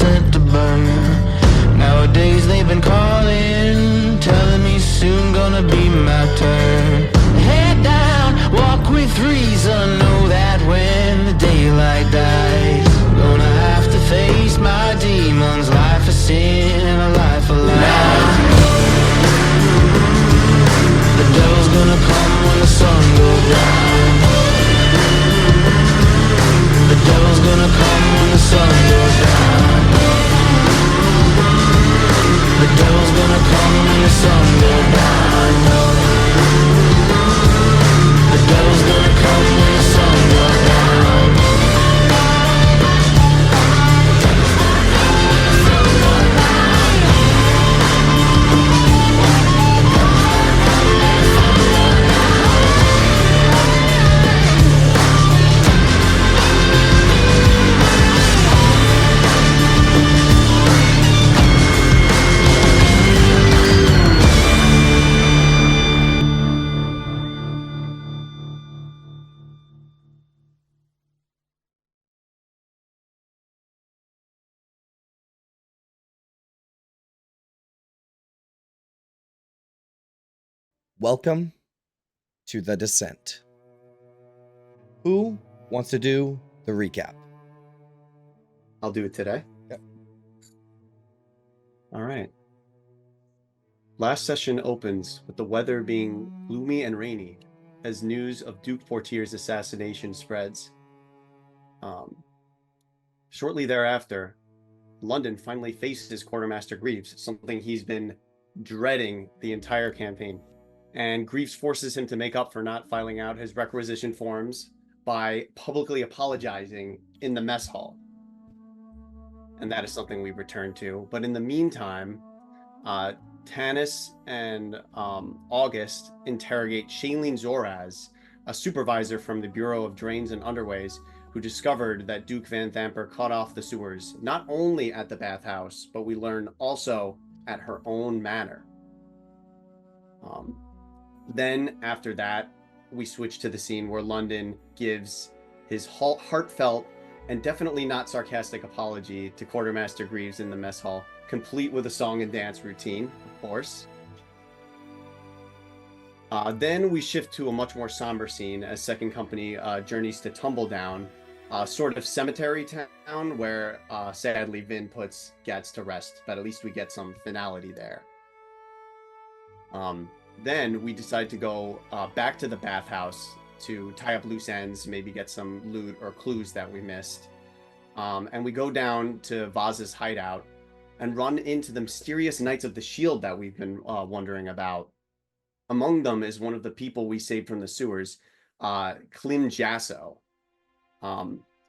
sent to burn. Nowadays they've been calling, telling me soon gonna be my turn. Head down, walk with reason, know that when the daylight dies, I'm gonna have to face my demons. Life of sin and a life of lies. The devil's gonna come when the sun goes down. The devil's gonna come when the sun goes down. The devil's gonna come when the sun goes down. The devil's gonna come when the sun goes down. Welcome to The Descent. Who wants to do the recap? I'll do it today. Yep. All right. Last session opens with the weather being gloomy and rainy as news of Duke Portier's assassination spreads. Shortly thereafter, London finally faces Quartermaster Greaves, something he's been dreading the entire campaign. And Greaves forces him to make up for not filing out his requisition forms by publicly apologizing in the mess hall. And that is something we return to. But in the meantime, Tanis and August interrogate Shailene Zoraz, a supervisor from the Bureau of Drains and Underways, who discovered that Duke Vanthampur cut off the sewers, not only at the bathhouse, but we learn also at her own manor. Then after that, we switch to the scene where London gives his heartfelt and definitely not sarcastic apology to Quartermaster Greaves in the mess hall, complete with a song and dance routine, of course. Then we shift to a much more somber scene as Second Company journeys to Tumbledown, a sort of cemetery town where sadly Vin puts Gats to rest, but at least we get some finality there. Then we decide to go back to the bathhouse to tie up loose ends, maybe get some loot or clues that we missed. And we go down to Vaz's hideout and run into the mysterious Knights of the Shield that we've been wondering about. Among them is one of the people we saved from the sewers, Klim Jasso.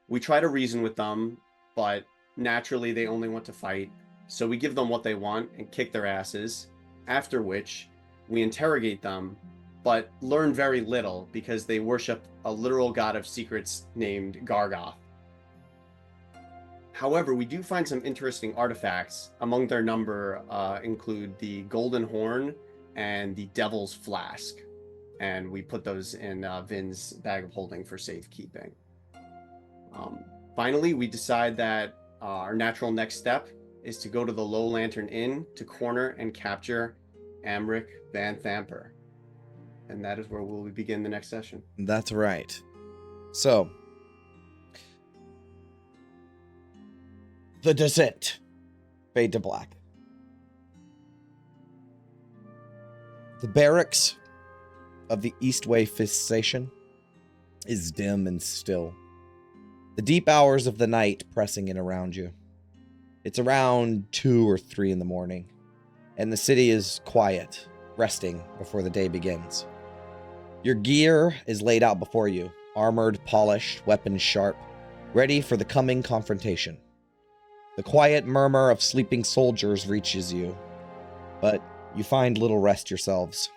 We try to reason with them, but naturally they only want to fight. So we give them what they want and kick their asses, after which we interrogate them, but learn very little because they worship a literal god of secrets named Gargoth. However, we do find some interesting artifacts. Among their number include the Golden Horn and the Devil's Flask. And we put those in Vin's bag of holding for safekeeping. Finally, we decide that our natural next step is to go to the Low Lantern Inn to corner and capture Amrik Vanthampur. And that is where we'll begin the next session. That's right. So, The Descent. Fade to black. The barracks of the Eastway Fist Station is dim and still. The deep hours of the night pressing in around you. It's around 2 or 3 in the morning, and the city is quiet, resting before the day begins. Your gear is laid out before you, armored, polished, weapons sharp, ready for the coming confrontation. The quiet murmur of sleeping soldiers reaches you, but you find little rest yourselves.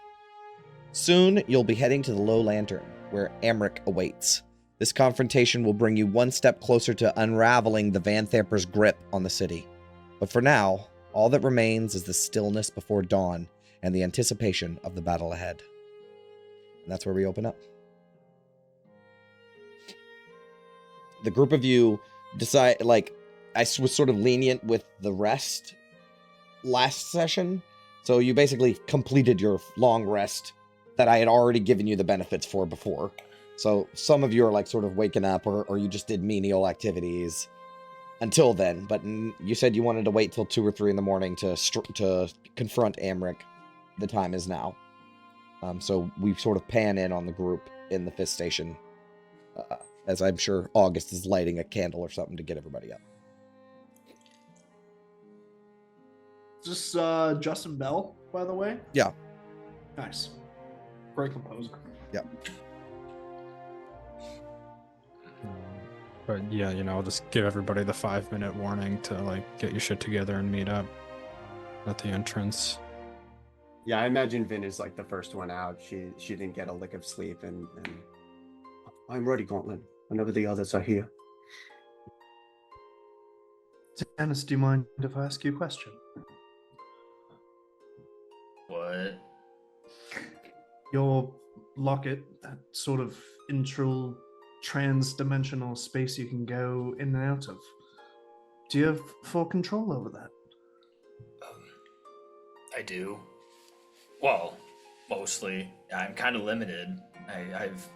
Soon, you'll be heading to the Low Lantern, where Amrik awaits. This confrontation will bring you one step closer to unraveling the Vanthampur's grip on the city. But for now, all that remains is the stillness before dawn and the anticipation of the battle ahead. And that's where we open up. The group of you decide, was sort of lenient with the rest last session. So you basically completed your long rest that I had already given you the benefits for before. So some of you are like sort of waking up, or you just did menial activities until then. But you said you wanted to wait till 2 or 3 in the morning to confront Amrik. The time is now. So we sort of pan in on the group in the fifth station, as I'm sure August is lighting a candle or something to get everybody up. Is this Justin Bell, by the way? Yeah. Nice. Great composer. Yep. But yeah, I'll just give everybody the 5-minute warning to like get your shit together and meet up at the entrance. Yeah, I imagine Vin is like the first one out. She didn't get a lick of sleep, and I'm ready, Gauntlet, whenever the others are here. Dennis, do you mind if I ask you a question? What? Your locket, that sort of trans-dimensional space you can go in and out of. Do you have full control over that? I do. Well, mostly. I'm kind of limited. I've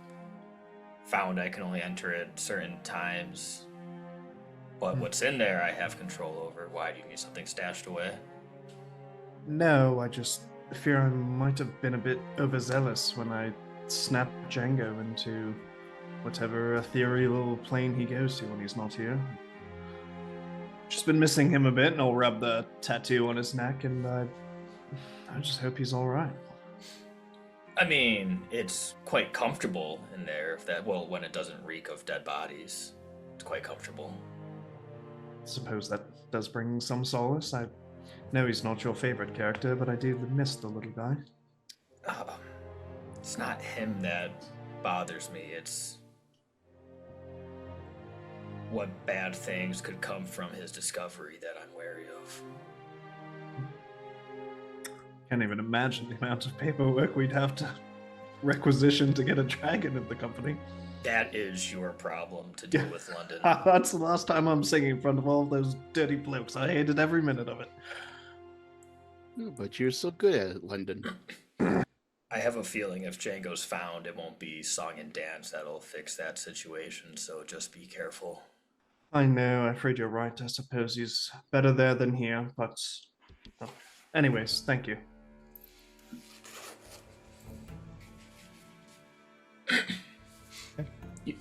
found I can only enter at certain times. But what's in there I have control over. Why do you need something stashed away? No, I just fear I might have been a bit overzealous when I snapped Django into whatever ethereal plane he goes to when he's not here. Just been missing him a bit, and I'll rub the tattoo on his neck, and I just hope he's all right. I mean, it's quite comfortable in there. When it doesn't reek of dead bodies, it's quite comfortable. Suppose that does bring some solace. I know he's not your favorite character, but I do miss the little guy. It's not him that bothers me. It's what bad things could come from his discovery that I'm wary of. Can't even imagine the amount of paperwork we'd have to requisition to get a dragon in the company. That is your problem to deal with, London. That's the last time I'm singing in front of all those dirty blokes. I hated every minute of it. But you're so good at it, London. I have a feeling if Django's found, it won't be song and dance that'll fix that situation, so just be careful. I know, I'm afraid you're right. I suppose he's better there than here, but... Oh. Anyways, thank you.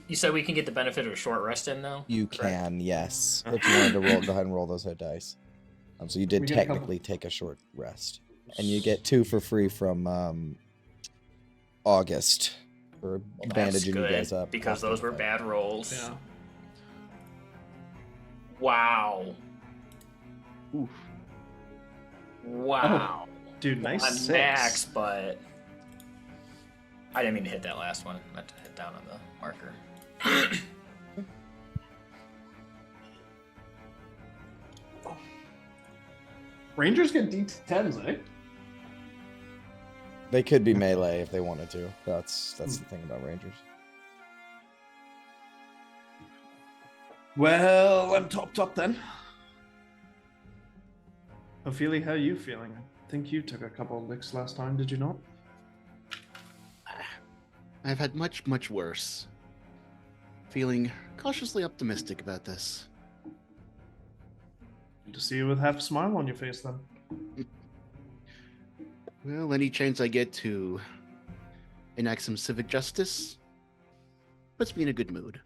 You said we can get the benefit of a short rest in, though? You can, yes. If you wanted to roll, go ahead and roll those hit dice. So you did We get a couple. technically take a short rest. And you get 2 for free from August for That's bandaging you good, guys up. because after those the were fight. bad rolls. Yeah. Wow. Oof. Wow. Dude, nice On 6. max, but I didn't mean to hit that last one. I meant to hit down on the marker. Rangers get D10s, eh? They could be melee if they wanted to. That's the thing about Rangers. Well, I'm topped up then. Ophelia, how are you feeling? I think you took a couple of licks last time, did you not? I've had much, much worse. Feeling cautiously optimistic about this. Good to see you with half a smile on your face then. Well, any chance I get to enact some civic justice puts me in a good mood.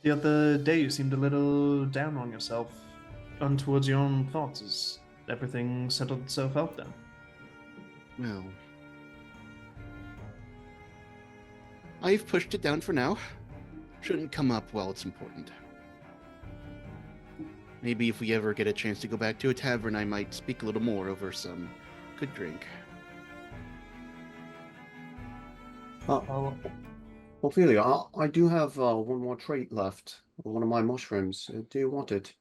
The other day you seemed a little down on yourself, on towards your own thoughts. Has everything settled itself out then? Well, I've pushed it down for now. Shouldn't come up while it's important. Maybe if we ever get a chance to go back to a tavern, I might speak a little more over some good drink. Ophelia, I do have one more trait left. One of my mushrooms. Do you want it?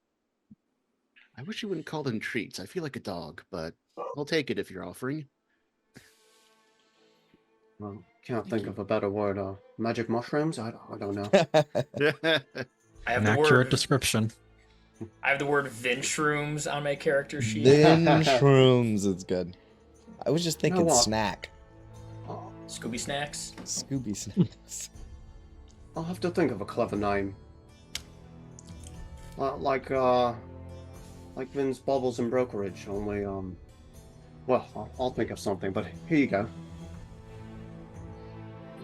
I wish you wouldn't call them treats. I feel like a dog, but I'll take it if you're offering. Well, can't think of a better word. Magic mushrooms? I don't know. I have An the accurate word. description. I have the word Vinshrooms on my character sheet. Then shrooms is good. I was just thinking what? snack. Scooby snacks. Scooby snacks. I'll have to think of a clever name. Like Vin's Bubbles and Brokerage, only, well, I'll think of something, but here you go.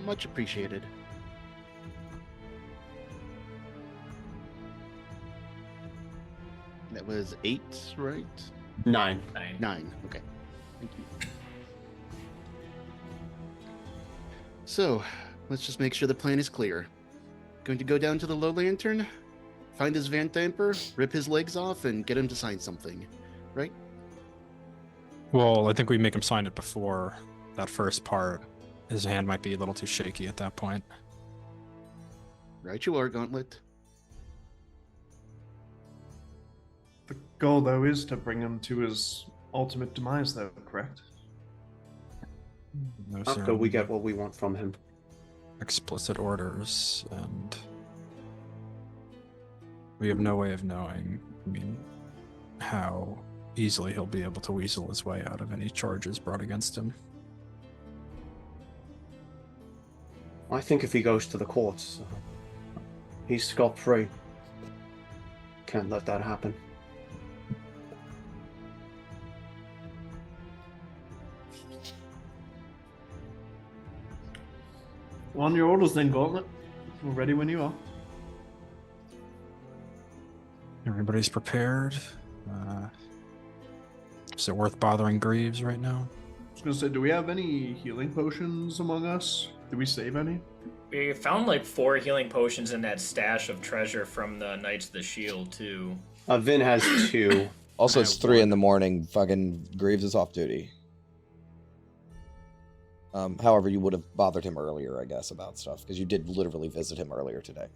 Much appreciated. That was 8, right? 9. 9. Okay. Thank you. So, let's just make sure the plan is clear. Going to go down to the Low Lantern, find his Vanthampur, rip his legs off, and get him to sign something, right? Well, I think we make him sign it before that first part. His hand might be a little too shaky at that point. Right you are, Gauntlet. The goal, though, is to bring him to his ultimate demise, though, correct? No After certain we get what we want from him. explicit orders, and we have no way of knowing, how easily he'll be able to weasel his way out of any charges brought against him. I think if he goes to the courts, he's scot-free. Can't let that happen. On your orders, then, Gauntlet. We're ready when you are. Everybody's prepared. Is it worth bothering Greaves right now? I was gonna say, do we have any healing potions among us? Did we save any? We found like 4 healing potions in that stash of treasure from the Knights of the Shield too. Vin has 2. Also, I it's have 3 in one. the morning. Fucking Greaves is off duty. However, you would have bothered him earlier, I guess, about stuff, because you did literally visit him earlier today.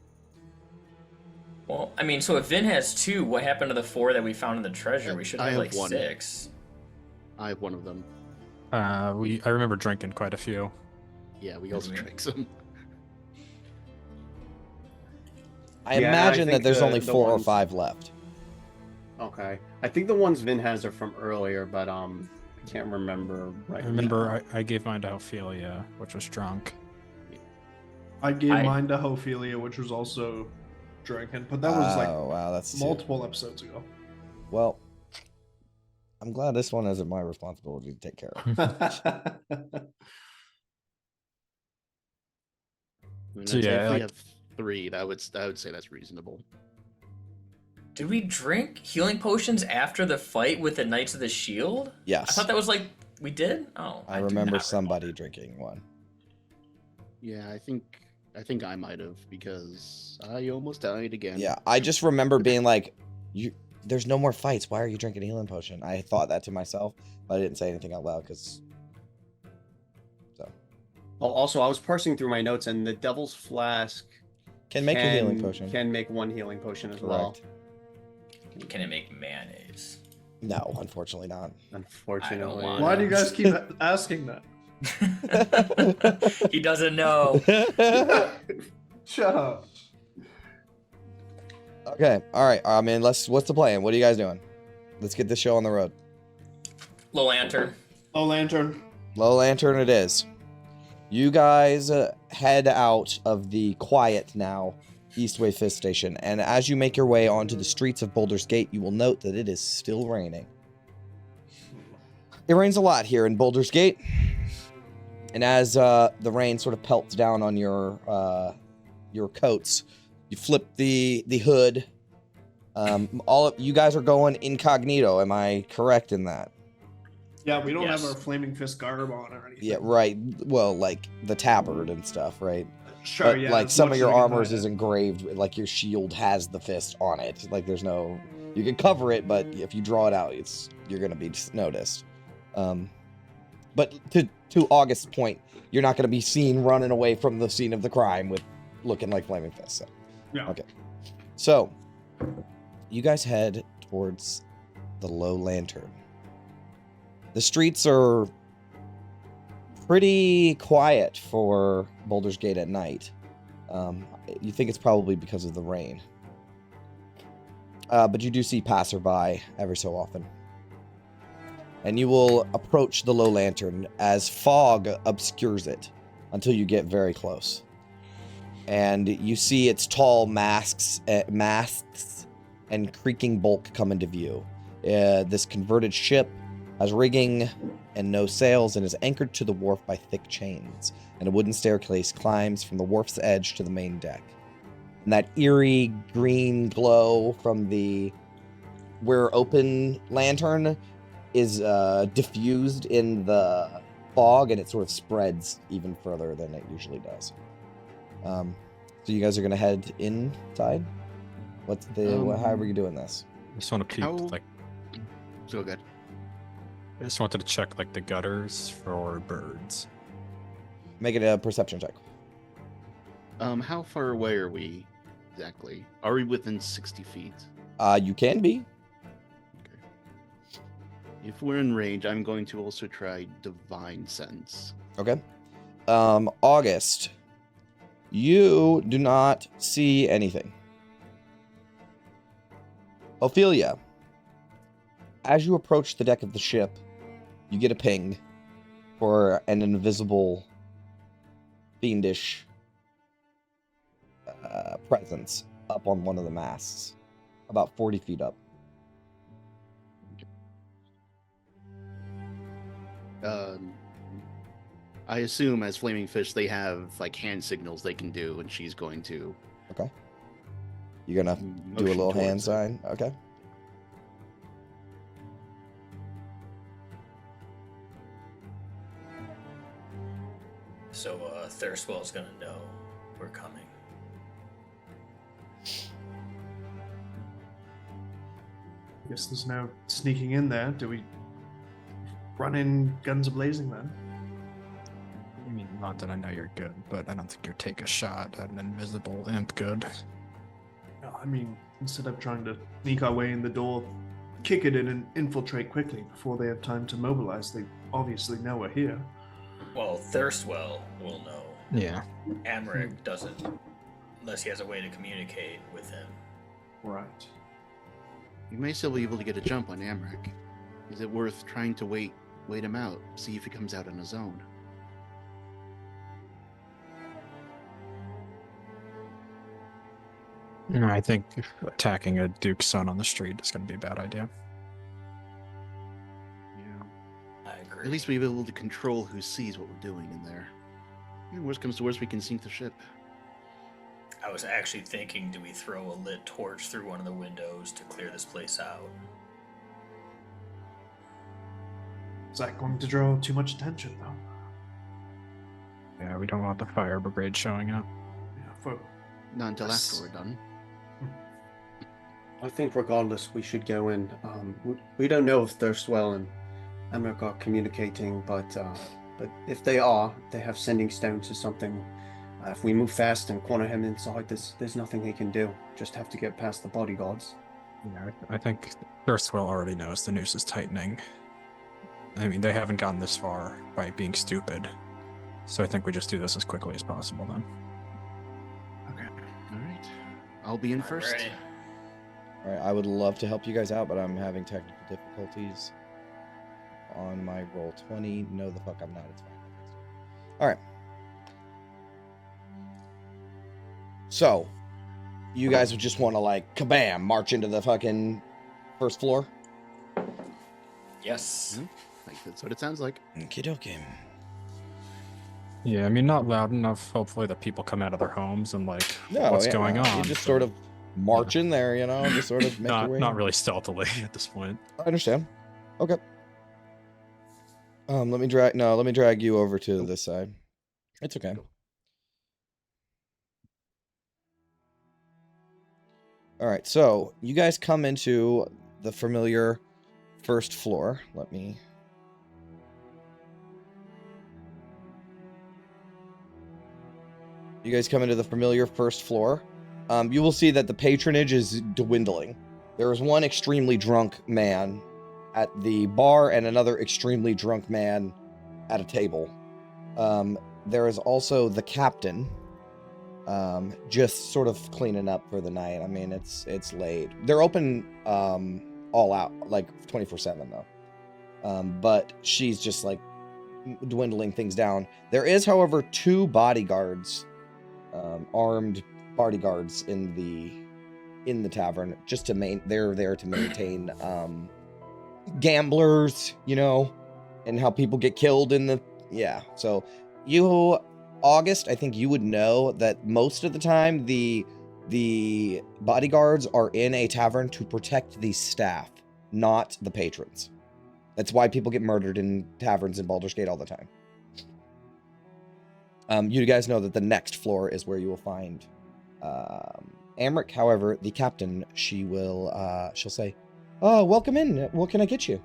Well, I mean, so if Vin has 2, what happened to the 4 that we found in the treasure? We should I have have like 1. 6. I have one of them. I remember drinking quite a few. Yeah, we also Mhm. drank some. I Yeah, I imagine that think there's the- only the 4 or ones- 5 left. Okay. I think the ones Vin has are from earlier, but I can't remember right I remember I gave mine to Ophelia, which was drunk. I gave I- mine to Ophelia, which was also drinking, but that was like Oh, wow, that's 2. multiple episodes ago. Well, I'm glad this one isn't my responsibility to take care of. I mean, So I yeah, definitely like- have 3. I would say that's reasonable. Did we drink healing potions after the fight with the Knights of the Shield? I Yes. thought that was like we did. Oh, I do remember not somebody drinking one. Yeah, I think I might have, because I almost died again. Yeah, I just remember being like, there's no more fights. Why are you drinking a healing potion? I thought that to myself, but I didn't say anything out loud because. So. Oh, also, I was parsing through my notes, and the Devil's Flask Can make a healing potion. Can make 1 healing potion as well. Correct. Can it make mayonnaise? No, unfortunately not. Unfortunately. want Why do you guys keep asking that? He doesn't know. Shut up. Okay, all right. I mean, what's the plan? What are you guys doing? Let's get this show on the road. Low Lantern. Oh, Lantern. Low Lantern it is. You guys head out of the quiet now Eastway Fifth Station, and as you make your way onto the streets of Baldur's Gate, you will note that it is still raining. It rains a lot here in Baldur's Gate, and as the rain sort of pelts down on your coats, you flip the hood. You guys are going incognito. Am I correct in that? Yeah, we don't Yes. have our flaming fist garb on or anything. Yeah, right. Well, like the tabard and stuff, right? Sure, But, yeah. like as some much of your as we can armors hide is it. engraved, like your shield has the fist on it. Like there's no, you can cover it, but if you draw it out, you're gonna be noticed. But to August's point, you're not gonna be seen running away from the scene of the crime with looking like flaming fists. So. Yeah. Okay. So you guys head towards the Low Lantern. The streets are pretty quiet for Baldur's Gate at night. You think it's probably because of the rain. but you do see passerby every so often. And you will approach the low lantern as fog obscures it until you get very close. And you see its tall masts and creaking bulk come into view. This converted ship has rigging and no sails and is anchored to the wharf by thick chains, and a wooden staircase climbs from the wharf's edge to the main deck. And that eerie green glow from the open lantern is diffused in the fog, and it sort of spreads even further than it usually does. So you guys are gonna head inside? What's the how are you doing this? I just want to peek, like, So good. I just wanted to check, like, the gutters for birds. Make it a perception check. How far away are we exactly? Are we within 60 feet? You can be. Okay. If we're in range, I'm going to also try Divine Sense. Okay. August, you do not see anything. Ophelia, as you approach the deck of the ship, you get a ping for an invisible, fiendish presence up on one of the masts, about 40 feet up. I assume as flaming fish they have like hand signals they can do, and she's going to. Okay. You're gonna do a motion little hand towards it. sign. Okay. So Thirstwell's gonna know we're coming. I guess there's no sneaking in there. Do we run in guns a-blazing then? I mean, not that I know you're good, but I don't think you'll take a shot at an invisible imp good. No, I mean, instead of trying to sneak our way in the door, kick it in and infiltrate quickly before they have time to mobilize. They obviously know we're here. Well, Thirstwell will know. Yeah. Amrik doesn't, unless he has a way to communicate with him. Right. You may still be able to get a jump on Amrik. Is it worth trying to wait him out, see if he comes out on his own? No, I think attacking a Duke's son on the street is going to be a bad idea. Yeah. I agree. At least we'll be able to control who sees what we're doing in there. And worst comes to worst, we can sink the ship. I was actually thinking, do we throw a lit torch through one of the windows to clear this place out? Is that going to draw too much attention, though? Yeah, we don't want the fire brigade showing up. Yeah, for Not until Yes. after we're done. I think regardless, we should go in. We don't know if Thirstwell and Amrik are communicating, but if they are, they have sending stones or something. If we move fast and corner him inside, there's nothing he can do. Just have to get past the bodyguards. Yeah, I think Thirstwell already knows the noose is tightening. I mean, they haven't gotten this far by being stupid. So I think we just do this as quickly as possible then. Okay. All right. I'll be in first. Ready. All right. I would love to help you guys out, but I'm having technical difficulties on my roll 20. No, the fuck I'm not. It's fine. All right. So, you guys would just want to like kabam, march into the fucking first floor. Yes. Like, that's what it sounds like. Okie dokie. Yeah, I mean, not loud enough, hopefully, that people come out of their homes and like, No, what's yeah, going no, on? You just So, sort of march in there, you know, just sort of make your way. not in. really stealthily at this point. I understand. Okay. Let me drag you over to this side. It's okay. All right, so you guys come into the familiar first floor. You guys come into the familiar first floor. You will see that the patronage is dwindling. There is one extremely drunk man at the bar and another extremely drunk man at a table. There is also the captain, just sort of cleaning up for the night. I mean, it's late. They're open all out, like 24/7 though. But she's just like dwindling things down. There is, however, 2 bodyguards, armed bodyguards in the tavern, just to they're there to maintain gamblers, you know, and how people get killed in the so you, August, I think you would know that most of the time the bodyguards are in a tavern to protect the staff, not the patrons. That's why people get murdered in taverns in Baldur's Gate all the time. You guys know that the next floor is where you will find Amrik. However, the captain, she'll say, "Oh, welcome in. What can I get you?"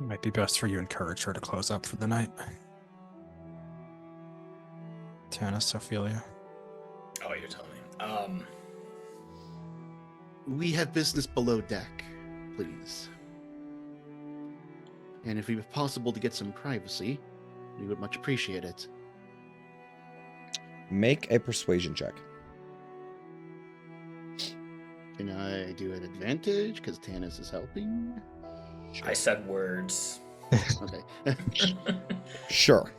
It might be best for you encourage her to close up for the night. Tanis, Ophelia. Oh, you're telling me. We have business below deck, please. And if it's possible to get some privacy, we would much appreciate it. Make a persuasion check. Can I do an advantage because Tanis is helping? I said words. Okay. Sure.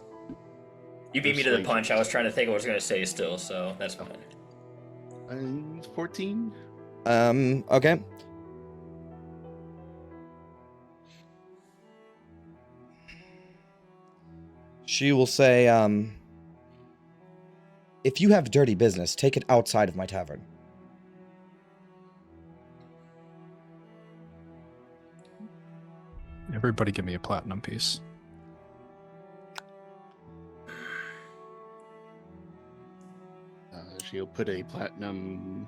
You beat me to the punch. I was trying to think what I was going to say still, so that's fine. 14? Okay. She will say, if you have dirty business, take it outside of my tavern. Everybody give me a platinum piece. She'll put a platinum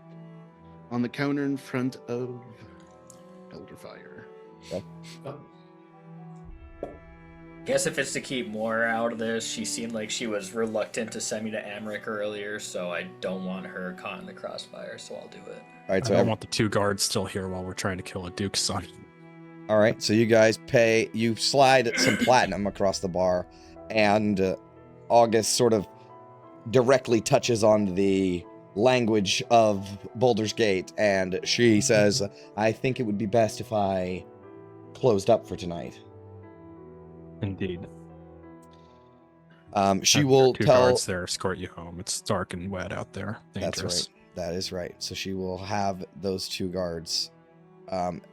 on the counter in front of Elderfire. Okay. Guess if it's to keep more out of this, she seemed like she was reluctant to send me to Amrik earlier, so I don't want her caught in the crossfire, so I'll do it. All right, I so don't want the 2 guards still here while we're trying to kill a duke's son. all right, so you guys you slide some platinum across the bar, and August sort of directly touches on the language of Baldur's Gate, and she says, I think it would be best if I closed up for tonight. Indeed. She Have will 2 tell... guards there escort you home. It's dark and wet out there. Dangerous. That's right. That is right. So she will have those 2 guards.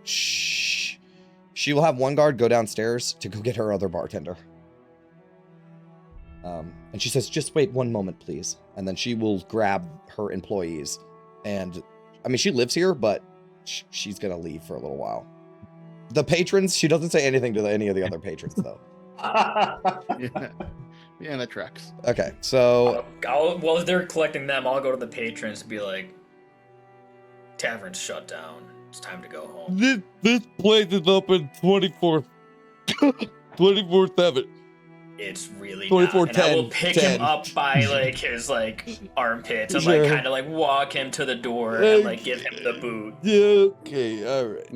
She will have 1 guard go downstairs to go get her other bartender. And she says, just wait 1 moment, please. And then she will grab her employees. And, I mean, she lives here, but she's going to leave for a little while. The patrons, she doesn't say anything to any of the other patrons, though. Yeah, that tracks. Okay, so... Well, if they're collecting them, I'll go to the patrons and be like, tavern's shut down. It's time to go home. This place is open 24/7. It's really 24, not. And I will 10, pick 10. him up by like his like armpits and Sure. like kind of like walk him to the door and like give him the boot. Yeah, okay, all right.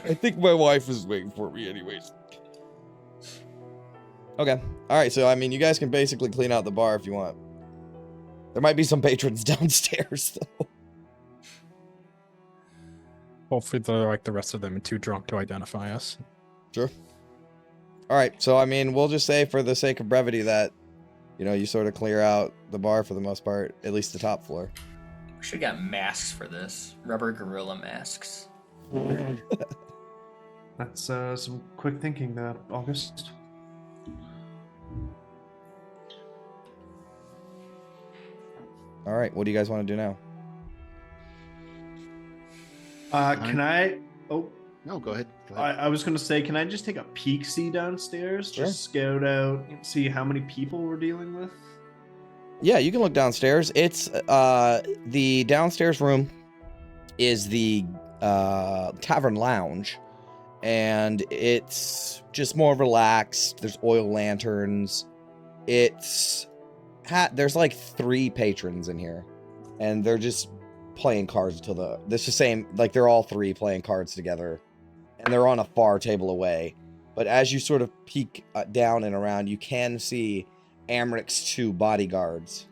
I think my wife is waiting for me anyways. Okay, all right, so I mean, you guys can basically clean out the bar if you want. There might be some patrons downstairs, though. Hopefully they're like the rest of them and too drunk to identify us. Sure. All right, so I mean, we'll just say for the sake of brevity that, you know, you sort of clear out the bar for the most part, at least the top floor. We should have got masks for this. Rubber gorilla masks. That's some quick thinking there, August. All right, what do you guys want to do now? Can I? Oh, No, go ahead. Go ahead. I was gonna say, can I just take a peek see downstairs, Sure. just scout out, see how many people we're dealing with? Yeah, you can look downstairs. It's the downstairs room is the tavern lounge, and it's just more relaxed. There's oil lanterns. There's like 3 patrons in here, and they're just playing cards until this the same, like they're all 3 playing cards together, and they're on a far table away. But as you sort of peek down and around, you can see Amrik's 2 bodyguards.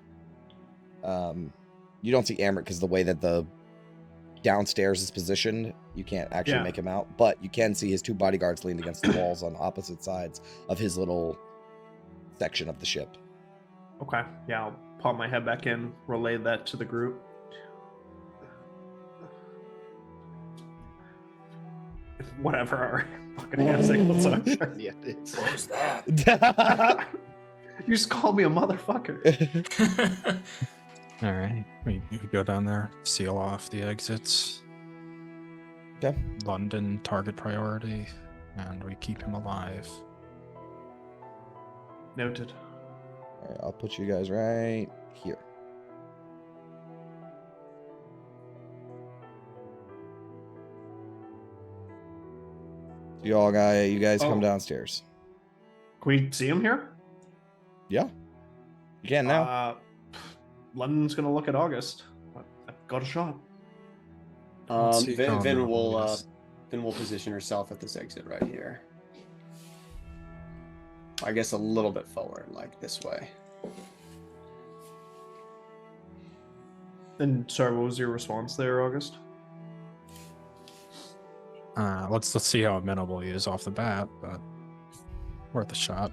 You don't see Amrik because the way that the downstairs is positioned, you can't actually make him out, but you can see his 2 bodyguards leaned against the walls on opposite sides of his little section of the ship. Okay. Yeah, I'll pop my head back in, relay that to the group. Whatever. All right. Fucking handshake. What's up? Yeah, it's What was that? You just called me a motherfucker. All right, we go down there, seal off the exits. Okay. London target priority, and we keep him alive. Noted. All right, I'll put you guys right here. You guys come downstairs. Can we see him here? Yeah. You can now. London's gonna look at August. I've got a shot. Vin will position herself at this exit right here. I guess a little bit forward, like this way. And sorry, what was your response there, August? Let's see how amenable he is off the bat, but worth a shot.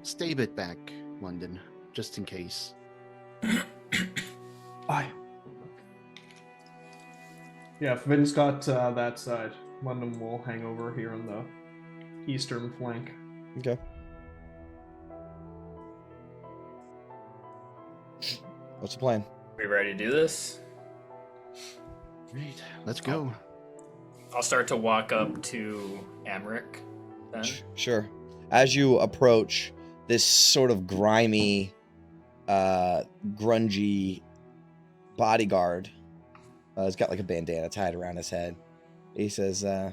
Stay a bit back, London, just in case. Aye. Yeah, if Vin's got that side, London will hang over here on the eastern flank. Okay. What's the plan? We ready to do this? Right, let's go. I'll start to walk up to Amrik then. Sure. As you approach this sort of grimy, grungy bodyguard, he's got like a bandana tied around his head. He says, "You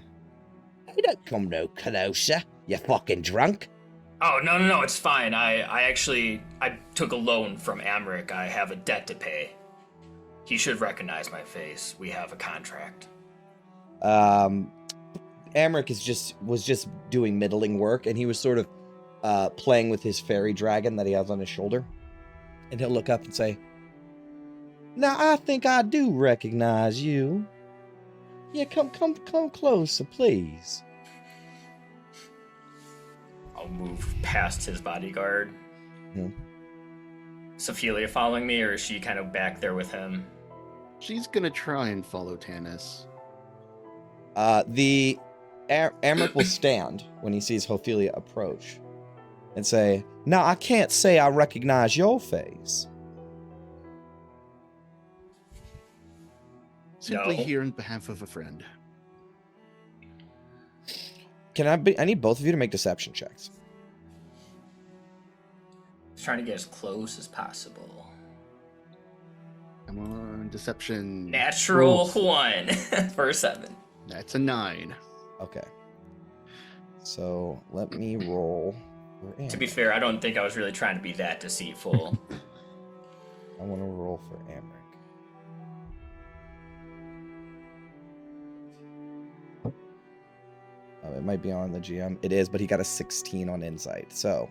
don't come no closer, you fucking drunk." Oh, no, it's fine. I took a loan from Amrik. I have a debt to pay. He should recognize my face. We have a contract. Amrik was just doing middling work, and he was sort of playing with his fairy dragon that he has on his shoulder. And he'll look up and say, "Now I think I do recognize you. Yeah, come closer, please." I'll move past his bodyguard. Hmm. Is Ophelia following me, or is she kind of back there with him? She's gonna try and follow Tanis. Amrik will stand when he sees Ophelia approach and say, "Now I can't say I recognize your face." Simply No. here on behalf of a friend. I need both of you to make deception checks. Just trying to get as close as possible. Come on, deception. Natural Oof. 1 for 7. That's a 9. Okay. So let me roll. For To be Amrik. fair, I don't think I was really trying to be that deceitful. I want to roll for Amrik. It might be on the GM. It is, but he got a 16 on insight. So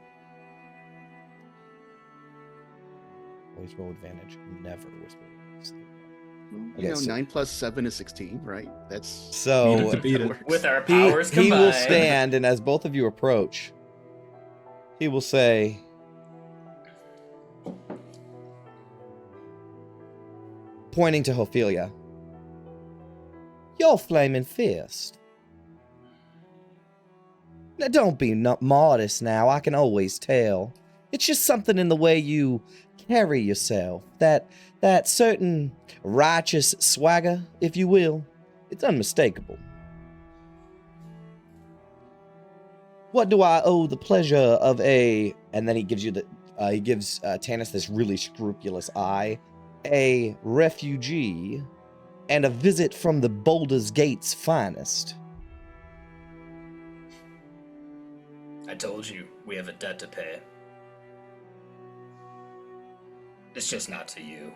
always roll advantage. Never whisper. You know, so- 9 plus 7 is 16, right? That's So to beat it. works. With our he powers combined. will stand, and as both of you approach, he will say, pointing to Ophelia, "Your flaming fist. Now don't be modest now, I can always tell. It's just something in the way you carry yourself, that certain righteous swagger, if you will. It's unmistakable. What do I owe the pleasure of a..." And then he gives you Tanis this really scrupulous eye. "A refugee and a visit from the Baldur's Gate's finest." I told you, we have a debt to pay. It's just not to you.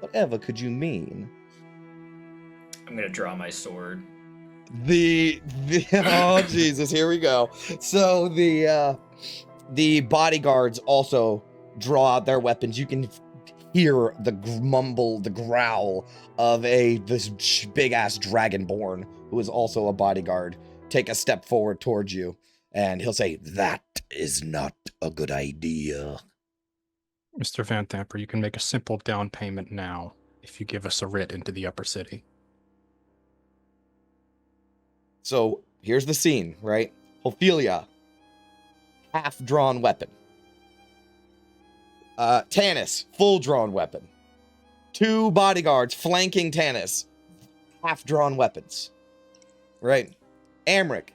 Whatever could you mean? I'm gonna draw my sword. Oh Jesus, here we go. So the bodyguards also draw out their weapons. You can hear the mumble, the growl of this big ass dragonborn who is also a bodyguard take a step forward towards you, and he'll say, "That is not a good idea." Mr. Vanthampur, you can make a simple down payment now if you give us a writ into the upper city. So here's the scene, right? Ophelia, half-drawn weapon. Tanis, full-drawn weapon. 2 bodyguards flanking Tanis, half-drawn weapons. Right? Amrik,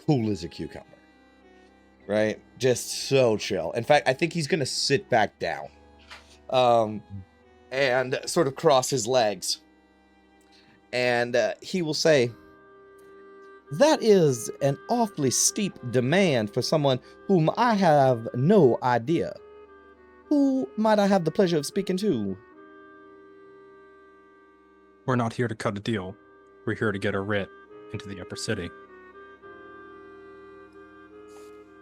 cool as a cucumber. Right? Just so chill. In fact, I think he's gonna sit back down. And sort of cross his legs. And he will say, "That is an awfully steep demand for someone whom I have no idea. Who might I have the pleasure of speaking to?" We're not here to cut a deal. We're here to get a writ into the upper city.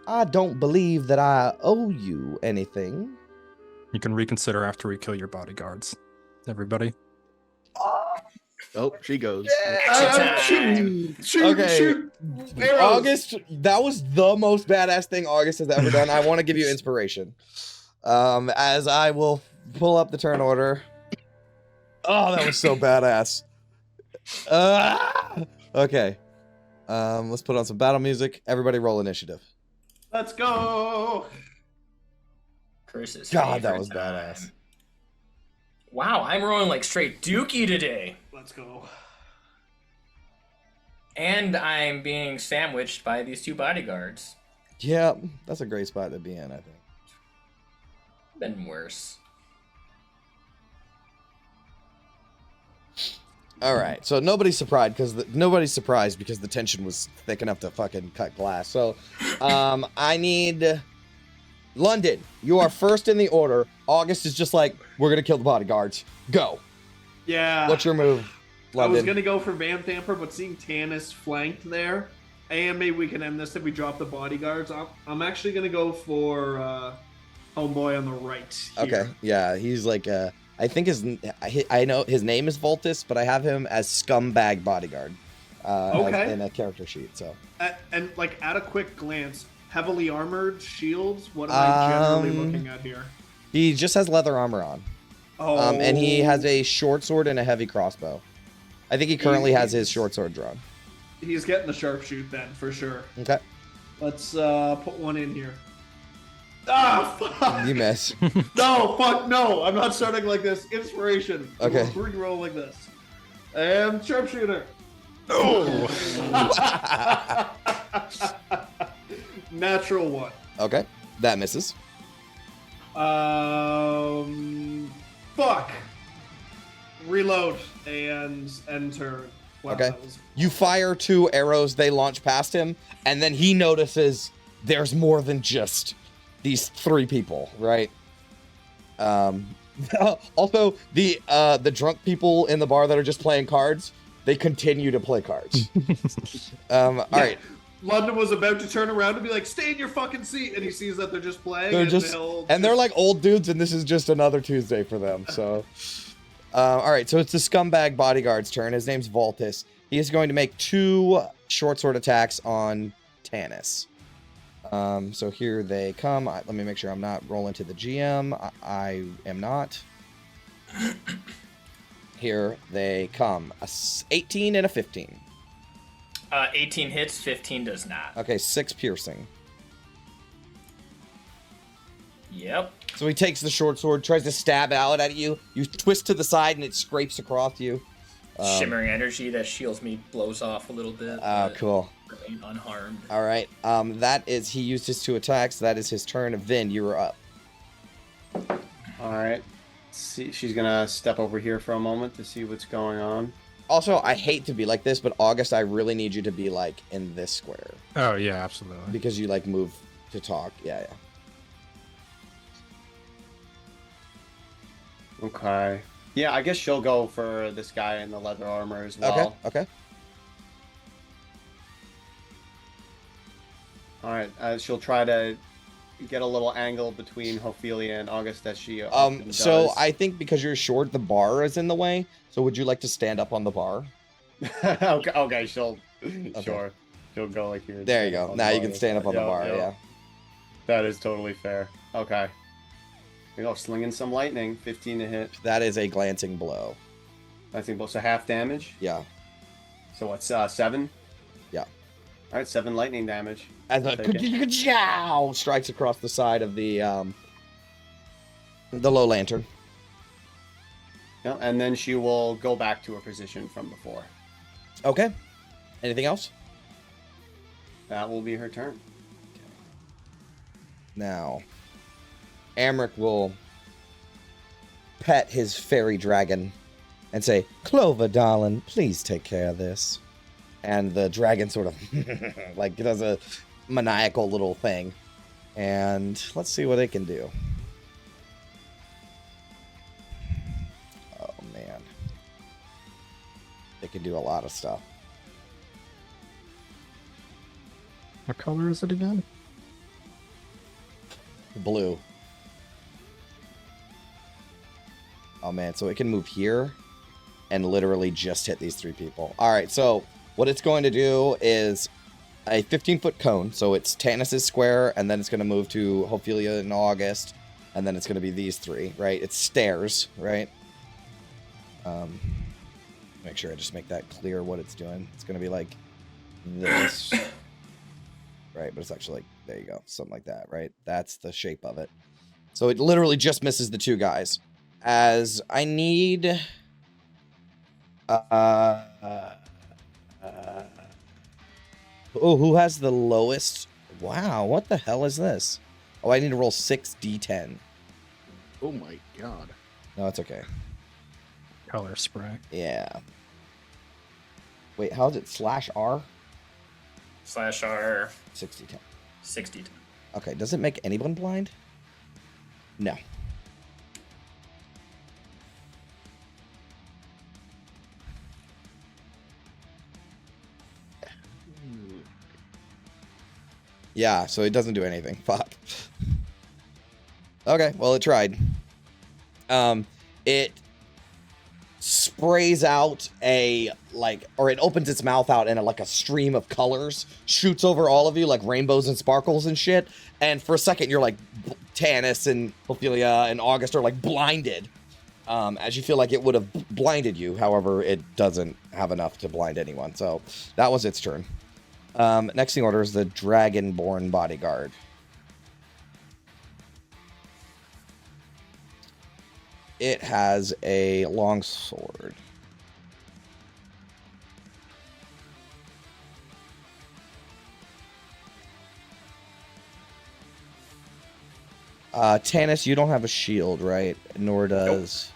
"I don't believe that I owe you anything." You can reconsider after we kill your bodyguards. Everybody? Oh, she goes. Shoot. Arrows. August, that was the most badass thing August has ever done. I want to give you inspiration. As I will pull up the turn order. Oh, that was so badass. Okay. Let's put on some battle music. Everybody roll initiative. Let's go. Chris's God, that favorite was time. badass. Wow, I'm rolling like straight dookie today. Let's go. And I'm being sandwiched by these 2 bodyguards. Yeah, that's a great spot to be in, I think. Been worse. All right, so nobody's surprised because the tension was thick enough to fucking cut glass. So, I need London. You are first in the order. August is just like, we're gonna kill the bodyguards. Go. Yeah. What's your move, London? I was gonna go for Vanthampur, but seeing Tanis flanked there, and maybe we can end this if we drop the bodyguards. I'm actually gonna go for homeboy on the right. Here. Okay, yeah, he's like I think I know his name is Voltus, but I have him as scumbag bodyguard. Okay. In a character sheet. So. And like at a quick glance, heavily armored shields. What am I generally looking at here? He just has leather armor on. Oh. And he has a short sword and a heavy crossbow. I think he currently has his short sword drawn. He's getting the sharpshoot then, for sure. Okay. Let's put one in here. Ah, fuck! You miss. No, fuck, no! I'm not starting like this. Inspiration. Okay. Reroll like this. And sharpshooter. Oh! Natural 1. Okay. That misses. Fuck. Reload and enter. Wow, Okay. that was- You fire 2 arrows, they launch past him, and then he notices there's more than just these 3 people, right? Also, the drunk people in the bar that are just playing cards, they continue to play cards. All right. London was about to turn around and be like, "Stay in your fucking seat," and he sees that they're just playing. They're like old dudes, and this is just another Tuesday for them. So, all right. So it's the scumbag bodyguard's turn. His name's Voltus. He is going to make 2 short sword attacks on Tanis. So here they come. Let me make sure I'm not rolling to the GM. I am not. Here they come. A 18 and a 15. 18 hits, 15 does not. Okay, 6 piercing. Yep. So he takes the short sword, tries to stab out at you. You twist to the side, and it scrapes across you. Shimmering energy that shields me blows off a little bit. Oh, cool. Remain unharmed. All right. That is, he used his 2 attacks. That is his turn. Vin, you are up. All right. See, she's gonna step over here for a moment to see what's going on. Also, I hate to be like this, but August, I really need you to be like in this square Oh, yeah, absolutely. because you like move to talk. Yeah. Okay. Yeah, I guess she'll go for this guy in the leather armor as well. Okay. All right. She'll try to get a little angle between Ophelia and August as she So does. I think because you're short, the bar is in the way. So would you like to stand up on the bar? Okay, sure. She'll go like here. There you go. Now you can stand up on the bar. Yeah. That is totally fair. Okay. You know, slinging some lightning. 15 to hit. That is a glancing blow. I think both. So half damage. Yeah. So what's 7? Yeah. All right, 7 lightning damage. As a ka-chow strikes across the side of the low lantern. Yeah, and then she will go back to her position from before. Okay. Anything else? That will be her turn. Now, Amrik will pet his fairy dragon and say, "Clover, darling, please take care of this." And the dragon sort of like does a maniacal little thing. And let's see what it can do. Oh, man. It can do a lot of stuff. What color is it again? Blue. Oh, man. So it can move here and literally just hit these 3 people. All right. So what it's going to do is a 15-foot cone. So it's Tanis's square, and then it's going to move to Ophelia in August, and then it's going to be these 3, right? It's stairs, right? Make sure I just make that clear what it's doing. It's going to be like this. Right, but it's actually like, there you go, something like that, right? That's the shape of it. So it literally just misses the 2 guys. As I need... Oh, who has the lowest? Wow, what the hell is this? Oh, I need to roll 6d10. Oh my god. No, it's okay. Color spray. Yeah. Wait, how is it? /R? /R 6d10. 60. Okay, does it make anyone blind? No. Yeah, so it doesn't do anything. Fuck. Okay, well, it tried. It sprays out a, like, or it opens its mouth out and like a stream of colors shoots over all of you like rainbows and sparkles and shit. And for a second, you're like, Tanis and Ophelia and August are like blinded. As you feel like it would have blinded you. However, it doesn't have enough to blind anyone. So that was its turn. Next in order is the Dragonborn Bodyguard. It has a long sword. Tanis, you don't have a shield, right? Nor does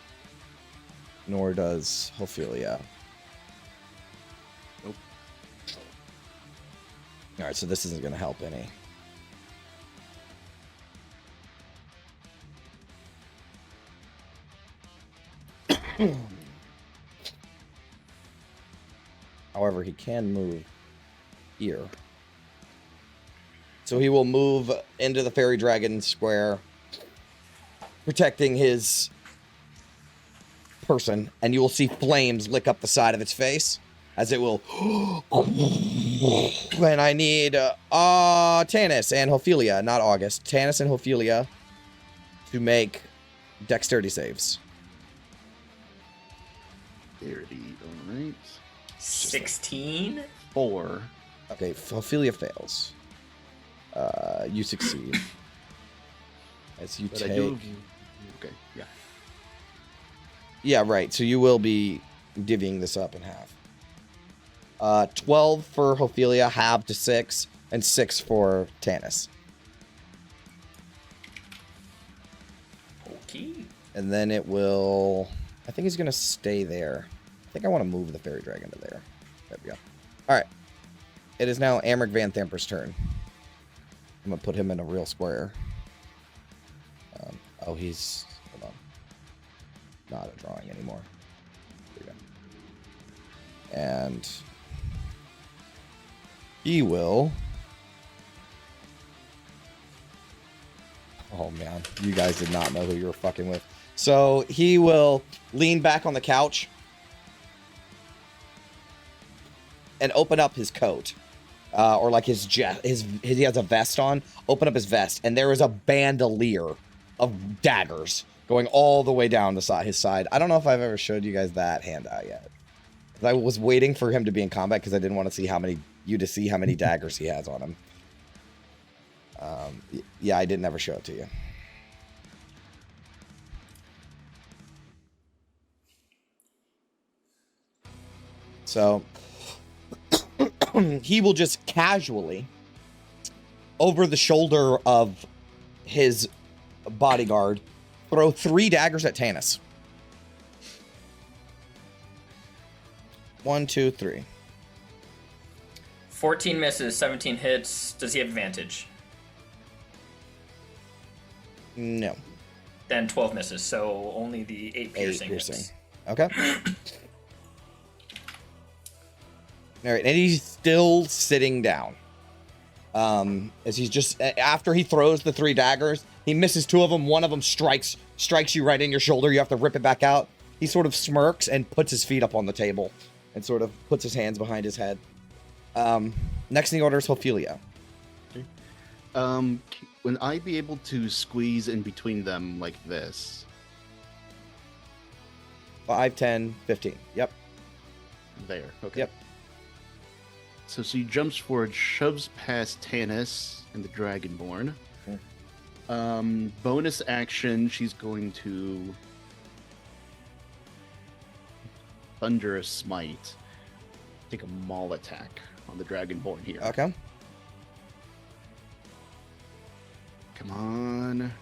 Ophelia. Nope. All right, so this isn't going to help any. However, he can move here. So he will move into the fairy dragon square, protecting his person, and you will see flames lick up the side of its face as it will. And I need Tanis and Ophelia, not August. Tanis and Ophelia to make dexterity saves. Dexterity, all right. 16? 4. Okay, Ophelia fails. You succeed. As you But take. I do. Okay, yeah. Yeah, right. So you will be divvying this up in half. 12 for Ophelia, halved to 6, and 6 for Tanis. Okay. And then it will... I think he's going to stay there. I think I want to move the fairy dragon to there. There we go. All right. It is now Amrik Vanthampur's turn. I'm going to put him in a real square. Oh, he's... Hold on. Not a drawing anymore. There we go. And... he will Oh man, you guys did not know who you were fucking with. So he will lean back on the couch and open up his coat, or like he has a vest on. Open up his vest, and there is a bandolier of daggers going all the way down his side. I don't know if I've ever showed you guys that handout yet. I was waiting for him to be in combat because I didn't want to see how many daggers he has on him. Yeah, I didn't ever show it to you. So he will just casually, over the shoulder of his bodyguard, throw 3 daggers at Tanis. 1, 2, 3. 14 misses, 17 hits. Does he have advantage? No. Then 12 misses, so only the 8 piercing. hits. Okay. All right, and he's still sitting down. As he's just, after he throws the 3 daggers, he misses 2 of them. One of them strikes you right in your shoulder. You have to rip it back out. He sort of smirks and puts his feet up on the table and sort of puts his hands behind his head. Next in the order is Ophelia. Okay. Would I be able to squeeze in between them like this? 5, 10, 15. Yep. There. Okay. Yep. So she jumps forward, shoves past Tanis and the Dragonborn. Okay. Bonus action, she's going to Thunderous Smite. Take a maul attack on the Dragonborn here. Okay. Come on.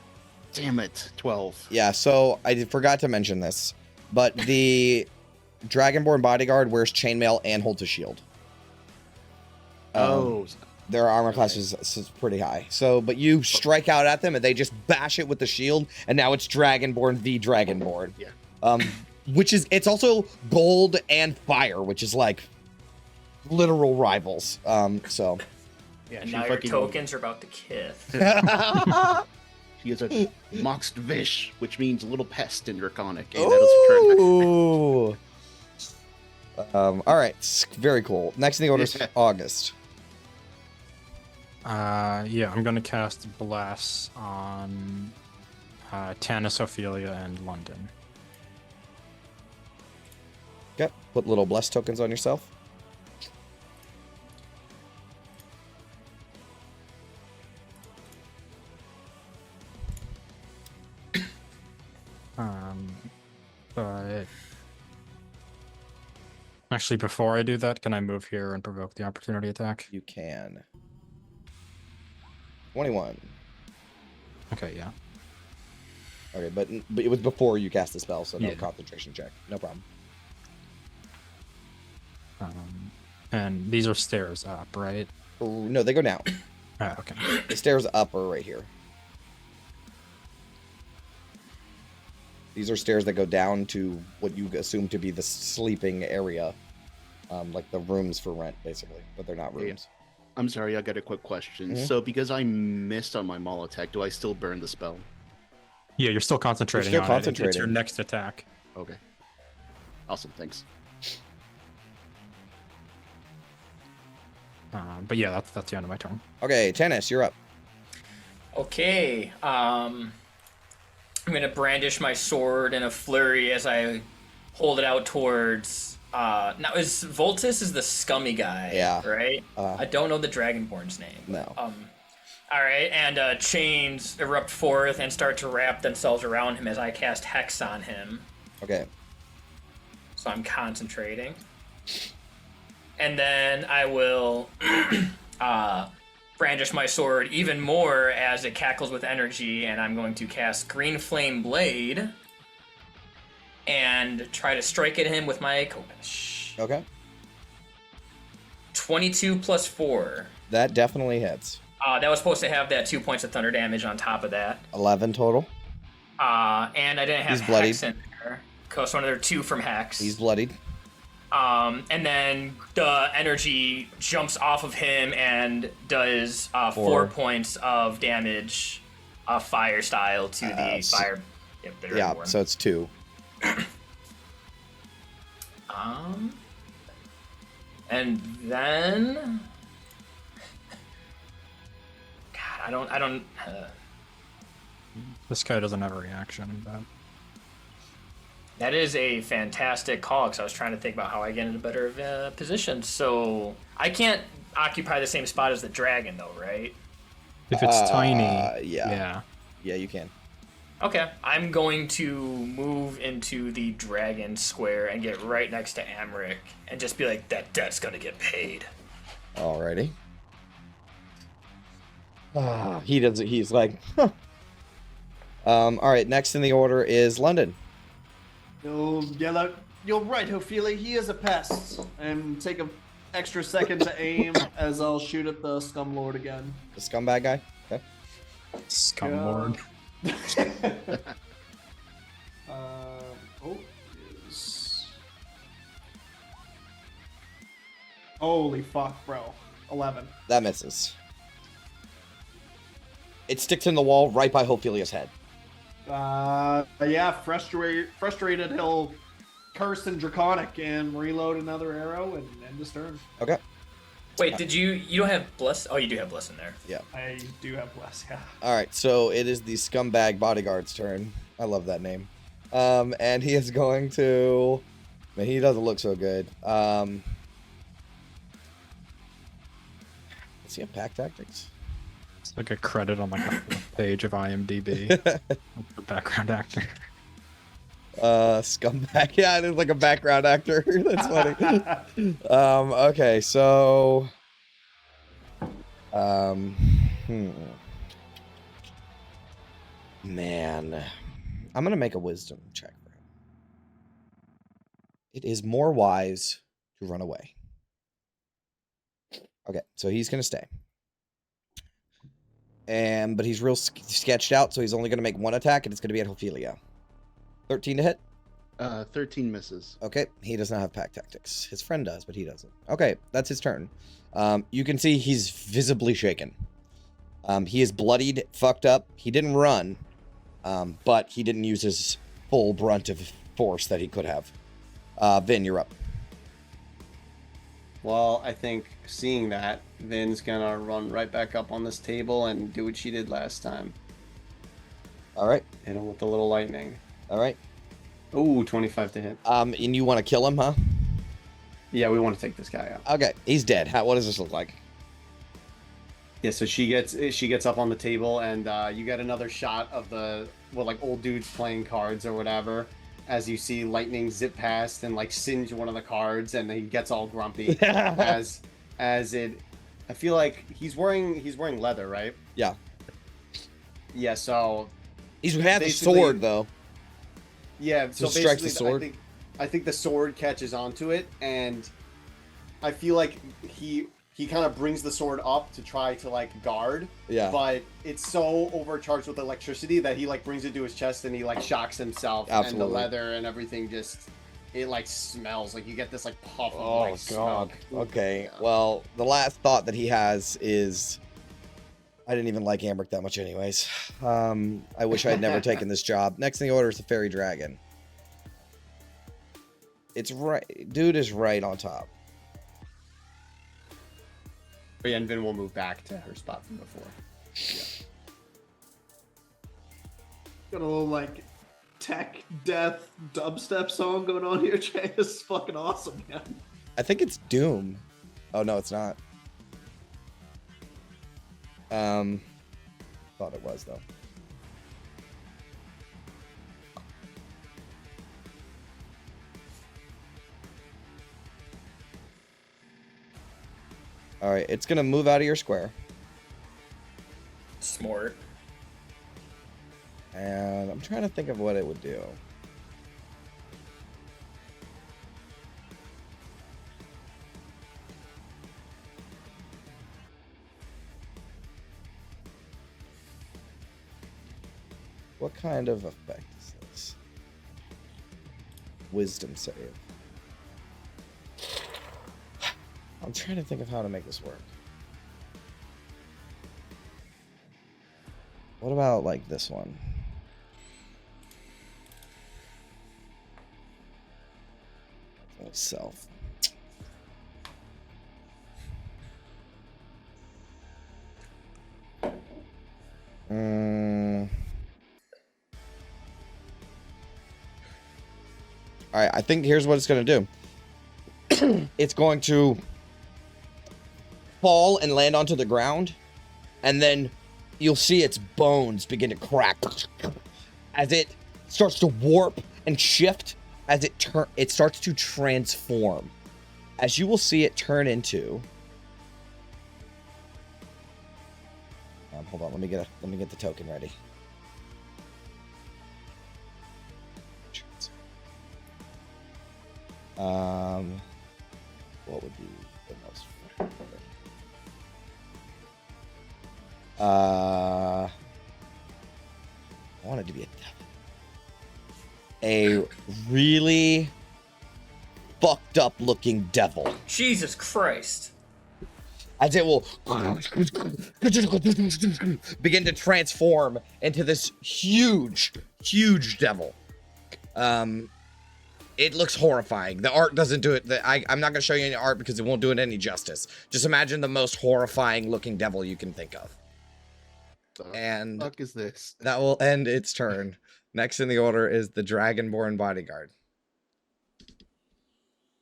Damn it. 12. Yeah, so I forgot to mention this, but the Dragonborn bodyguard wears chainmail and holds a shield. Their armor class is pretty high. So, but you strike out at them and they just bash it with the shield, and now it's Dragonborn v Dragonborn. Yeah. Which is, it's also gold and fire, which is like literal rivals. So. Yeah, And she now your fucking tokens are about to kith. She has a Moxed Vish, which means little pest in Draconic. And that is her turn. Ooh. All right, very cool. Next in the order is August. Yeah, I'm gonna cast Bless on Tanis, Ophelia, and London. Okay, put little bless tokens on yourself. But actually, before I do that, can I move here and provoke the opportunity attack? You can. 21. Okay, yeah. Okay, but it was before you cast the spell, so no Yeah. concentration check. No problem. And these are stairs up, right? Oh, no, they go down. Okay. The stairs up are right here. These are stairs that go down to what you assume to be the sleeping area. Like the rooms for rent, basically. But they're not rooms. I'm sorry, I got a quick question. Mhm. So because I missed on my maul attack, do I still burn the spell? Yeah, you're still concentrating still on it. It's your concentrating. next attack. Okay. Awesome, thanks. But yeah, that's the end of my turn. Okay, Tanis, you're up. Okay, I'm gonna brandish my sword in a flurry as I hold it out towards. Now is Voltus is the scummy guy, Yeah. right? I don't know the Dragonborn's name. No. All right, and chains erupt forth and start to wrap themselves around him as I cast Hex on him. Okay. So I'm concentrating. And then I will brandish my sword even more as it cackles with energy, and I'm going to cast Green Flame Blade and try to strike at him with my Kopesh. Okay. 22 plus 4. That definitely hits. That was supposed to have that 2 points of thunder damage on top of that. 11 total. And I didn't have He's bloodied. Hex in there. So another 2 from Hex. He's bloodied. And then the energy jumps off of him and does 4 points of damage fire style to the s- fire. Yep, they're Yeah, everywhere. so it's 2. And then, God, I don't. This guy doesn't have a reaction. But That is a fantastic call because I was trying to think about how I get in a better position. So I can't occupy the same spot as the dragon, though, right? if it's tiny, yeah. Yeah, you can. Okay, I'm going to move into the dragon square and get right next to Amrik and just be like, that debt's gonna get paid. Alrighty. He does it. He's like, huh. All right. Next in the order is London. You'll yell out, "You're right, Ophelia, he is a pest," and take an extra second to aim as I'll shoot at the scum lord again. The scumbag guy. Okay. scum lord. Is... Holy fuck, bro. 11. That misses. It sticks in the wall right by Ophelia's head. Yeah, frustrated, he'll curse in Draconic and reload another arrow and end his turn. Okay. Wait, you don't have bless? Oh, you do have bless in there. Yeah. I do have bless, yeah. All right. So it is the scumbag bodyguard's turn. I love that name. And he is going to. Man, he doesn't look so good. Does he have pack tactics? It's like a credit on like a page of IMDb. The background actor. Scumbag. Yeah, it is like a background actor. That's funny. Okay, so man, I'm gonna make a wisdom check for him. It is more wise to run away. Okay, so he's gonna stay. But he's real sketched out, so he's only gonna make one attack, and it's gonna be at Ophelia. 13 to hit. 13 misses. Okay, he does not have pack tactics. His friend does, but he doesn't. Okay, that's his turn. You can see he's visibly shaken. He is bloodied, fucked up. He didn't run, but he didn't use his full brunt of force that he could have. Vin, you're up. Well, I think seeing that, Vin's gonna run right back up on this table and do what she did last time. All right, Hit him with the little lightning. all right. Ooh, 25 to hit. And you want to kill him, huh? Yeah, we want to take this guy out. Okay, he's dead. What does this look like? Yeah, so she gets up on the table, and you get another shot of like old dudes playing cards or whatever, as you see lightning zip past and like singe one of the cards, and he gets all grumpy as it. I feel like he's wearing leather, right? Yeah. Yeah. So He has a basically- sword, though. yeah. So Just strikes the basically, sword? I think the sword catches onto it, and I feel like he kind of brings the sword up to try to like guard. Yeah. But it's so overcharged with electricity that he like brings it to his chest and he like shocks himself. Absolutely. And the leather and everything just it like smells like you get this like puff of Oh, like God. smoke. Okay, Yeah. well, the last thought that he has is... I didn't even like Amrik that much anyways. I wish I had never taken this job. Next in the order is the fairy dragon. It's right... Dude is right on top. But yeah, and Vin will move back to her spot from before. Got a little like tech death dubstep song going on here, Jay. This is fucking awesome, man. I think it's Doom. Oh, no, it's not. Thought it was, though. All right, it's gonna move out of your square, Smart. and I'm trying to think of what it would do. What kind of effect is this? Wisdom save. I'm trying to think of how to make this work. What about like this one? Self. All right, I think here's what it's going to do. It's going to fall and land onto the ground, and then you'll see its bones begin to crack as it starts to warp and shift as it starts to transform. As you will see it turn into hold on, let me get the token ready. What would be the most I want it to be a really fucked up looking devil. Jesus Christ. As it will begin to transform into this huge devil. It looks horrifying. The art doesn't do it. I'm not going to show you any art because it won't do it any justice. Just imagine the most horrifying looking devil you can think of. And fuck is this? That will end its turn. Next in the order is the Dragonborn Bodyguard.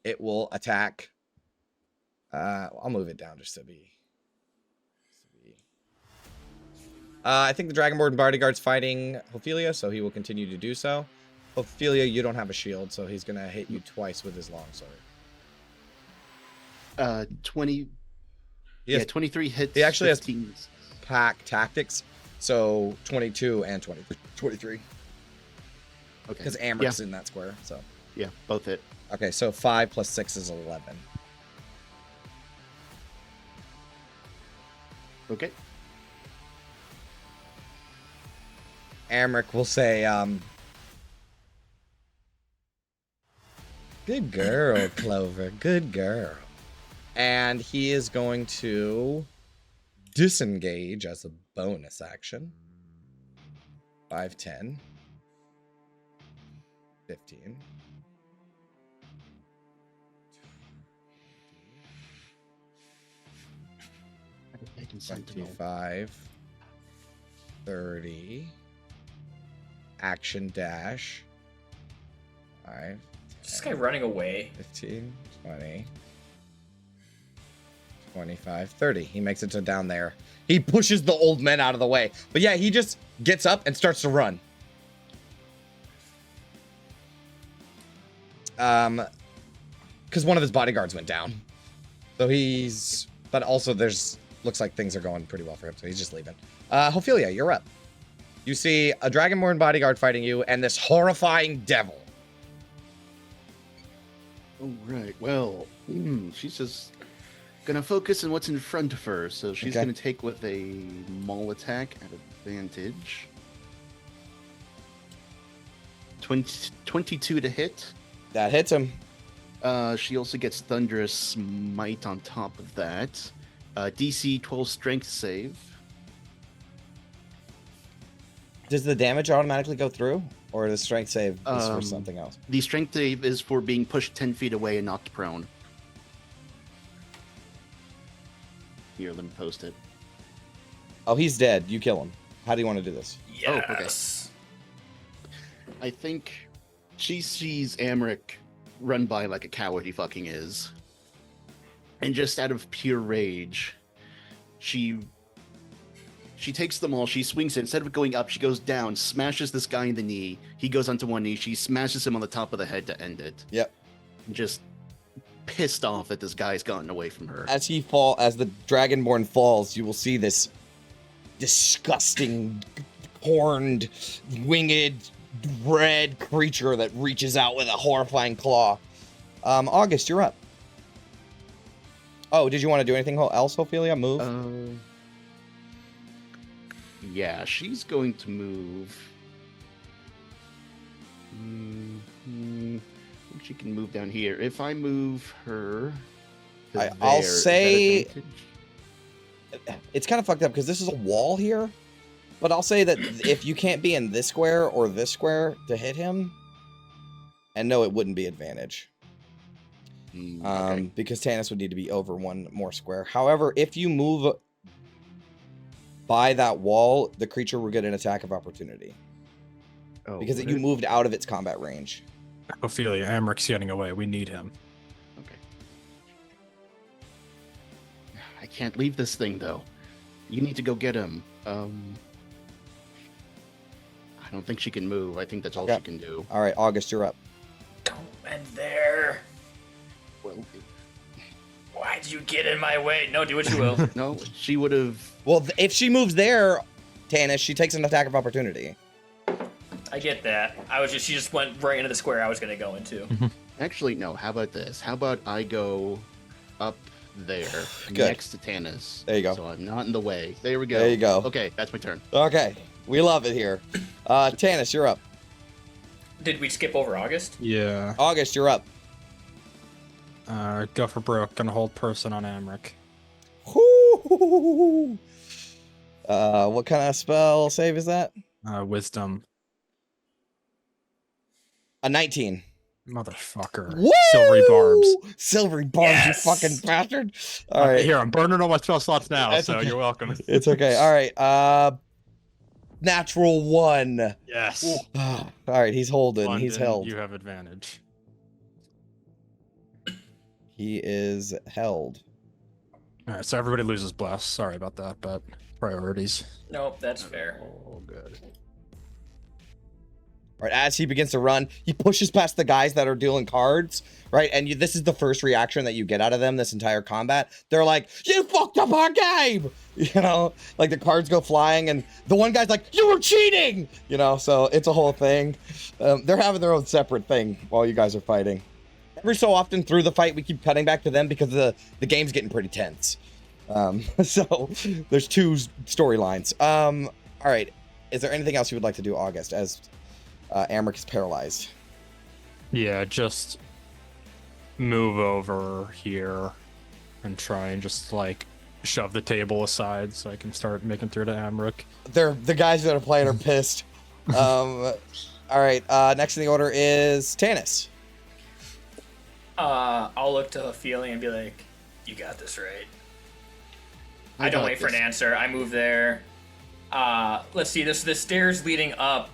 It will attack. I'll move it down just to be. I think the Dragonborn Bodyguard's fighting Ophelia, so he will continue to do so. Ophelia, you don't have a shield, so he's gonna hit you twice with his longsword. 20. Yeah, 23 hits. He actually 15. has pack tactics, so 22 and 23. Okay. Because Amrik's in that square, so. Yeah, both hit. Okay, so 5 plus 6 is 11. Okay. Amrik will say, good girl, Clover, good girl. And he is going to disengage as a bonus action. 5, 10, 15. 25, 30, action dash, 5, Is this guy running away? 15, 20, 25, 30. He makes it to down there. He pushes the old men out of the way. But yeah, he just gets up and starts to run. Because one of his bodyguards went down. So he's... But also there's... Looks like things are going pretty well for him, so he's just leaving. Ophelia, you're up. You see a Dragonborn bodyguard fighting you and this horrifying devil. All right. Well, she's just gonna focus on what's in front of her. So she's gonna take with a maul attack at advantage. 22 to hit. That hits him. She also gets Thunderous Smite on top of that. DC 12 Strength save. Does the damage automatically go through? Or the strength save is for something else? The Strength save is for being pushed 10 feet away and knocked prone. Here, let me post it. Oh, he's dead. You kill him. How do you want to do this? Yes. I think she sees Amrik run by like a coward he fucking is. And just out of pure rage, she takes them all, she swings it. Instead of going up, she goes down, smashes this guy in the knee. He goes onto one knee. She smashes him on the top of the head to end it. Yep. Just pissed off that this guy's gotten away from her. As the Dragonborn falls, you will see this disgusting, horned, winged, red creature that reaches out with a horrifying claw. August, you're up. Oh, did you want to do anything else, Ophelia? Move? Yeah, she's going to move. She can move down here. If I move her, I'll say it's kind of fucked up because this is a wall here. But I'll say that if you can't be in this square or this square to hit him, and no, it wouldn't be advantage. Okay. Because Tanis would need to be over one more square. However, if you move by that wall, the creature will get an attack of opportunity. Oh, Because would you it? moved out of its combat range. Ophelia, Amric's getting away. We need him. Okay. I can't leave this thing though. You need to go get him. I don't think she can move. I think that's all Okay. she can do. All right, August, you're up. Don't end there. Well, Why'd you get in my way? No, do what you will. no, she would have. Well, if she moves there, Tanis, she takes an attack of opportunity. I get that. She just went right into the square I was gonna go into. Actually, no. How about this? How about I go up there Good. next to Tanis? There you go. So I'm not in the way. There we go. There you go. Okay, that's my turn. Okay, we love it here. Tanis, you're up. Did we skip over August? Yeah. August, you're up. Go for broke. Gonna hold person on Amrik. Whoo! What kind of spell save is that? Wisdom. A 19. Motherfucker. Woo! Silvery barbs. Silvery barbs, Yes! you fucking bastard. All right. Here, I'm burning all my spell slots now, That's so okay. you're welcome. It's okay. All right. Natural 1. Yes. All right, he's holding. He's London, held. You have advantage. He is held. All right, so everybody loses bless. Sorry about that, but priorities. Nope, that's fair. Oh, good. All right, as he begins to run, he pushes past the guys that are dealing cards, right? And this is the first reaction that you get out of them this entire combat. They're like, "You fucked up our game!" You know, like the cards go flying, and the one guy's like, "You were cheating!" You know, so it's a whole thing. They're having their own separate thing while you guys are fighting. Every so often through the fight, we keep cutting back to them because the game's getting pretty tense. So there's two storylines. All right, is there anything else you would like to do, August, as Amrik is paralyzed? Yeah, just move over here and try and just like shove the table aside so I can start making through to Amrik. The guys that are playing are pissed. All right, next in the order is Tanis. I'll look to Ophelia and be like, "You got this, right?" I don't got wait for an this. answer. I move there. Let's see. The stairs leading up.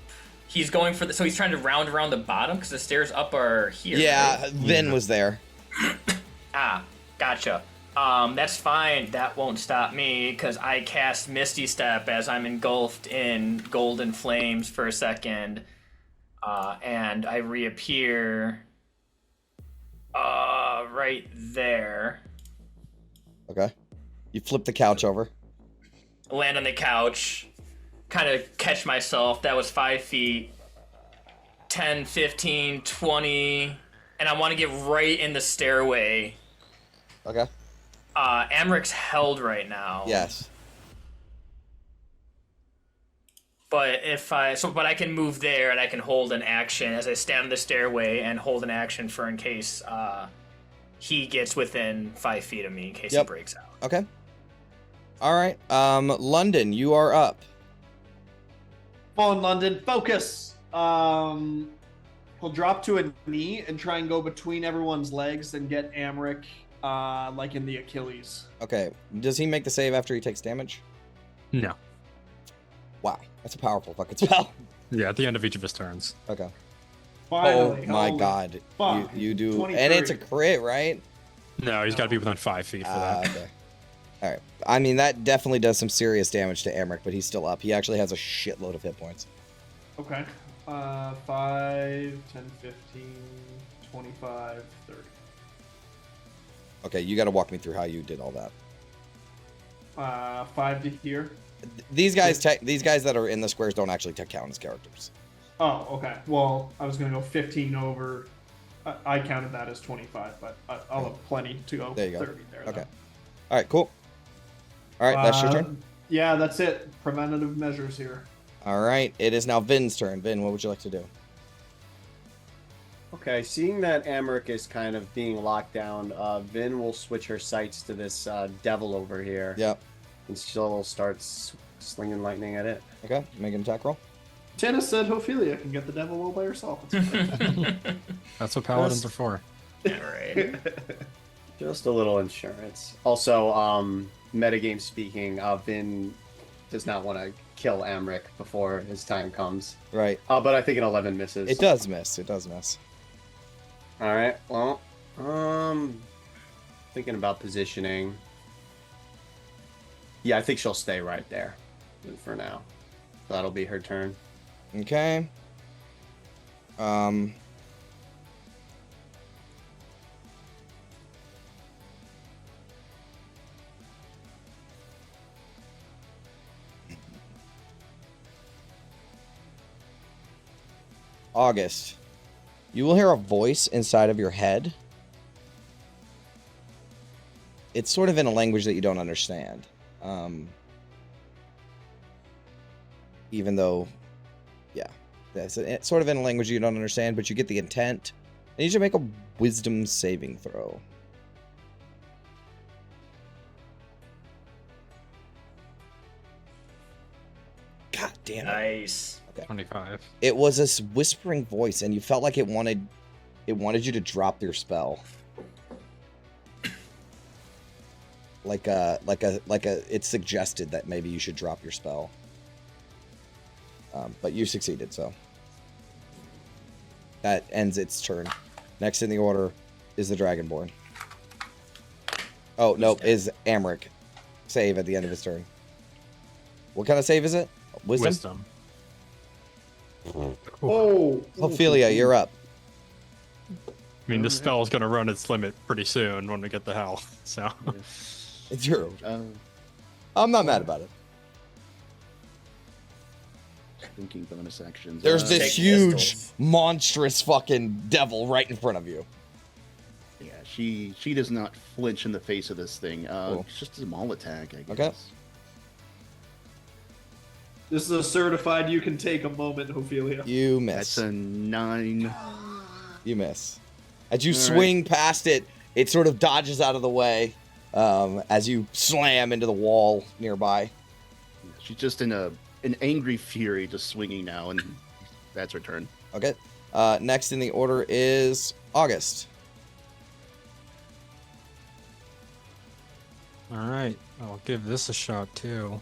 He's going for so he's trying to round around the bottom because the stairs up are here. Yeah, right? Vin was there. Gotcha. That's fine. That won't stop me because I cast Misty Step as I'm engulfed in golden flames for a second, and I reappear right there. Okay. You flip the couch over. Land on the couch, kind of catch myself. That was 5 feet, 10, 15, 20, and I want to get right in the stairway. Okay. Amrik's held right now. Yes. But but I can move there and I can hold an action as I stand on the stairway and hold an action for in case he gets within 5 feet of me in case he breaks out. Okay. All right. London, you are up. Come on, London, focus. He'll drop to a knee and try and go between everyone's legs and get Amrik, like in the Achilles. Okay. Does he make the save after he takes damage? No. Wow, that's a powerful fucking spell. Yeah, at the end of each of his turns. Okay. Finally, Oh my holy god. fuck. You do, 23. and it's a crit, right? No, he's got to be within 5 feet for that. Okay. All right. I mean, that definitely does some serious damage to Amrik, but he's still up. He actually has a shitload of hit points. Okay. 5, 10, 15, 25, 30. Okay, you got to walk me through how you did all that. 5 to here. These guys that are in the squares don't actually count as characters. Oh, okay. Well, I was going to go 15 over. I counted that as 25, but I'll have plenty to go There you go. 30 there. Okay. Though. All right, cool. All right, that's your turn. Yeah, that's it. Preventative measures here. All right, it is now Vin's turn. Vin, what would you like to do? Okay, seeing that Amrik is kind of being locked down, Vin will switch her sights to this devil over here. Yep. And she'll start slinging lightning at it. Okay, make an attack roll. Tannis said Ophelia can get the devil all by herself. It's fine. That's what paladins are for. Yeah, right. Just a little insurance. Also, metagame speaking, Vin does not want to kill Amrik before his time comes. Right. But I think an 11 misses. It does miss. It does miss. All right. Well, thinking about positioning. Yeah, I think she'll stay right there for now. That'll be her turn. Okay. August, you will hear a voice inside of your head. It's sort of in a language that you don't understand. Even though, yeah, it's sort of in a language you don't understand, but you get the intent. I need you to make a wisdom saving throw. God damn it. Nice. 25. It was this whispering voice, and you felt like it wanted you to drop your spell. It suggested that maybe you should drop your spell. But you succeeded, so that ends its turn. Next in the order is the Dragonborn. Oh, nope, is Amrik. Save at the end of his turn. What kind of save is it? Wisdom? Oh, Ophelia, you're up. I mean, the spell's gonna run its limit pretty soon when we get the health, so. It's your. I'm not mad about it. Thinking bonus actions. There's this Take huge, pistols. monstrous fucking devil right in front of you. Yeah, she does not flinch in the face of this thing. Cool. It's just a small attack, I guess. Okay. this is a certified you can take a moment, Ophelia. You miss. That's a 9. You miss. As you All right. swing past it, it sort of dodges out of the way as you slam into the wall nearby. She's just in an angry fury, just swinging now, and that's her turn. Okay. Next in the order is August. All right, I'll give this a shot too.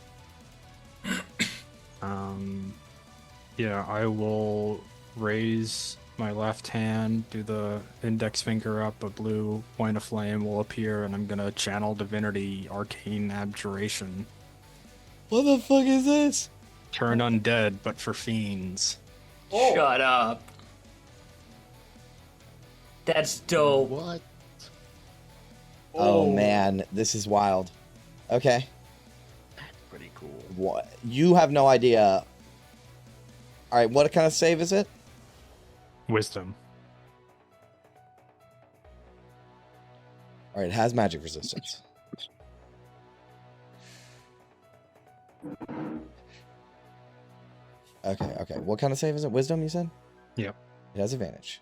Yeah, I will raise my left hand, do the index finger up, a blue point of flame will appear, and I'm gonna channel divinity, arcane abjuration. What the fuck is this? Turn undead, but for fiends. Shut up. That's dope. What? Oh man, this is wild. Okay. Pretty cool. What? You have no idea. All right, what kind of save is it? Wisdom. All right, it has magic resistance. Okay. What kind of save is it? Wisdom, you said? Yep. It has advantage.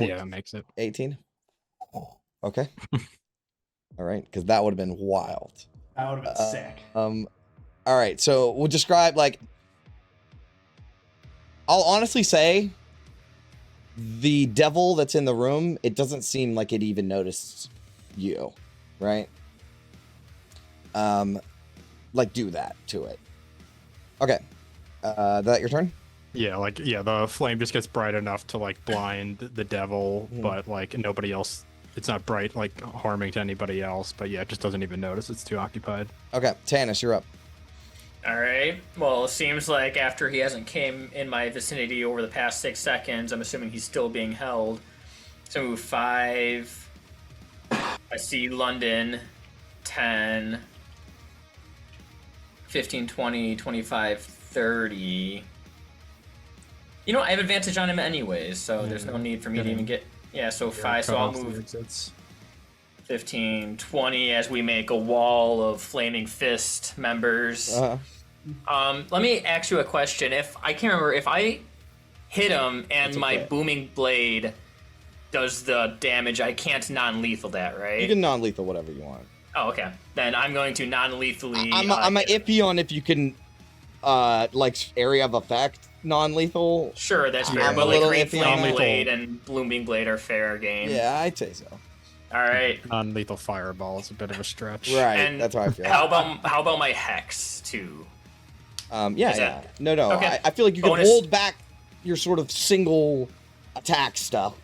Yeah, it makes it. 18? Okay. All right, because that would have been wild. That would have been sick. All right, so we'll describe, like, I'll honestly say the devil that's in the room, it doesn't seem like it even noticed you, right? Like, do that to it. Okay. That your turn? Yeah, the flame just gets bright enough to, like, blind the devil, but, like, nobody else, it's not bright, like, harming to anybody else, but yeah, it just doesn't even notice it's too occupied. Okay, Tannis, you're up. All right. Well, it seems like after he hasn't came in my vicinity over the past 6 seconds, I'm assuming he's still being held. So I move 5. I see London. 10. 15, 20, 25, 30. You know, I have advantage on him anyways, so there's no need for me to even get... Yeah, so 5, so I'll move 15, 20 as we make a wall of flaming fist members. Let me ask you a question. If I can't remember, if I hit him and my booming blade does the damage, I can't non-lethal that, right? You can non-lethal whatever you want. Oh, okay. Then I'm going to non-lethally. I'm a iffy on if you can, like area of effect non-lethal. Sure, that's fair. I'm But a like little Green iffy on Flame that. Blade and Blooming Blade are fair game. Yeah, I'd say so. All right. Non-lethal fireball is a bit of a stretch. Right, And that's how I feel. How about my Hex too? Yeah, Is yeah. that- No. Okay. I feel like you can Bonus. hold back your sort of single attack stuff,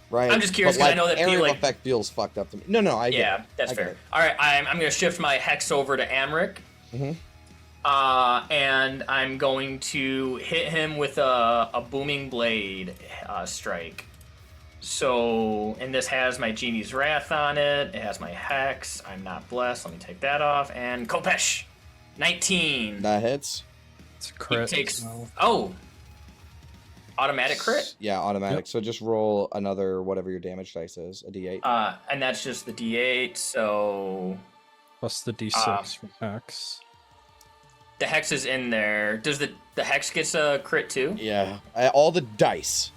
right? I'm just curious But, 'cause I know that area like- of effect feels fucked up to me. No, I get Yeah, it. that's I get fair. it. All right, I'm going to shift my Hex over to Amrik. Mhm. And I'm going to hit him with a Booming Blade strike. So, and this has my Genie's Wrath on it. It has my Hex. I'm not blessed. Let me take that off. And Kopesh, 19. That hits. It's a He crit. takes. so- Oh, automatic crit. Yeah, automatic. Yep. So just roll another whatever your damage dice is, a d8. And that's just the D8. So Plus the D6 from X. the Hex is in there. Does the Hex gets a crit too? Yeah, all the dice.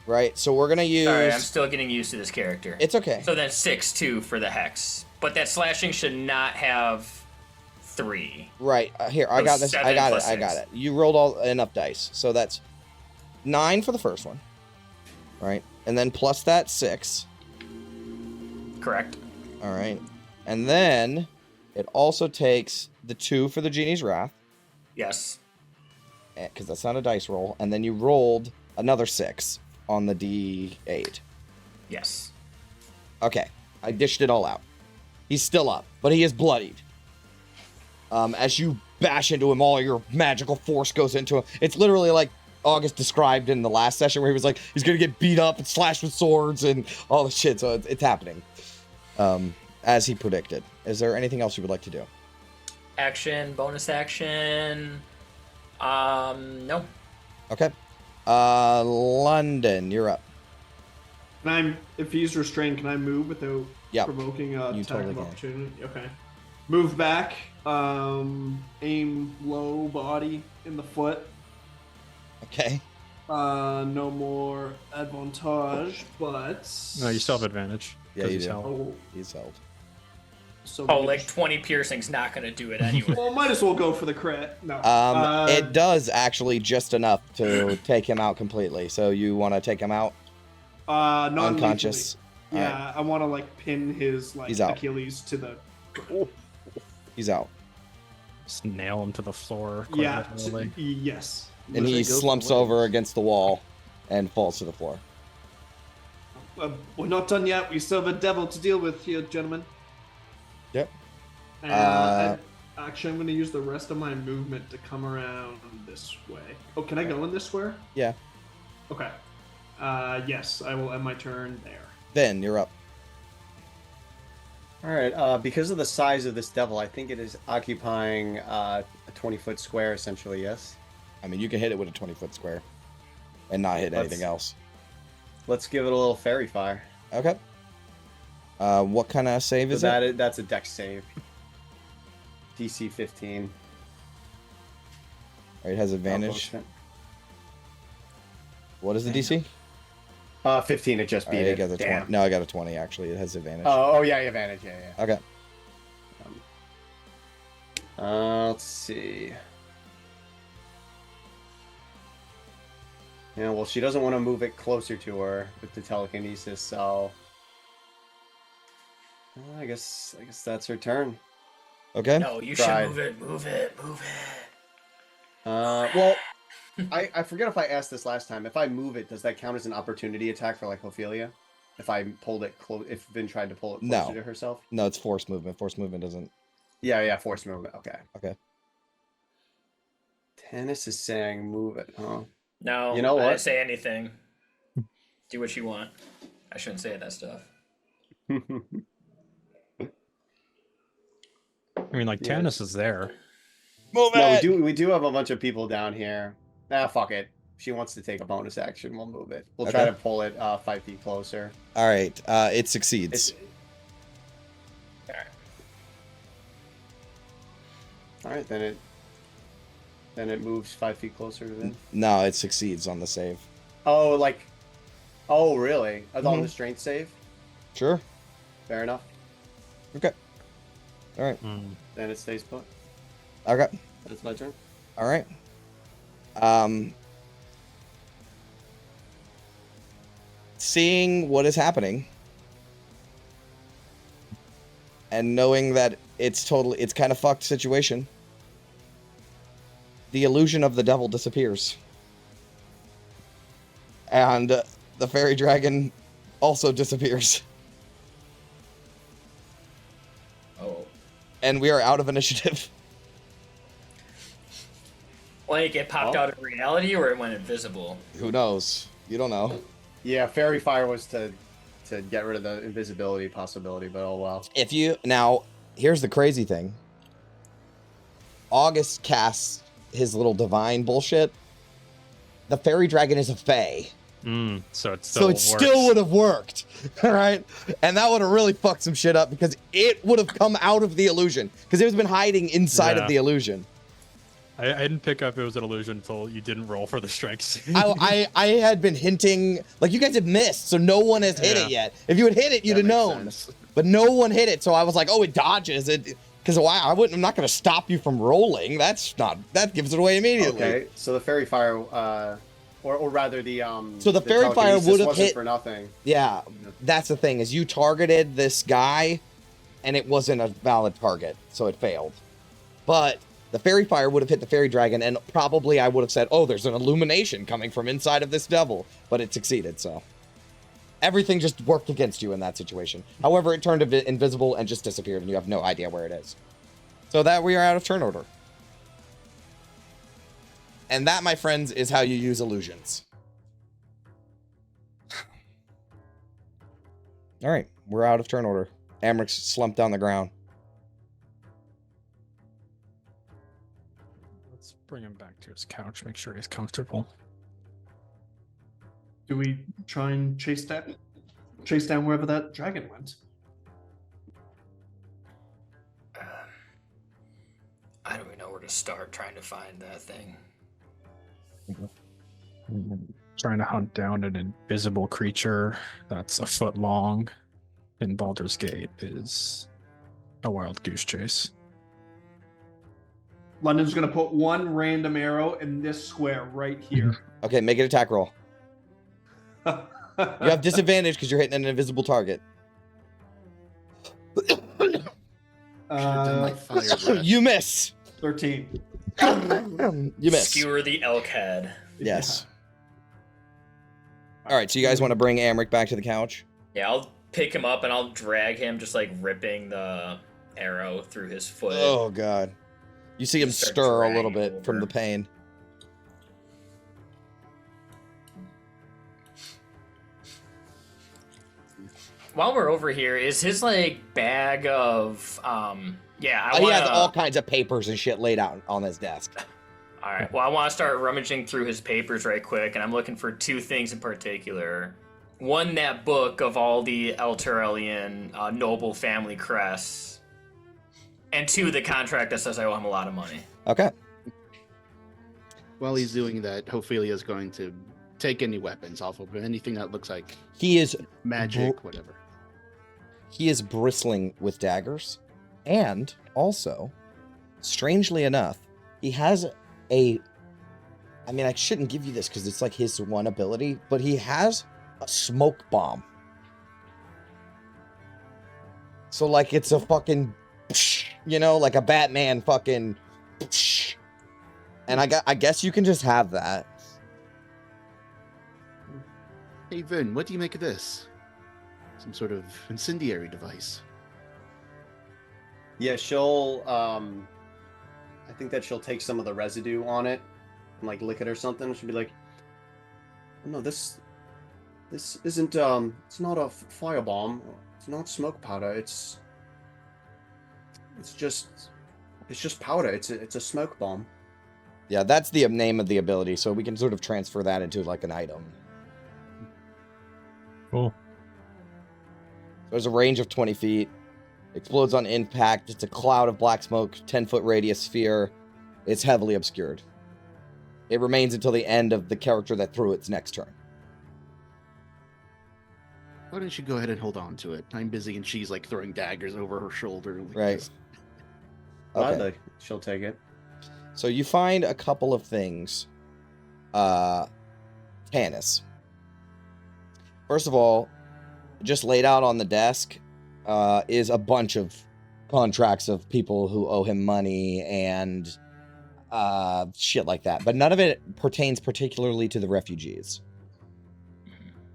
Right. So we're gonna use. Sorry, I'm still getting used to this character. It's okay. So then 6-2 for the Hex. But that slashing should not have 3. Right. Here, I So got this. I 7 got it. plus I got 6. it. You rolled all enough dice. So that's 9 for the first one. Right. And then plus that 6. Correct. All right. And then it also takes the 2 for the Genie's Wrath, Yes. because that's not a dice roll. And then you rolled another 6 on the D8. Yes. Okay. I dished it all out. He's still up, but he is bloodied. As you bash into him, all your magical force goes into him. It's literally like August described in the last session where he was like, he's going to get beat up and slashed with swords and all this shit. So it's happening. As he predicted. Is there anything else you would like to do? Action, bonus action. No. Okay. London, you're up. If he's restrained, can I move without Yep. provoking a You attack totally of can. opportunity? Okay. Move back. Aim low body in the foot. Okay. No more advantage, but No, you still have advantage. Yeah, 'cause you he's do. held. Oh, He's held. so Oh, maybe like just- 20 piercing's not going to do it anyway. Well, might as well go for the crit. No. It does actually just enough to take him out completely. So you want to take him out? Non-lethally. Unconscious. Yeah, I want to like pin his like He's out. Achilles to the. He's out. Just nail him to the floor. quite Yeah. literally. Yes. And he Goes for slumps the over legs. against the wall and falls to the floor. We're not done yet. We still have a devil to deal with here, gentlemen. Yep. Actually, I'm going to use the rest of my movement to come around this way. Oh, can I go in this square? Yeah. Okay. Yes, I will end my turn there. Then you're up. All right. Because of the size of this devil, I think it is occupying a 20-foot square, essentially. Yes. I mean, you can hit it with a 20-foot square and not hit anything else. Let's give it a little fairy fire. Okay. What kind of save So is it? that's a dex save. DC 15. It has advantage. What is the DC? 15. It just beat I it. got a 20. Damn. No, I got a 20 actually. It has advantage. Oh yeah, advantage. Yeah. Okay. Let's see. Yeah, well, she doesn't want to move it closer to her with the telekinesis, so I guess that's her turn. Okay. No, you Tried. should move it. Well, I forget if I asked this last time. If I move it, does that count as an opportunity attack for like Ophelia? If I pulled it close, if Vin tried to pull it closer No. to herself? No, it's force movement. Force movement doesn't. Yeah, force movement. Okay. Okay. Tennis is saying move it, huh? No, You know I what? didn't say anything. Do what you want. I shouldn't say that stuff. I mean, like, Yeah. Tannis is there. Move No, it. we do have a bunch of people down here. Fuck it. She wants to take a bonus action. We'll move it. We'll try Okay. to pull it 5 feet closer. All right. It succeeds. It's... All right, then it moves 5 feet closer to them. No, it succeeds on the save. Oh, really? On the strength save? Sure. Fair enough. Okay. All right. Then it stays put. Okay. That's my turn. All right. Seeing what is happening and knowing that it's kind of fucked situation, the illusion of the devil disappears. And the fairy dragon also disappears. Oh. And we are out of initiative. Like it popped out of reality or it went invisible? Who knows? You don't know. Yeah, fairy fire was to get rid of the invisibility possibility, but oh well. Now, here's the crazy thing. August casts his little divine bullshit. The fairy dragon is a fae. So it still would have worked. All right? And that would have really fucked some shit up because it would have come out of the illusion. Because it was been hiding inside of the illusion. I didn't pick up it was an illusion until you didn't roll for the strength. I had been hinting, like you guys have missed, so no one has hit it yet. If you had hit it, you'd have known. But no one hit it, so I was like, oh, it dodges it. Because I'm not going to stop you from rolling. That gives it away immediately. Okay, so the fairy fire, or rather the So the fairy fire would have hit for nothing. Yeah, that's the thing, is you targeted this guy, and it wasn't a valid target, so it failed. But the fairy fire would have hit the fairy dragon, and probably I would have said, oh, there's an illumination coming from inside of this devil. But it succeeded, so. Everything just worked against you in that situation. However, it turned invisible and just disappeared, and you have no idea where it is. So that we are out of turn order. And that, my friends, is how you use illusions. All right, we're out of turn order. Amrik's slumped on the ground. Let's bring him back to his couch, make sure he's comfortable. Do we try and chase down wherever that dragon went? I don't even know where to start trying to find that thing. Trying to hunt down an invisible creature that's a foot long in Baldur's Gate is a wild goose chase. London's going to put one random arrow in this square right here. Okay, make an attack roll. You have disadvantage because you're hitting an invisible target. You miss. 13. You miss. Skewer the elk head. Yes. All right, so you guys want to bring Amrik back to the couch? Yeah, I'll pick him up and I'll drag him, just like ripping the arrow through his foot. Oh, God. You see him Start stir a little dragging bit from over. the pain. While we're over here, is his like bag of He has all kinds of papers and shit laid out on his desk. All right. Well, I want to start rummaging through his papers right quick, and I'm looking for two things in particular. One, that book of all the Elturelian noble family crests, and two, the contract that says I owe him a lot of money. Okay. While he's doing that, Ophelia's going to take any weapons off of him, anything that looks like He is magic, whatever. He is bristling with daggers. And also, strangely enough, he has I shouldn't give you this because it's like his one ability, but he has a smoke bomb. So like it's a fucking, like a Batman fucking, and I guess you can just have that. Hey, Vin, what do you make of this? Some sort of incendiary device. Yeah, she'll I think that she'll take some of the residue on it and like lick it or something. She'll be like, no, this isn't it's not a firebomb. It's not smoke powder. It's just powder. It's a smoke bomb. Yeah, that's the name of the ability, so we can sort of transfer that into like an item. Cool. There's a range of 20 feet. Explodes on impact. It's a cloud of black smoke, 10-foot radius sphere. It's heavily obscured. It remains until the end of the character that threw its next turn. Why don't you go ahead and hold on to it? I'm busy and she's like throwing daggers over her shoulder. Like Right. this. Gladly, she'll take it. So you find a couple of things, Tannis. First of all, just laid out on the desk is a bunch of contracts of people who owe him money and shit like that. But none of it pertains particularly to the refugees.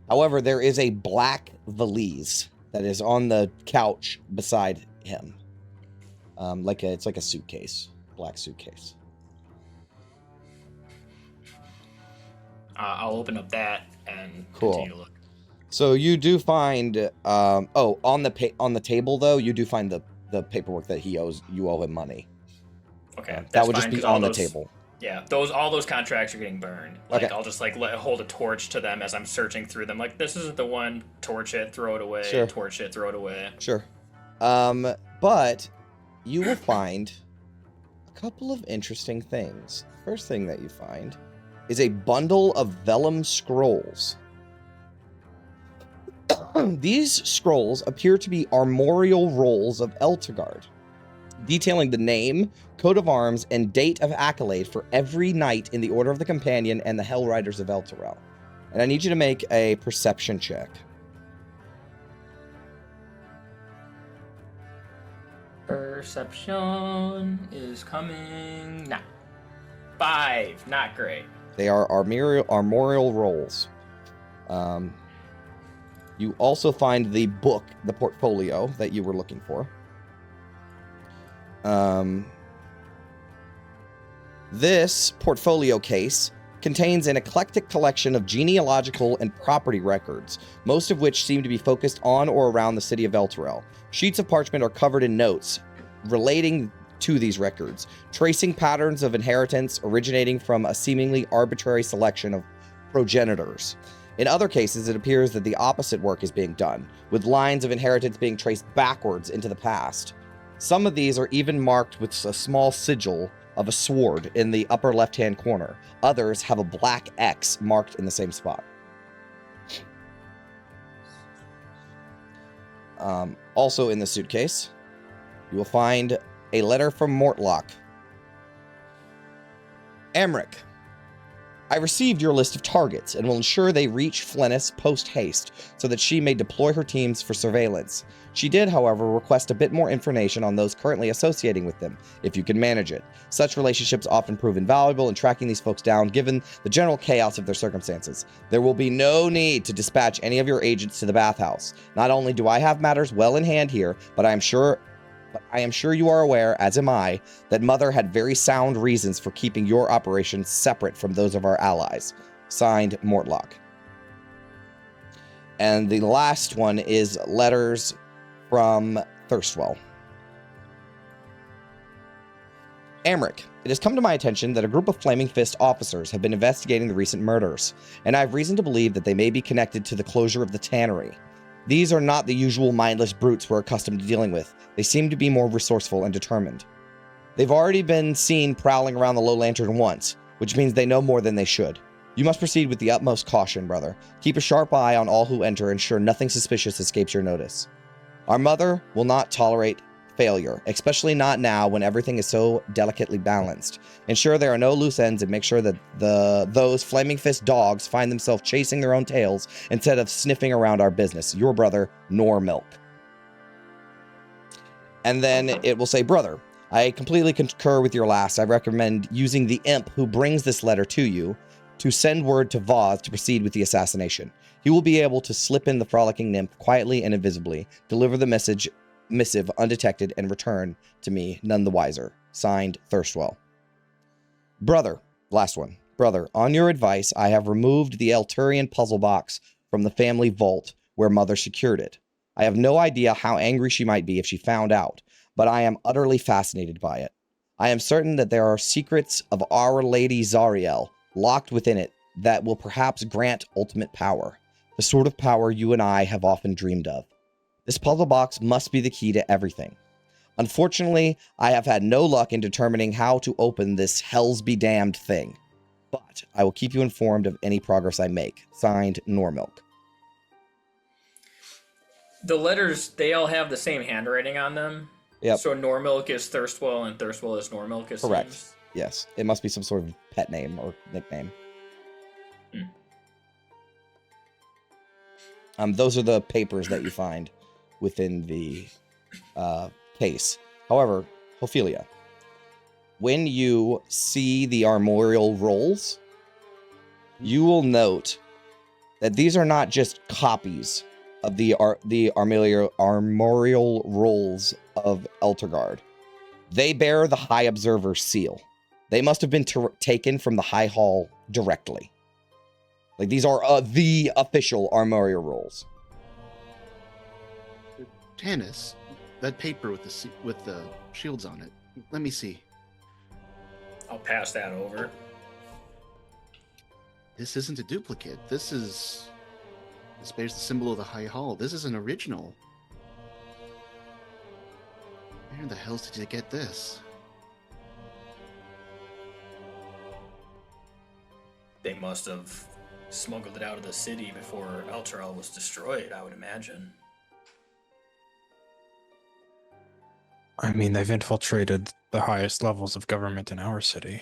However, there is a black valise that is on the couch beside him. It's like a suitcase, black suitcase. I'll open up that and Cool. continue to look. So you do find, on the table though, you do find the paperwork that you owe him money. Okay, That that's would just fine, be 'cause on the those- table. Yeah, all those contracts are getting burned. Like, Okay. I'll just hold a torch to them as I'm searching through them. Like, this isn't the one. Torch it, throw it away. Sure. Torch it, throw it away. Sure. But you will find a couple of interesting things. First thing that you find is a bundle of vellum scrolls. These scrolls appear to be armorial rolls of Eltegard, detailing the name, coat of arms, and date of accolade for every knight in the Order of the Companion and the Hell Riders of Elturel. And I need you to make a perception check. Perception is coming now. 5, not great. They are armorial rolls. You also find the book, the portfolio that you were looking for. This portfolio case contains an eclectic collection of genealogical and property records, most of which seem to be focused on or around the city of Elturel. Sheets of parchment are covered in notes relating to these records, tracing patterns of inheritance originating from a seemingly arbitrary selection of progenitors. In other cases, it appears that the opposite work is being done, with lines of inheritance being traced backwards into the past. Some of these are even marked with a small sigil of a sword in the upper left-hand corner. Others have a black X marked in the same spot. Also in the suitcase, you will find a letter from Mortlock. Amrik, I received your list of targets and will ensure they reach Flennis post-haste so that she may deploy her teams for surveillance. She did, however, request a bit more information on those currently associating with them, if you can manage it. Such relationships often prove invaluable in tracking these folks down, given the general chaos of their circumstances. There will be no need to dispatch any of your agents to the bathhouse. Not only do I have matters well in hand here, but I am sure you are aware, as am I, that Mother had very sound reasons for keeping your operations separate from those of our allies. Signed, Mortlock. And the last one is letters from Thirstwell. Amrik, it has come to my attention that a group of Flaming Fist officers have been investigating the recent murders, and I have reason to believe that they may be connected to the closure of the tannery. These are not the usual mindless brutes we're accustomed to dealing with. They seem to be more resourceful and determined. They've already been seen prowling around the Low Lantern once, which means they know more than they should. You must proceed with the utmost caution, brother. Keep a sharp eye on all who enter, and ensure nothing suspicious escapes your notice. Our mother will not tolerate failure, especially not now when everything is so delicately balanced. Ensure there are no loose ends and make sure that those Flaming Fist dogs find themselves chasing their own tails instead of sniffing around our business. Your brother, Milk. And then it will say, brother, I completely concur with your last. I recommend using the imp who brings this letter to you to send word to Voz to proceed with the assassination. He will be able to slip in the frolicking nymph quietly and invisibly, deliver the missive undetected, and return to me none the wiser. Signed, Thirstwell. Brother, last one. Brother, on your advice, I have removed the Elturian puzzle box from the family vault where Mother secured it. I have no idea how angry she might be if she found out, but I am utterly fascinated by it. I am certain that there are secrets of Our Lady Zariel locked within it that will perhaps grant ultimate power, the sort of power you and I have often dreamed of. This puzzle box must be the key to everything. Unfortunately, I have had no luck in determining how to open this hell's be damned thing, but I will keep you informed of any progress I make. Signed, Milk. The letters, they all have the same handwriting on them. Yep. So Normilk is Thirstwell, and Thirstwell is Normilk. It Correct. seems? Yes. It must be some sort of pet name or nickname. Those are the papers that you find within the case. However, Ophelia, when you see the armorial rolls, you will note that these are not just copies of the armorial rolls of Eltergard. They bear the High Observer seal. They must have been taken from the High Hall directly. Like, these are the official armorial rolls. Tannis, that paper with the shields on it. Let me see. I'll pass that over. This isn't a duplicate. This bears the symbol of the High Hall. This is an original. Where in the hell did you get this? They must have smuggled it out of the city before Elturel was destroyed, I would imagine. I mean, they've infiltrated the highest levels of government in our city.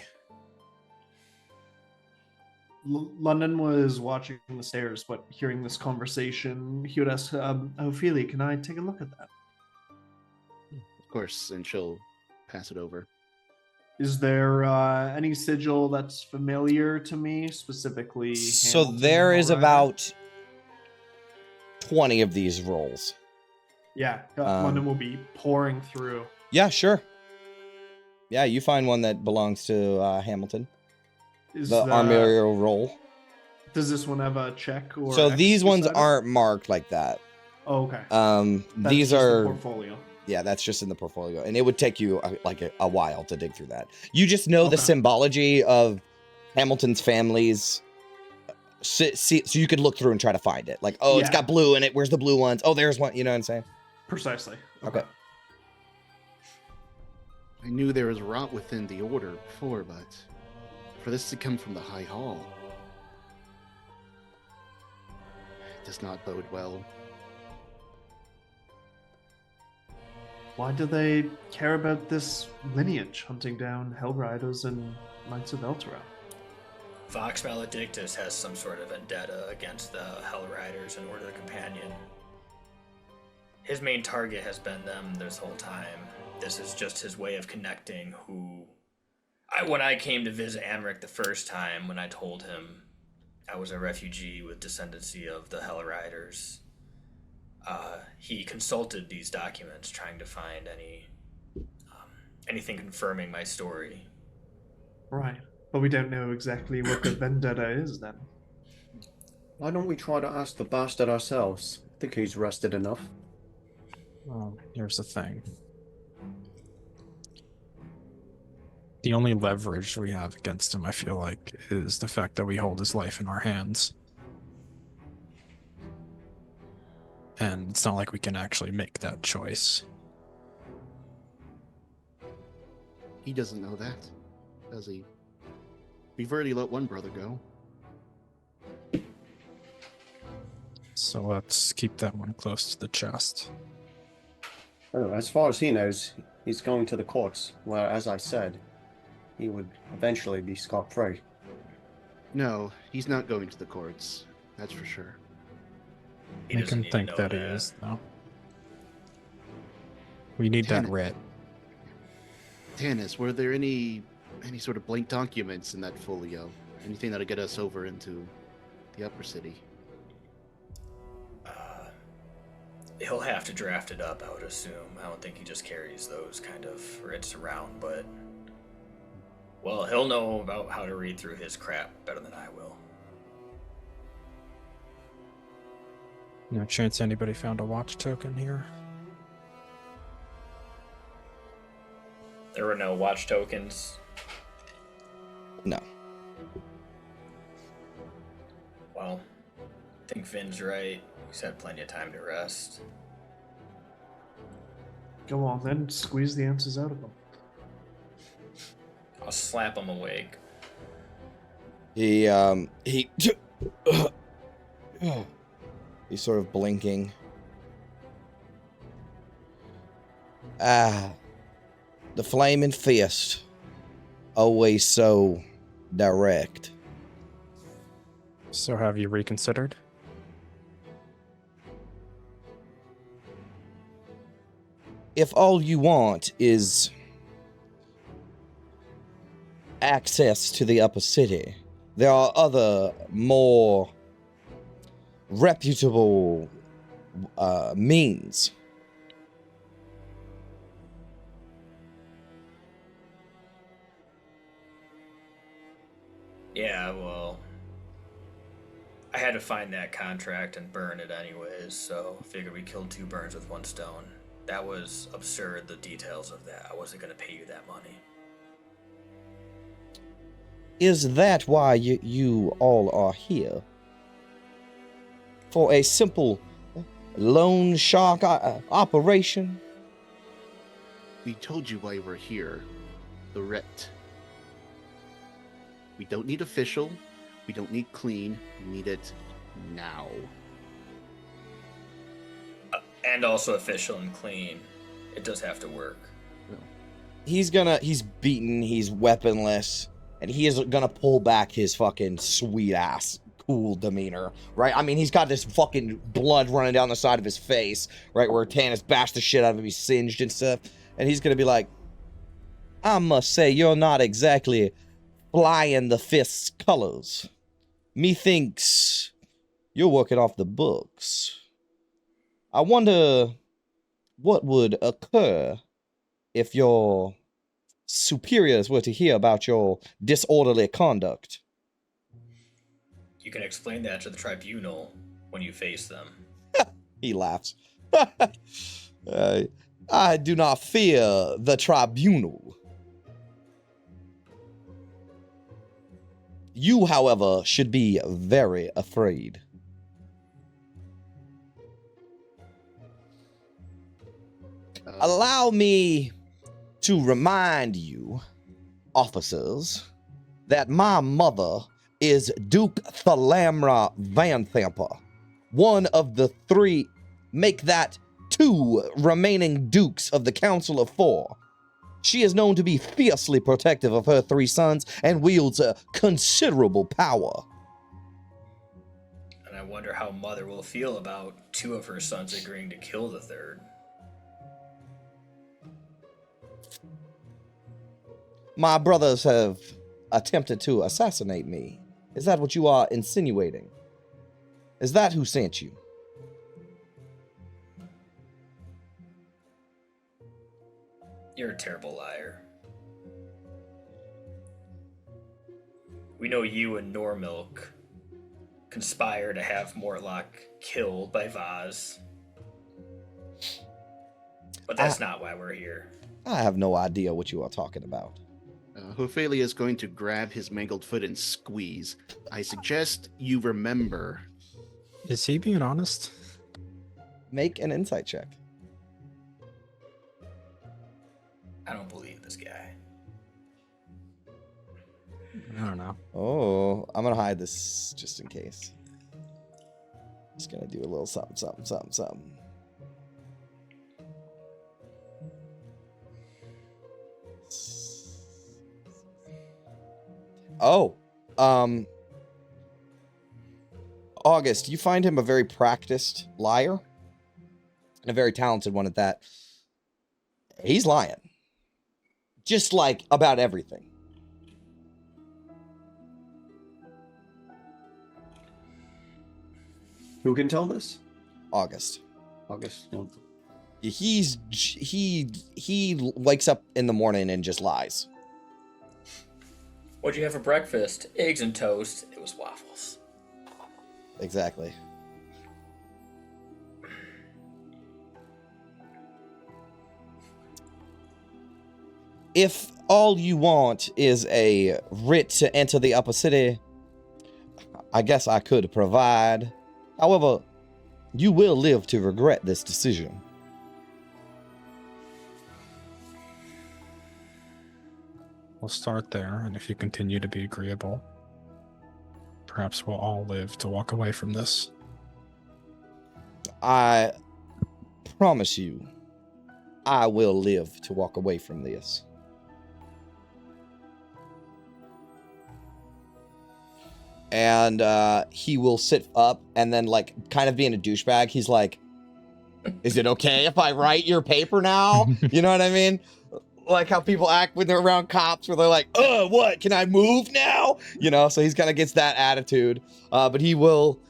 London was watching from the stairs, but hearing this conversation, he would ask, Ophelia, can I take a look at that? Of course, and she'll pass it over. Is there any sigil that's familiar to me, specifically? So Hamilton there is Colorado? about 20 of these rolls. Yeah, London will be pouring through. Yeah, sure. Yeah, you find one that belongs to Hamilton. Is The armorial roll. Does this one have a check or? So X these ones beside it? aren't marked like that. Oh, okay. That's These just the are. portfolio. Yeah, that's just in the portfolio, and it would take you a while to dig through that. You just know the Okay. symbology of Hamilton's families, so you could look through and try to find it. Like, oh, it's Yeah. got blue in it. Where's the blue ones? Oh, there's one. You know what I'm saying? Precisely. Okay. I knew there was rot within the order before, but for this to come from the High Hall, it does not bode well. Why do they care about this lineage, hunting down Hellriders and Knights of Elturel? Vox Maledictus has some sort of vendetta against the Hell Riders and Order of the Companion. His main target has been them this whole time. This is just his way of connecting when I came to visit Amrik the first time, when I told him I was a refugee with descendancy of the Hell Riders, he consulted these documents trying to find anything confirming my story. Right. But we don't know exactly what the vendetta is then. Why don't we try to ask the bastard ourselves? I think he's rested enough. Well, here's the thing. The only leverage we have against him, I feel like, is the fact that we hold his life in our hands. And it's not like we can actually make that choice. He doesn't know that, does he? We've already let one brother go. So let's keep that one close to the chest. Oh, as far as he knows, he's going to the courts, where, as I said, he would eventually be scot-free. No, he's not going to the courts. That's for sure. He Make doesn't him need to think know that he is, though. We need that Damn it. writ. Tannis, were there any sort of blank documents in that folio? Anything that'll get us over into the upper city? He'll have to draft it up, I would assume. I don't think he just carries those kind of writs around, but... Well, he'll know about how to read through his crap better than I will. No chance anybody found a watch token here? There were no watch tokens. No. Well, I think Finn's right. He's had plenty of time to rest. Go on then, squeeze the answers out of them. I'll slap him awake. He's sort of blinking. The flaming fist, always so direct. So have you reconsidered? If all you want is access to the upper city, there are other more reputable means. Yeah, well, I had to find that contract and burn it anyways, so figured we killed two birds with one stone. That was absurd, the details of that. I wasn't going to pay you that money. Is that why you all are here? For a simple loan shark operation? We told you why we're here. The writ. We don't need official. We don't need clean. We need it now. And also official and clean. It does have to work. He's beaten, he's weaponless, and he is gonna pull back his fucking sweet ass cool demeanor, right? I mean, he's got this fucking blood running down the side of his face, right, where Tannis bashed the shit out of him, he's singed and stuff, and he's gonna be like, I must say, you're not exactly flying the fist's colors. Methinks you're working off the books. I wonder what would occur if your superiors were to hear about your disorderly conduct. You can explain that to the tribunal when you face them. He laughs. I do not fear the tribunal. You, however, should be very afraid. Allow me to remind you, officers, that my mother is Duke Thalamra Vanthampur, one of the three, make that two remaining dukes of the Council of Four. She is known to be fiercely protective of her three sons and wields a considerable power. And I wonder how Mother will feel about two of her sons agreeing to kill the third. My brothers have attempted to assassinate me. Is that what you are insinuating? Is that who sent you? You're a terrible liar. We know you and Normilk conspire to have Mortlock killed by Vaz. But that's not why we're here. I have no idea what you are talking about. Ophelia is going to grab his mangled foot and squeeze. I suggest you remember. Is he being honest? Make an insight check. I don't believe this guy. I don't know. Oh, I'm gonna hide this just in case. Just gonna do a little something, something, something, something. Oh, August, you find him a very practiced liar, and a very talented one at that. He's lying. Just like about everything. Who can tell this? August. August. No. He wakes up in the morning and just lies. What'd you have for breakfast? Eggs and toast. It was waffles. Exactly. If all you want is a writ to enter the upper city, I guess I could provide. However, you will live to regret this decision. We'll start there, and if you continue to be agreeable, perhaps we'll all live to walk away from this. I promise you, I will live to walk away from this. And he will sit up and then, like, kind of being a douchebag, he's like, is it okay if I write your paper now? You know what I mean? Like how people act when they're around cops where they're like, what, can I move now? You know, so he's kind of gets that attitude. But he will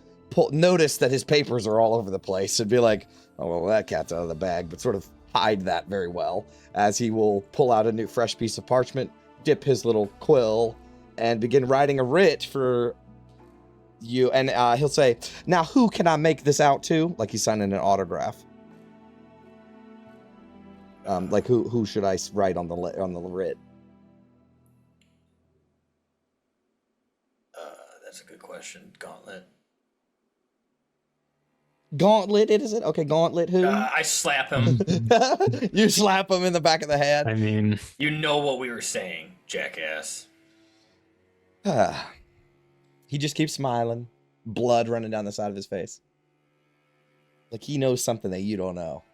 notice that his papers are all over the place and be like, oh, well, that cat's out of the bag, but sort of hide that very well, as he will pull out a new fresh piece of parchment, dip his little quill, and begin writing a writ for you. And he'll say, now who can I make this out to? Like he's signing an autograph. Like who should I write on the writ? That's a good question. Gauntlet. Gauntlet, is it? Okay, Gauntlet, who? I slap him. You slap him in the back of the head. I mean, You know what we were saying, jackass. He just keeps smiling, blood running down the side of his face. Like he knows something that you don't know.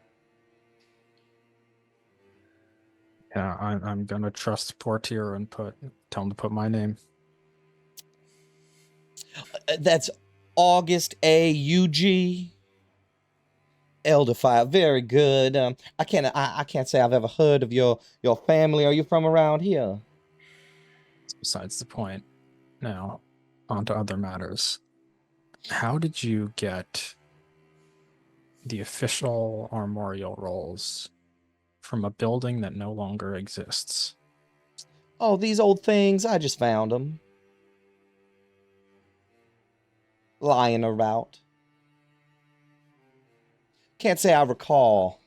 yeah, I'm gonna trust Portier and tell him to put my name. That's August A.U.G. Elderfire, very good. I can't say I've ever heard of your family. Are you from around here? Besides the point. Now, on to other matters. How did you get the official armorial rolls from a building that no longer exists? Oh, these old things, I just found them. Lying about. Can't say I recall.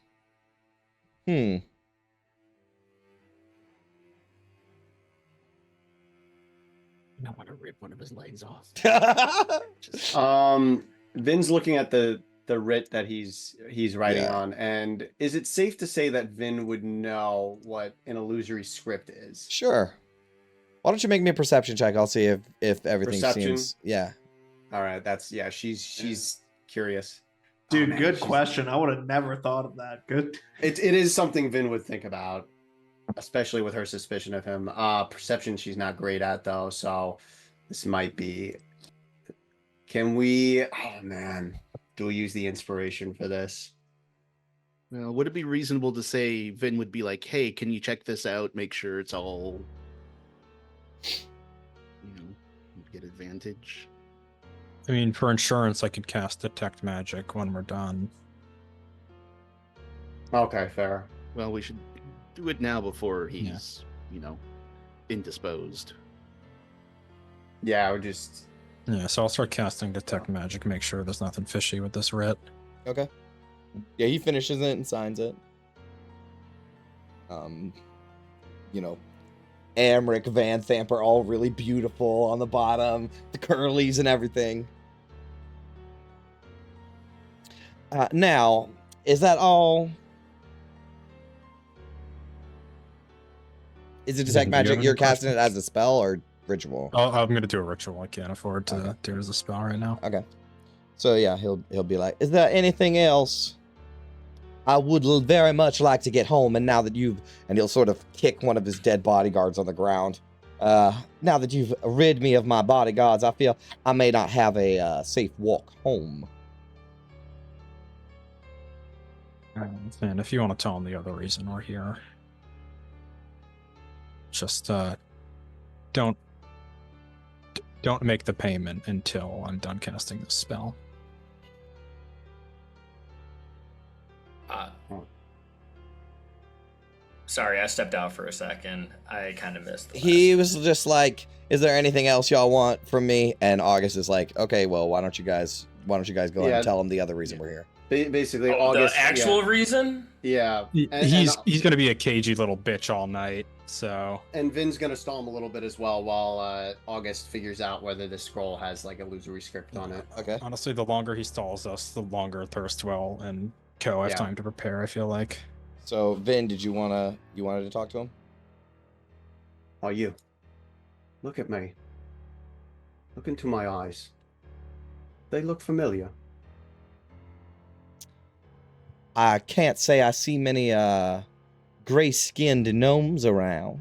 I want to rip one of his legs off. Vin's looking at the writ that he's writing Yeah. on, and is it safe to say that Vin would know what an illusory script is? Sure. Why don't you make me a perception check? I'll see if everything Perception? seems... Yeah. All right, she's curious. Dude, Oh, man, good she's- question. I would have never thought of that. Good. It is something Vin would think about, especially with her suspicion of him. Perception she's not great at though, so this might be. Can we? Oh man, do we use the inspiration for this? Well, would it be reasonable to say Vin would be like, hey, can you check this out? Make sure it's all, get advantage. I mean, for insurance, I could cast Detect Magic when we're done. Okay, fair. Well, we should do it now before he's, indisposed. Yeah, I would just. Yeah, so I'll start casting Detect Magic, make sure there's nothing fishy with this writ. Okay. Yeah, he finishes it and signs it. Amrik Vanthampur, all really beautiful on the bottom, the curlies and everything. Now, is that all? Is it detect Do you have magic? any You're casting it questions? as a spell or ritual? Oh, I'm gonna do a ritual. I can't afford to Okay. do it as a spell right now. Okay. So yeah, he'll be like, is there anything else? I would very much like to get home, and now that and he'll sort of kick one of his dead bodyguards on the ground. Now that you've rid me of my bodyguards, I feel I may not have a safe walk home. And if you want to tell him the other reason we're here, just don't make the payment until I'm done casting this spell. Sorry, I stepped out for a second. I kind of missed. He was just like, "Is there anything else y'all want from me?" And August is like, "Okay, well, why don't you guys go ahead Yeah. and tell him the other reason we're here?" Basically, August. The actual reason? Yeah. He's gonna be a cagey little bitch all night. So And Vin's gonna stall him a little bit as well while August figures out whether the scroll has like illusory script on it. Okay. honestly, the longer he stalls us, the longer Thirstwell and Co have Yeah. time to prepare. I feel like. So Vin, did you wanted to talk to him? Oh, you. Look at me. Look into my eyes. They look familiar. I can't say I see many gray-skinned gnomes around.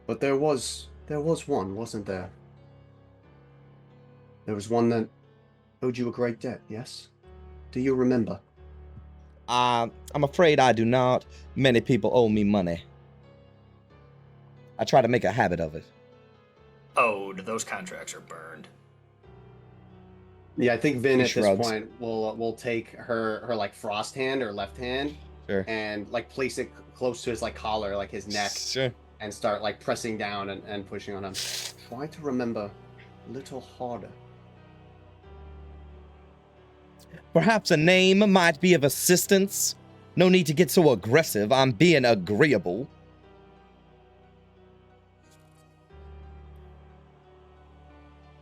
But there was one, wasn't there? There was one that owed you a great debt, yes? Do you remember? I'm afraid I do not. Many people owe me money. I try to make a habit of it. Owed. Those contracts are burned. Yeah, I think Vin He at shrugs. this point will take her like frost hand or left hand Sure. and like place it close to his like collar, like his neck, Sure. and start like pressing down and pushing on him. Try to remember a little harder. Perhaps a name might be of assistance. No need to get so aggressive. I'm being agreeable.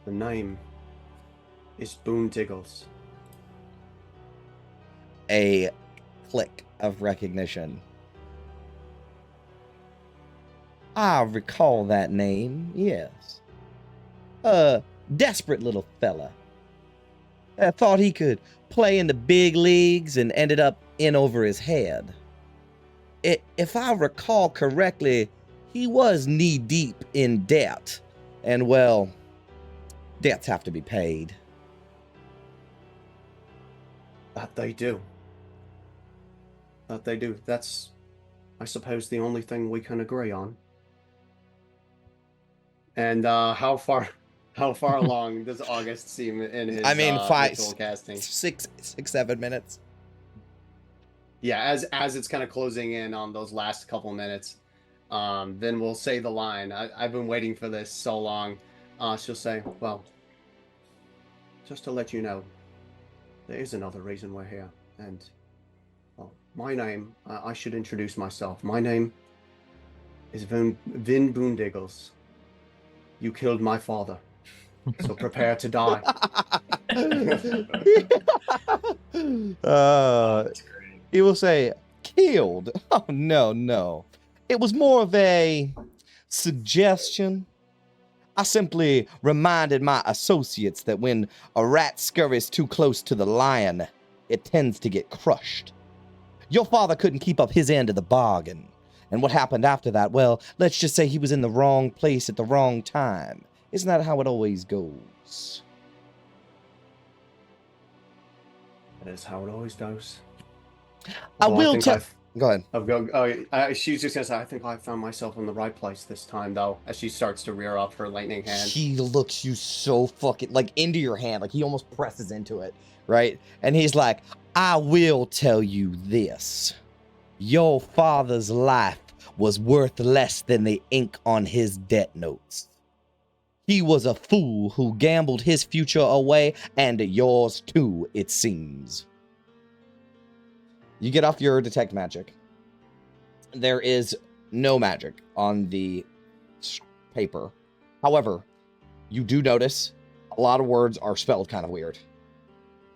The name is Boondiggles. A click of recognition. I recall that name, yes. A desperate little fella. I thought he could play in the big leagues and ended up in over his head. If I recall correctly, he was knee-deep in debt. And, well, debts have to be paid. That they do. That they do. That's, I suppose, the only thing we can agree on. And how far along does August seem in his ritual casting? 6, 7 minutes. Yeah, as it's kind of closing in on those last couple minutes, then we'll say the line. I've been waiting for this so long. She'll say, well, just to let you know, there is another reason we're here. And, well, my name, I should introduce myself. My name is Vin Boondiggles. You killed my father, so prepare to die. He will say, killed? Oh, no. It was more of a suggestion. I simply reminded my associates that when a rat scurries too close to the lion, it tends to get crushed. Your father couldn't keep up his end of the bargain. And what happened after that, well, let's just say he was in the wrong place at the wrong time. Isn't that how it always goes? That is how it always goes. I will tell... Go ahead. She's just gonna say, I think I found myself in the right place this time, though, as she starts to rear up her lightning hand. He looks you so fucking, like, into your hand. Like, he almost presses into it, right? And he's like, I will tell you this. Your father's life was worth less than the ink on his debt notes. He was a fool who gambled his future away, and yours too, it seems. You get off your detect magic. There is no magic on the paper. However, you do notice a lot of words are spelled kind of weird.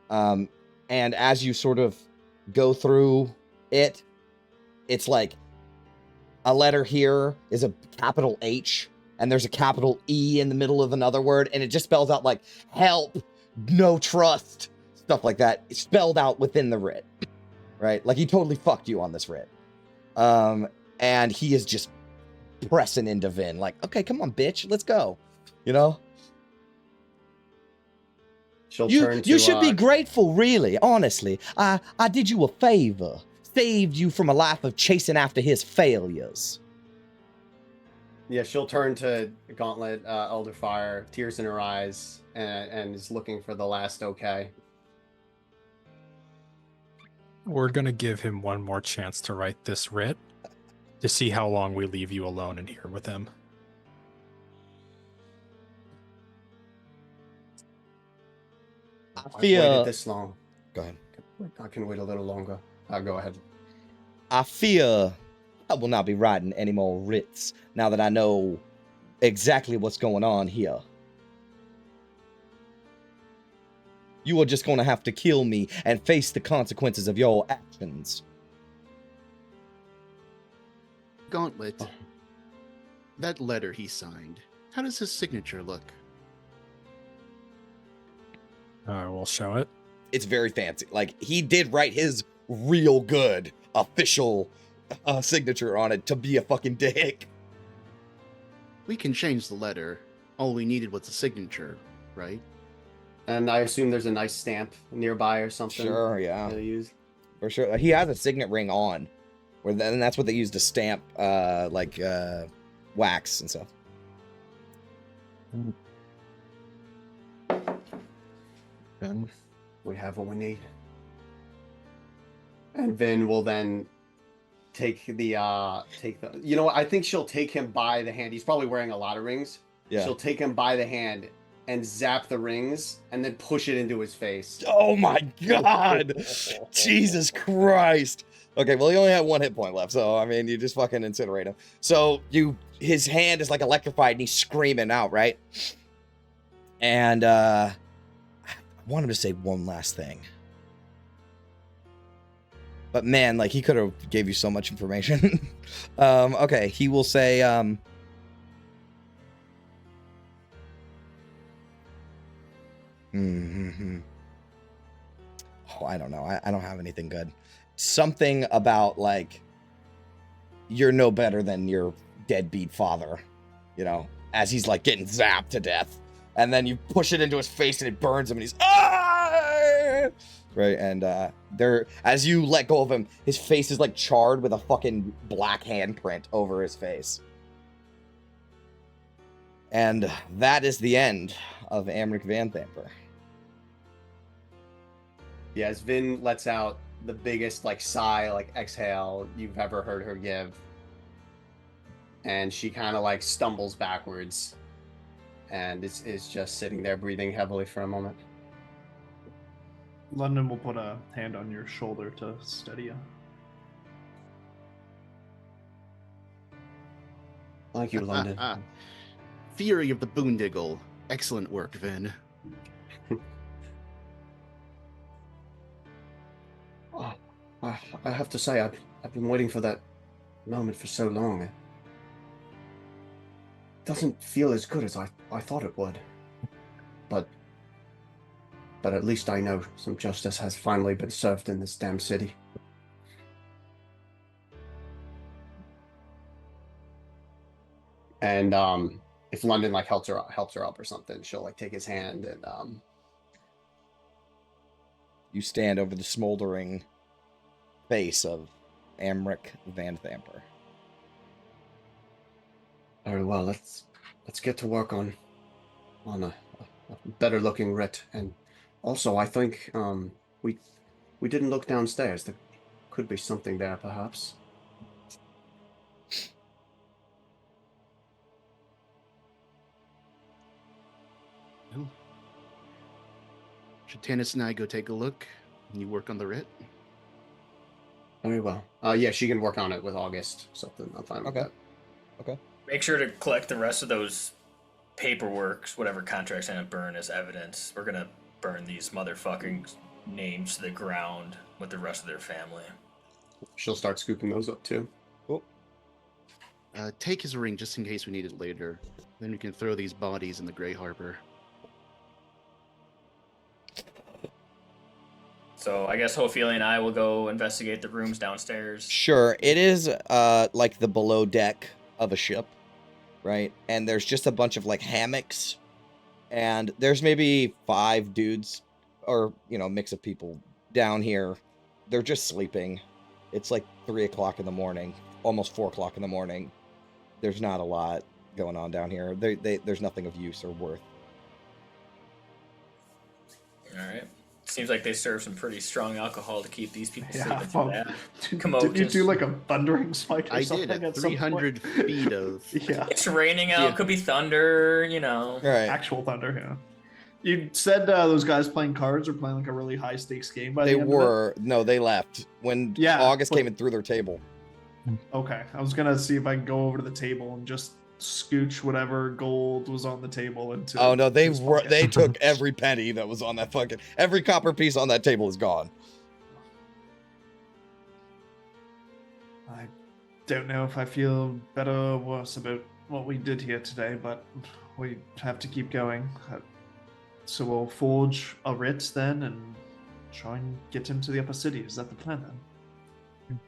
And as you sort of go through it, it's like a letter here is a capital H, and there's a capital E in the middle of another word, and it just spells out like help, no trust, stuff like that. It's spelled out within the writ, right? Like he totally fucked you on this writ. And he is just pressing into Vin, like, okay, come on, bitch, let's go. You know? You should be grateful, really, honestly. I did you a favor. Saved you from a life of chasing after his failures. Yeah, she'll turn to Gauntlet, Elderfire, tears in her eyes, and is looking for the last okay. We're gonna give him one more chance to write this writ to see how long we leave you alone in here with him. I've waited this long. Go ahead. I can wait a little longer. Go ahead. I fear I will not be writing any more writs now that I know exactly what's going on here. You are just going to have to kill me and face the consequences of your actions. Gauntlet, that letter he signed, how does his signature look? We'll show it. it's very fancy. Like, he did write his real good official signature on it to be a fucking dick. We can change the letter. All we needed was a signature, right? And I assume there's a nice stamp nearby or something. Sure, yeah. To use. For sure. He has a signet ring on, and that's what they use to stamp, wax and stuff. Ben. We have what we need. And Vin will then take the you know what, I think she'll take him by the hand. He's probably wearing a lot of rings. Yeah. She'll take him by the hand and zap the rings and then push it into his face. Oh my god! Jesus Christ! Okay, well, he only had 1 hit point left, so I mean, you just fucking incinerate him. So his hand is like electrified, and he's screaming out, right? And I want him to say one last thing, but man, like, he could have gave you so much information. Okay, he will say, Oh, I don't know. I don't have anything good. Something about, like, you're no better than your deadbeat father, you know, as he's like getting zapped to death. And then you push it into his face and it burns him and he's, ah! Right. And as you let go of him, his face is like charred with a fucking black handprint over his face. And that is the end of Amrik Vanthampur. Yeah, as Vin lets out the biggest like sigh, like exhale you've ever heard her give. And she kind of like stumbles backwards and is just sitting there breathing heavily for a moment. London will put a hand on your shoulder to steady you. Thank you, London. Fury of the Boondiggle. Excellent work, Vin. Oh, I have to say, I've been waiting for that moment for so long. It doesn't feel as good as I thought it would. But at least I know some justice has finally been served in this damn city. And if London like helps her up or something, she'll like take his hand and You stand over the smoldering face of Amrik Vanthampur. Very well, let's get to work on a better looking writ. And also, I think we didn't look downstairs. There could be something there, perhaps. Well, should Tannis and I go take a look and you work on the writ? Very well. Yeah, she can work on it with August. Something. I'm fine with Okay. that. Okay. Make sure to collect the rest of those paperworks, whatever contracts I burn as evidence. We're gonna burn these motherfucking names to the ground with the rest of their family. She'll start scooping those up too. Cool. Take his ring just in case we need it later. Then we can throw these bodies in the Grey Harbor. So I guess Ophelia and I will go investigate the rooms downstairs. Sure. It is like the below deck of a ship, right? And there's just a bunch of like hammocks, and there's maybe 5 dudes or, you know, mix of people down here. They're just sleeping. It's like 3 o'clock in the morning, almost 4 o'clock in the morning. There's not a lot going on down here. There's nothing of use or worth. All right. Seems like they serve some pretty strong alcohol to keep these people Yeah, sleeping well, through that. did you do like a thundering spike or I something did at at some 300 point? feet of... Yeah, It's raining out. Yeah. Could be thunder. You know. All right. actual thunder, yeah. You said those guys playing cards are playing like a really high stakes game by They the end of were no, they left when Yeah, August but- came and threw their table. it? Okay, I was gonna see if I can go over to the table and just scooch whatever gold was on the table into. Oh no, they his were pocket. they took every penny that was on that fucking every copper piece on that table is gone. I don't know if I feel better or worse about what we did here today, but we have to keep going. So we'll forge a writ then and try and get him to the upper city. Is that the plan then?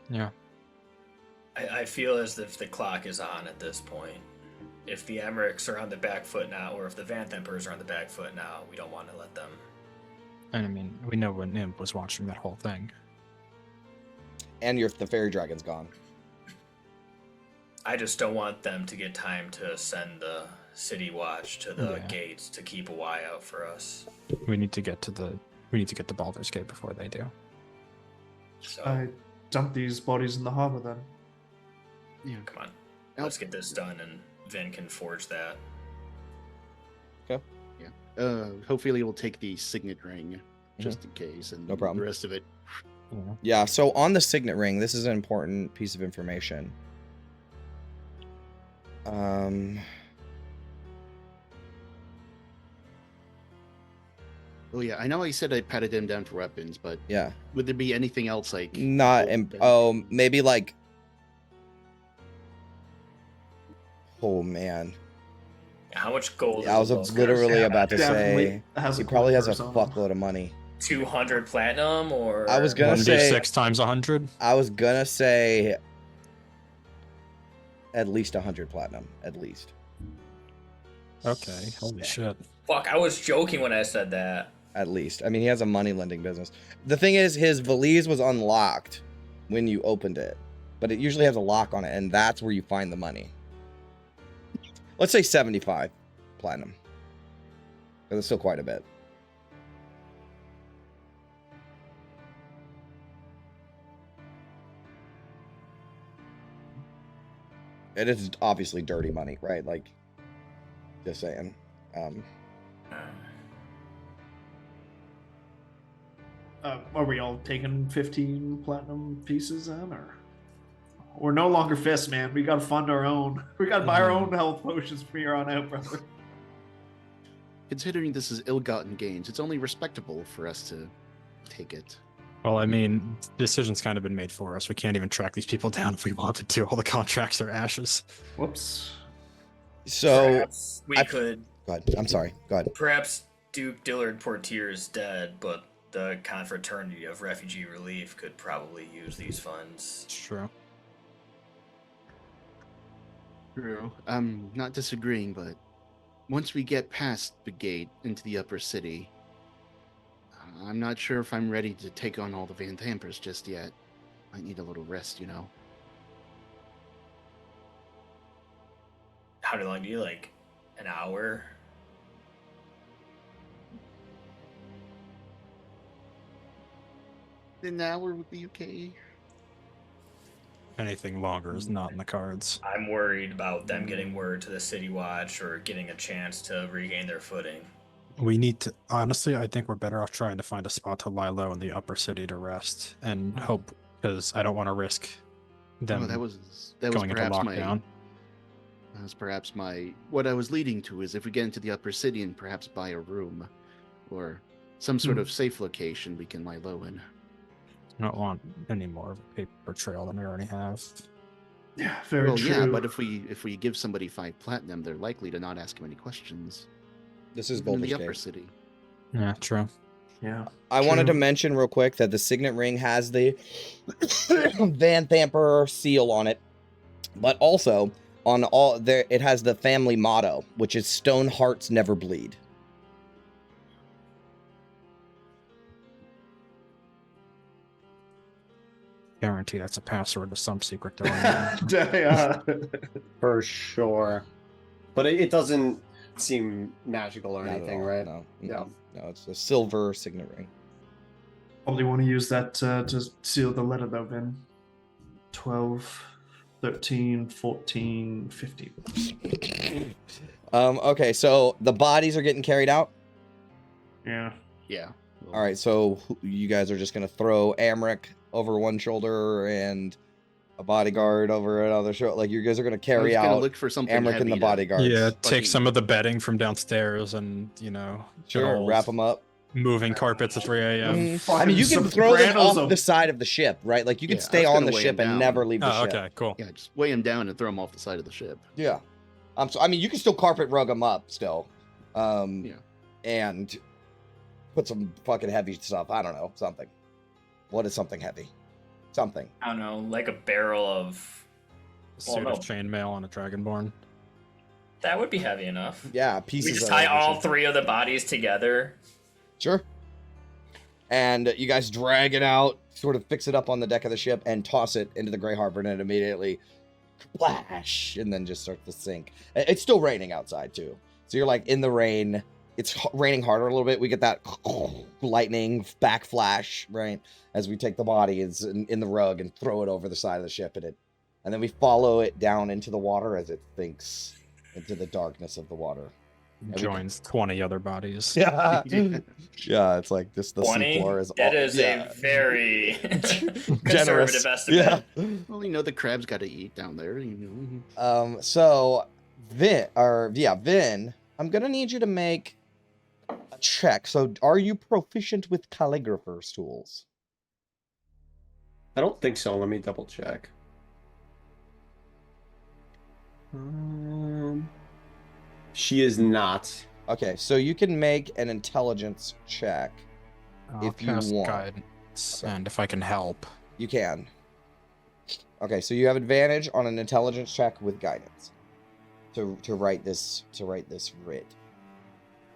Yeah. I feel as if the clock is on at this point. If the Emmerichs are on the back foot now, or if the Vanthampurs are on the back foot now, we don't want to let them. And I mean, we know when Imp was watching that whole thing. And the fairy dragon's gone. I just don't want them to get time to send the city watch to the gates to keep a eye out for us. We need to get to the Baldur's Gate before they do. So I dump these bodies in the harbor then. Yeah. come on, let's get this done, and Vin can forge that. Hopefully we'll take the signet ring just in case, and No problem. the rest of it. Yeah, so on the signet ring, this is an important piece of information. Oh yeah, I know I said I patted him down for weapons, but Yeah. would there be anything else like Not maybe like, oh man. How much gold? I was is literally about to Definitely say has he a probably has a purse on him. fuckload of money. 200 platinum, or I was gonna say 1d6 times 100. I was gonna say at least 100 platinum, at least. Okay, holy shit. Fuck, I was joking when I said that. At least. I mean, he has a money lending business. The thing is, his valise was unlocked when you opened it, but it usually has a lock on it, and that's where you find the money. Let's say 75 platinum. But it's still quite a bit. It is obviously dirty money, right? Like, just saying. Are we all taking 15 platinum pieces then, or? We're no longer fists, man. We gotta fund our own. We gotta buy our own health potions from here on out, brother. Considering this is ill-gotten gains, it's only respectable for us to take it. Well, I mean, decision's kind of been made for us. We can't even track these people down if we wanted to. All the contracts are ashes. Whoops. So, Perhaps we could. go ahead. I'm sorry. Go ahead. Perhaps Duke Dillard Portier is dead, but the Confraternity of Refugee Relief could probably use these funds. It's true. True. I'm not disagreeing, but once we get past the gate into the upper city, I'm not sure if I'm ready to take on all the Vanthampurs just yet. I need a little rest, you know. How long do you like? An hour? An hour would be okay. Anything longer is not in the cards. I'm worried about them getting word to the City Watch or getting a chance to regain their footing. We need to, honestly, I think we're better off trying to find a spot to lie low in the upper city to rest and hope, because I don't want to risk them that was going into perhaps lockdown. That was perhaps what I was leading to is if we get into the upper city and perhaps buy a room or some sort of safe location we can lie low in. I don't want any more of a paper trail than we already have. Yeah, very Well, true. yeah, but if we give somebody 5 platinum, they're likely to not ask him any questions. This is Even in Baldur's the upper Gate. city. Yeah, true. Yeah. I wanted to True. mention real quick that the signet ring has the Vanthampur seal on it, but also on all there it has the family motto, which is "Stone hearts never bleed." Guarantee that's a password to some secret door. Yeah. For sure. But it doesn't seem magical or Not at anything, all, right? No, Yeah. no, it's a silver signet ring. Probably want to use that to seal the letter though, Vin. 12, 13, 14, 15. Okay, so the bodies are getting carried out. Yeah. Yeah. All right, so you guys are just gonna throw Amrik over one shoulder and a bodyguard over another shoulder. Like you guys are gonna I was carry gonna out look for something Amrik heavy and the to- bodyguards. Yeah, take fucking- some of the bedding from downstairs and, Sure, old wrap them up. moving carpets at 3 a.m. I mean, you can Some throw them Sopranos off of- the side of the ship, right? Like you can Yeah, I stay was on gonna the weigh ship him and down. never leave the Oh, ship. okay, cool. Yeah, just weigh him down and throw him off the side of the ship. Yeah. So I mean, you can still carpet rug them up still. Yeah. And put some fucking heavy stuff. I don't know, something. What is something heavy? Something. I don't know, like a barrel of. A suit no. of chainmail on a dragonborn. That would be heavy enough. Yeah, We pieces. just of tie all everything. 3 of the bodies together. Sure. And you guys drag it out, sort of fix it up on the deck of the ship, and toss it into the Grey Harbor, and it immediately splash, and then just starts to sink. It's still raining outside too, so you're like in the rain. It's raining harder a little bit. We get that lightning backflash, right, as we take the bodies in the rug and throw it over the side of the ship, and then we follow it down into the water as it sinks into the darkness of the water. Joins 20 other bodies. Yeah, yeah. It's like this. The 20? seafloor is That all, is yeah. a very Generous. conservative estimate. Yeah. Well, the crabs got to eat down there. So Vin, I'm gonna need you to make a check. So, are you proficient with calligrapher's tools? I don't think so. Let me double check. She is not. Okay, so you can make an intelligence check. I'll If you cast want. guidance, Okay. and if I can help. You can. Okay, so you have advantage on an intelligence check with guidance to write this writ.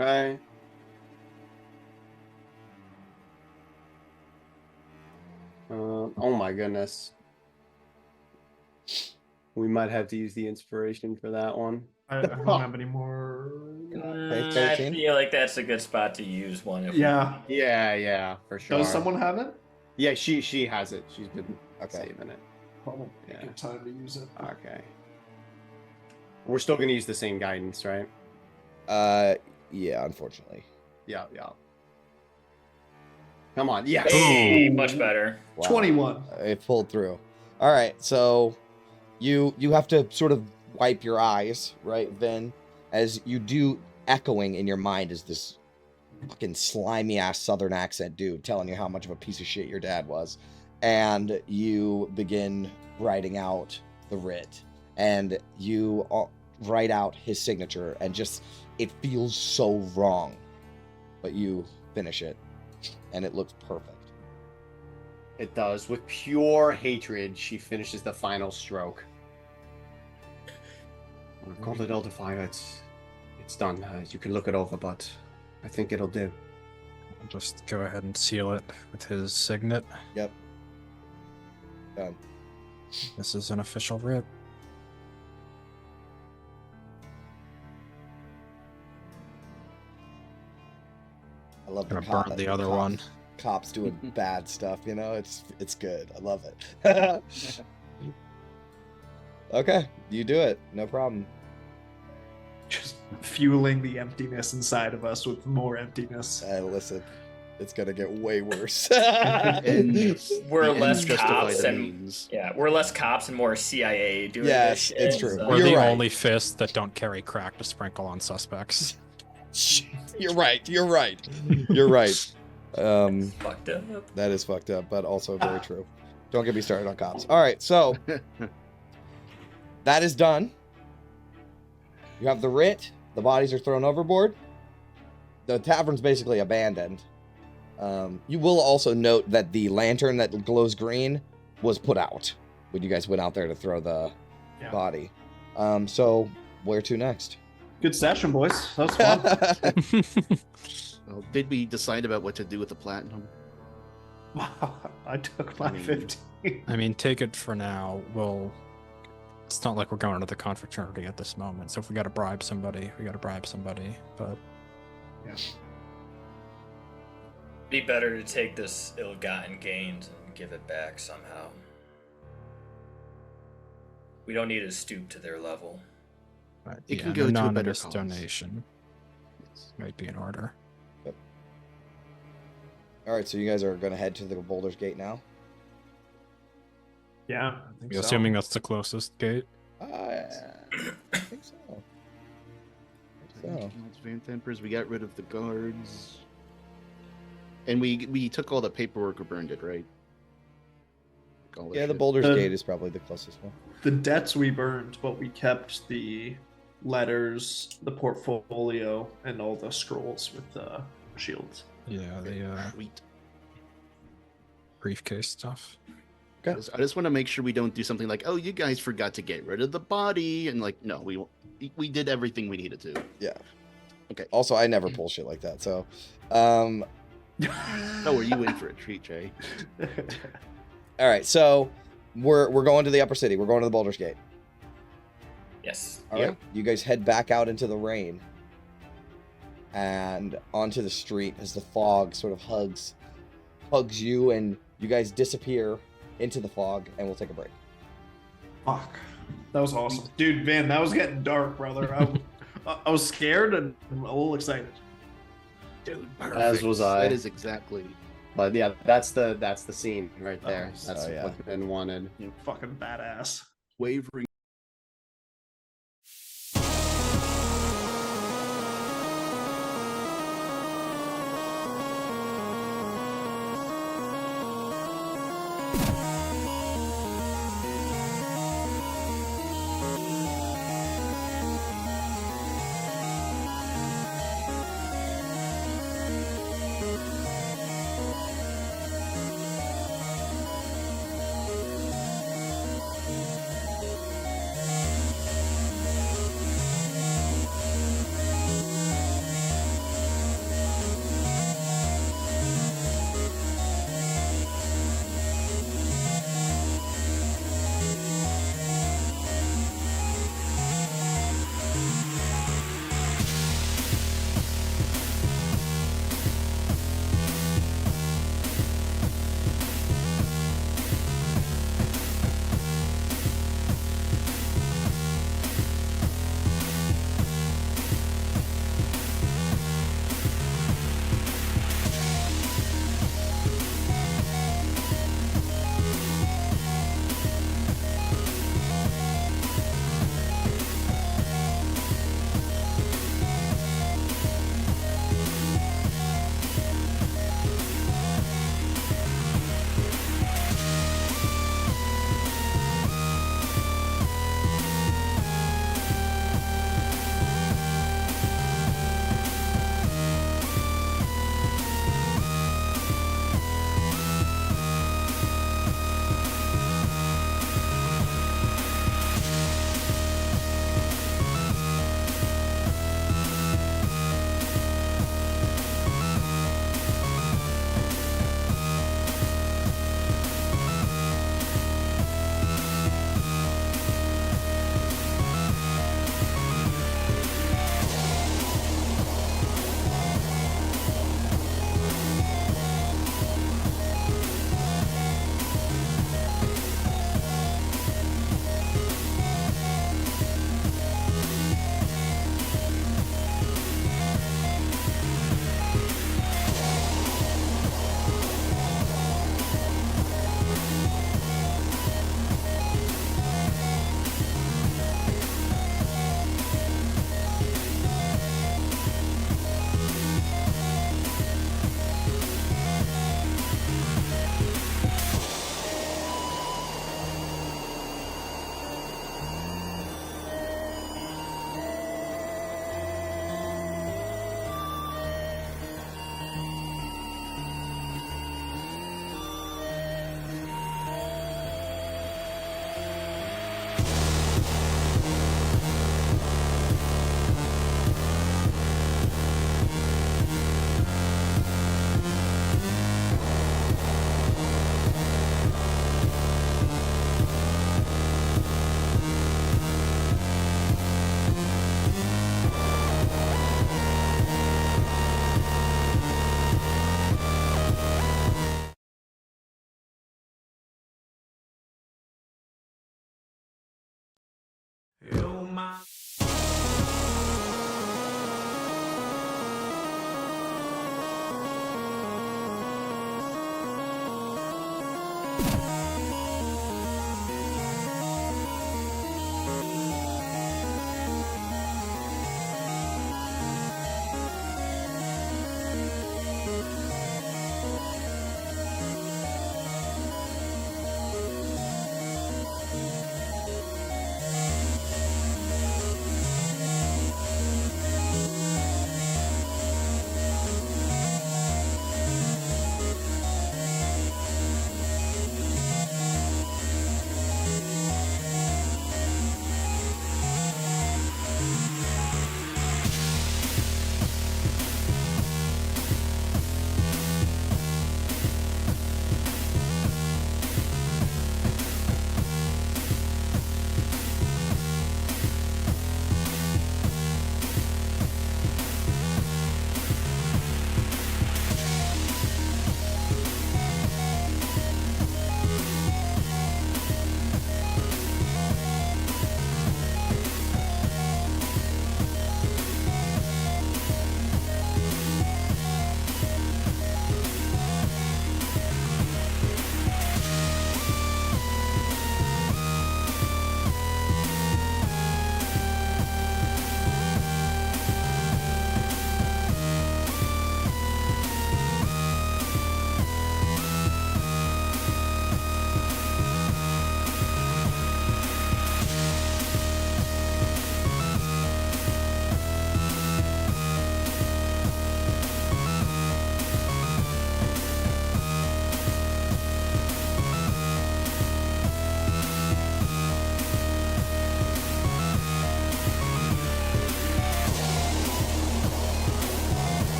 Okay. Oh my goodness. We might have to use the inspiration for that one. I don't have any more. I 13? feel like that's a good spot to use one. If Yeah. Yeah, for sure. Does someone have it? Yeah, she has it. She's been Okay. saving it. Probably Yeah. good time to use it. Okay. We're still gonna use the same guidance, right? Yeah, unfortunately. Yeah. Come on, yes. Hey, Ooh. much better. Wow. 21. It pulled through. All right, so you have to sort of wipe your eyes, right, Vin, as you do. Echoing in your mind is this fucking slimy ass Southern accent dude telling you how much of a piece of shit your dad was, and you begin writing out the writ, and you write out his signature, and just it feels so wrong, but you finish it, and it looks perfect. It does. With pure hatred, she finishes the final stroke. I've called it Eldifire. It's done. You can look it over, but I think it'll do. I'll just go ahead and seal it with his signet. Yep. Done. This is an official writ. I love the Gonna burn the other one. Cops doing bad stuff, it's good. I love it. Okay, you do it. No problem. Just fueling the emptiness inside of us with more emptiness. Listen, it's gonna get way worse. And We're the less ends justify cops the and means. we're less cops and more CIA doing Yes, this it's shit, true. so- We're You're the right. only fists that don't carry crack to sprinkle on suspects. You're right. You're right. Fucked up. That is fucked up, but also very true. Don't get me started on cops. All right, so that is done. You have the writ. The bodies are thrown overboard. The tavern's basically abandoned. You will also note that the lantern that glows green was put out when you guys went out there to throw the Yeah. body. So where to next? Good session, boys. That was fun. Well, did we decide about what to do with the platinum? Wow, I took my 15. I mean, take it for now. It's not like we're going to the confraternity at this moment. So if we got to bribe somebody, we got to bribe somebody. But Be better to take this ill-gotten gains and give it back somehow. We don't need to stoop to their level. It can an go to a better anonymous cause. donation might be in order. All right, so you guys are going to head to the Boulder's Gate now? Yeah, I think so. Assuming that's the closest gate. I think so. Vanthampurs, we got rid of the guards. And we took all the paperwork or burned it, right? All that Yeah, the shit. Boulder's Uh, Gate is probably the closest one. The debts we burned, but we kept the letters, the portfolio, and all the scrolls with the shields. Yeah, the Sweet. briefcase stuff. Okay. I just want to make sure we don't do something like, oh, you guys forgot to get rid of the body, and like, no, we did everything we needed to. Yeah. Okay. Also, I never pull shit like that. So, Oh, are you in for a treat, Jay? all right. So we're going to the upper city. We're going to the Baldur's Gate. Yes. All right. You guys head back out into the rain and onto the street as the fog sort of hugs you, and you guys disappear into the fog, and we'll take a break. Fuck. That was awesome. Dude, man, that was getting dark, brother. I was scared and a little excited. Dude, perfect. As was I. That is exactly. But yeah, that's the scene right there. Oh, That's yeah. what's been wanted. You fucking badass. Wavering.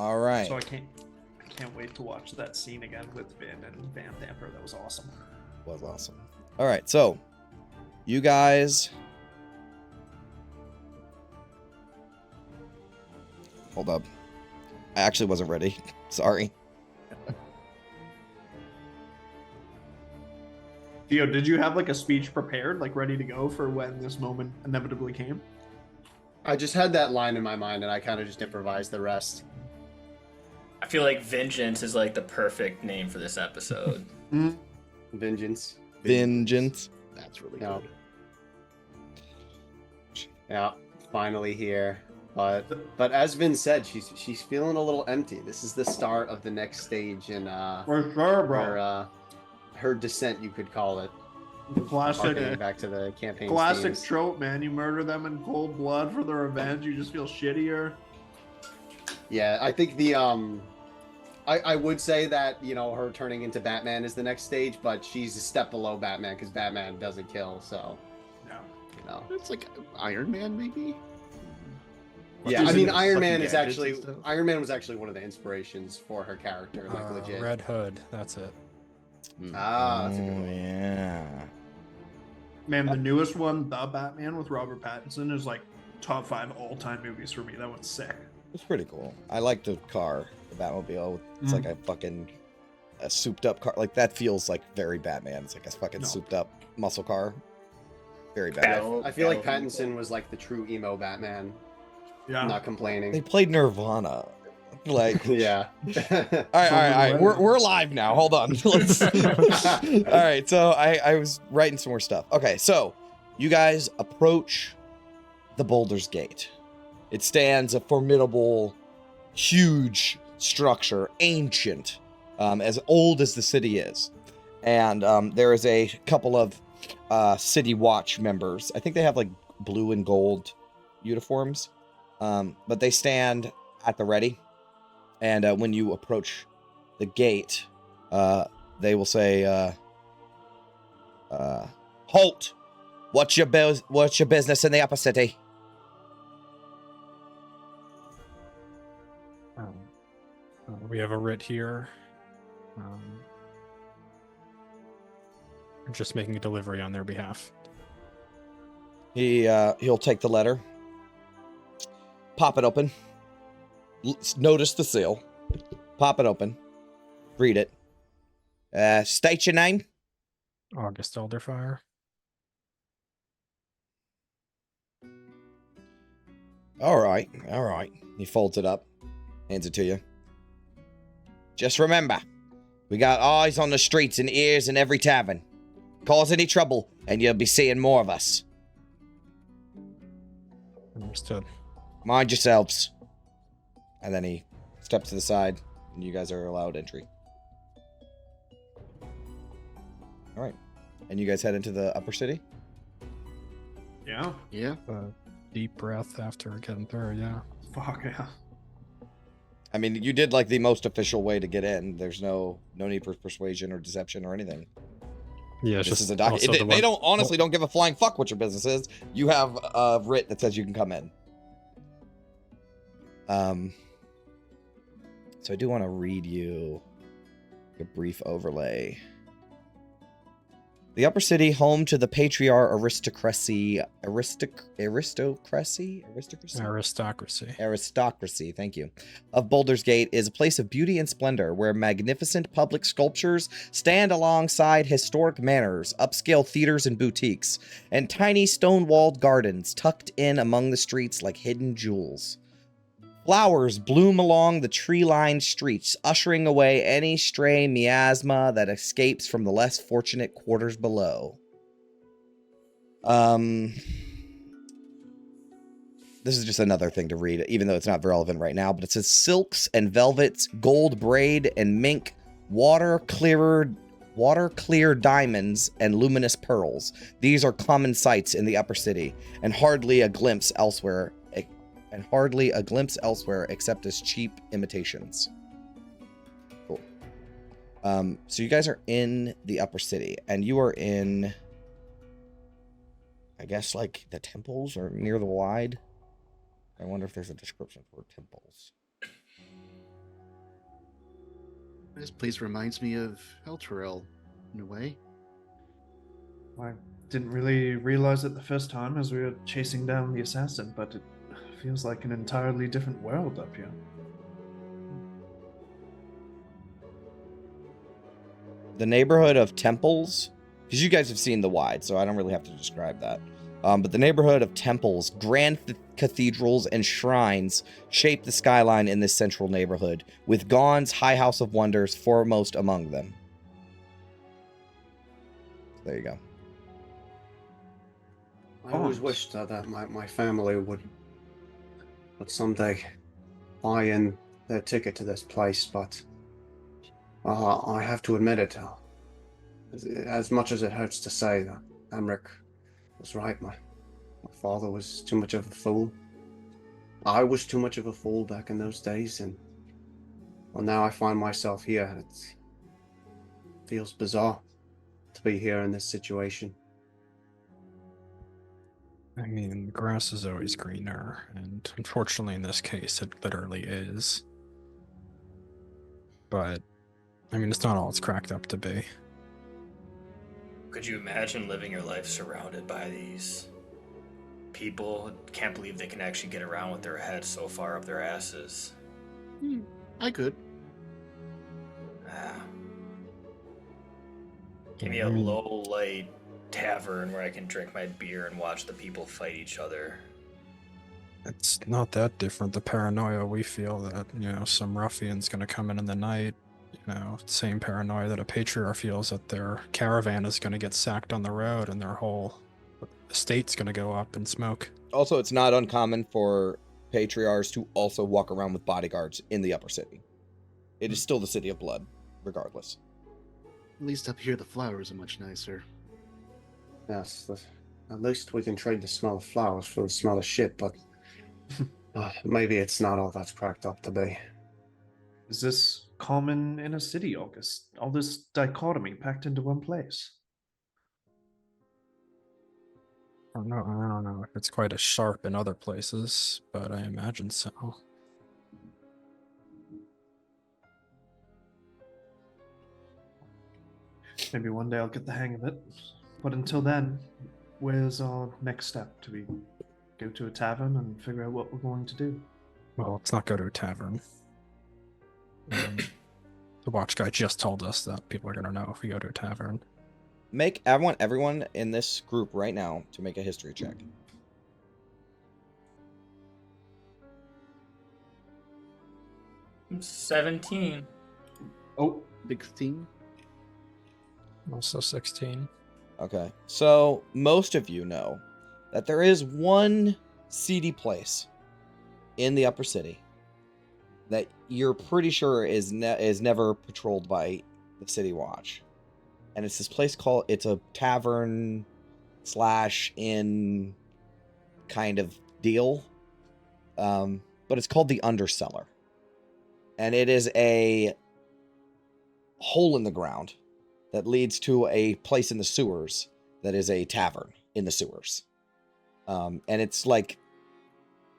All right. So I can't wait to watch that scene again with Vin and Vanthampur. That was awesome. Was awesome. All right, so you guys. Hold up. I actually wasn't ready. Sorry. Theo, did you have like a speech prepared, like ready to go for when this moment inevitably came? I just had that line in my mind, and I kind of just improvised the rest. I feel like Vyngeance is like the perfect name for this episode. Vyngeance. Vengeance. That's really Yeah. good. Yeah, finally here. But as Vin said, she's feeling a little empty. This is the start of the next stage in For sure, bro. her descent, you could call it. Classic, Harkening back to the campaign. classic themes. trope, man. You murder them in cold blood for their revenge. You just feel shittier. Yeah, I think the I would say that, you know, her turning into Batman is the next stage, but she's a step below Batman because Batman doesn't kill, so Yeah. you know. It's like Iron Man, maybe. Yeah, I Isn't mean, it Iron fucking Man is gadgets and actually stuff? Iron Man was actually one of the inspirations for her character, like legit. Red Hood. That's it. Ah, that's a good Oh, one. yeah. Man, the newest one, The Batman with Robert Pattinson, is like top 5 all-time movies for me. That one's sick. It's pretty cool. I like the car, the Batmobile. It's like a souped up car. Like that feels like very Batman. It's like a fucking No. souped up muscle car. Very Yeah, Batman. I feel like Pattinson was like the true emo Batman. Yeah. I'm not complaining. They played Nirvana. Like, Yeah. all right. We're live now. Hold on. Let's... all right. So I was writing some more stuff. Okay. So you guys approach the Boulder's Gate. It stands a formidable, huge structure, ancient, as old as the city is. And there is a couple of City Watch members. I think they have like blue and gold uniforms. But they stand at the ready. And when you approach the gate, they will say, "Halt! What's your business in the upper city?" We have a writ here. We're just making a delivery on their behalf. He'll take the letter, pop it open, notice the seal, pop it open, read it. State your name. August Elderfire. All right. He folds it up, hands it to you. Just remember, we got eyes on the streets and ears in every tavern. Cause any trouble, and you'll be seeing more of us. Understood. Mind yourselves. And then he steps to the side, and you guys are allowed entry. All right. And you guys head into the upper city? Yeah. Yeah. Deep breath after getting through, yeah. Fuck yeah. I mean, you did like the most official way to get in. There's no need for persuasion or deception or anything. Yeah, it's This just is a document. also They the don't honestly don't give a flying fuck what your business is. You have a writ that says you can come in. So I do want to read you a brief overlay. The upper city, home to the patriarch aristocracy, thank you, of Baldur's Gate, is a place of beauty and splendor where magnificent public sculptures stand alongside historic manors, upscale theaters and boutiques, and tiny stone-walled gardens tucked in among the streets like hidden jewels. Flowers bloom along the tree-lined streets, ushering away any stray miasma that escapes from the less fortunate quarters below. This is just another thing to read, even though it's not relevant right now, but it says silks and velvets, gold braid and mink, water-clear diamonds, and luminous pearls. These are common sights in the upper city, and hardly a glimpse elsewhere except as cheap imitations. Cool. So you guys are in the upper city, and you are in, I guess, like the temples or near the wide. I wonder if there's a description for temples. This place reminds me of Elturel, in a way. I didn't really realize it the first time as we were chasing down the assassin, but it feels like an entirely different world up here. The neighborhood of temples, because you guys have seen the wide, so I don't really have to describe that. But the neighborhood of temples, grand cathedrals, and shrines shape the skyline in this central neighborhood, with Gon's High House of Wonders foremost among them. There you go. I always wished that my family would someday buy in their ticket to this place, but I have to admit it. As much as it hurts to say that Amrik was right. My father was too much of a fool. I was too much of a fool back in those days, and well, now I find myself here. It feels bizarre to be here in this situation. I mean, the grass is always greener, and unfortunately in this case, it literally is. But, I mean, it's not all it's cracked up to be. Could you imagine living your life surrounded by these people? Can't believe they can actually get around with their heads so far up their asses. I could. Give me a low light tavern where I can drink my beer and watch the people fight each other. It's not that different. The paranoia we feel that, some ruffian's gonna come in the night. Same paranoia that a patriarch feels that their caravan is gonna get sacked on the road and their whole estate's gonna go up in smoke. Also, it's not uncommon for patriarchs to also walk around with bodyguards in the upper city. It is still the city of blood, regardless. At least up here the flowers are much nicer. Yes, at least we can trade the smell of flowers for the smell of shit, but maybe it's not all that's cracked up to be. Is this common in a city, August? All this dichotomy packed into one place? I don't know if it's quite as sharp in other places, but I imagine so. Maybe one day I'll get the hang of it. But until then, where's our next step? Do we go to a tavern and figure out what we're going to do? Well, let's not go to a tavern. The watch guy just told us that people are gonna know if we go to a tavern. I want everyone in this group right now to make a history check. I'm 17. Oh, 16? Also 16. Okay, so most of you know that there is one seedy place in the upper city that you're pretty sure is never patrolled by the city watch, and it's this place it's a tavern / inn kind of deal, but it's called the Undercellar, and it is a hole in the ground that leads to a place in the sewers that is a tavern in the sewers. And it's like,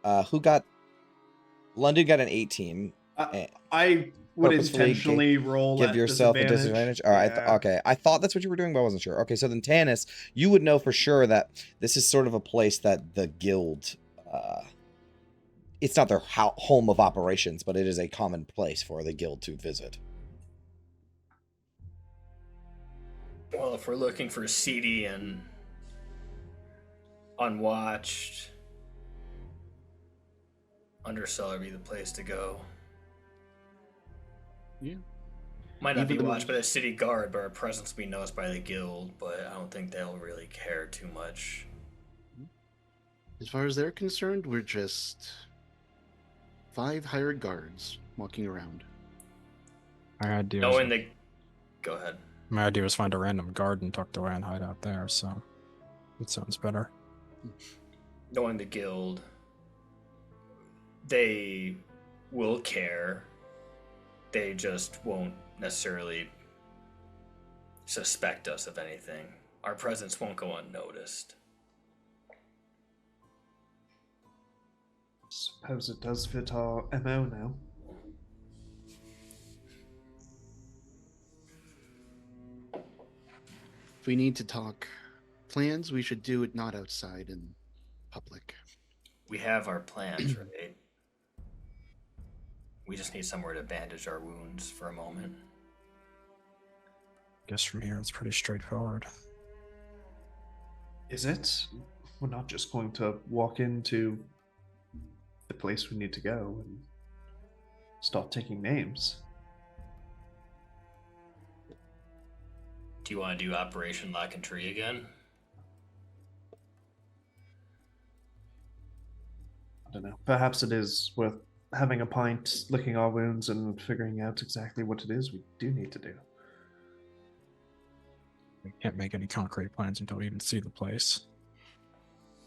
London got an 18. I would Purposefully intentionally roll Give at yourself disadvantage. a disadvantage? All right, Yeah. okay. I thought that's what you were doing, but I wasn't sure. Okay, so then Tanis, you would know for sure that this is sort of a place that the guild, it's not their home of operations, but it is a common place for the guild to visit. Well, if we're looking for seedy and unwatched, Undercellar be the place to go. Yeah. Might not be Even- watched by the city guard, but our presence will be noticed by the guild, but I don't think they'll really care too much. As far as they're concerned, we're just 5 hired guards walking around. My idea Knowing was, the... Go ahead. my idea was find a random garden tucked away and hide out there, so it sounds better. Knowing the guild, they will care. They just won't necessarily suspect us of anything. Our presence won't go unnoticed. Suppose it does fit our MO now. If we need to talk plans, we should do it not outside in public. We have our plans, right? We just need somewhere to bandage our wounds for a moment. Guess from here it's pretty straightforward. Is it? We're not just going to walk into the place we need to go and start taking names. Do you want to do Operation Lock and Tree again? I don't know. Perhaps it is worth having a pint, licking our wounds, and figuring out exactly what it is we do need to do. We can't make any concrete plans until we even see the place.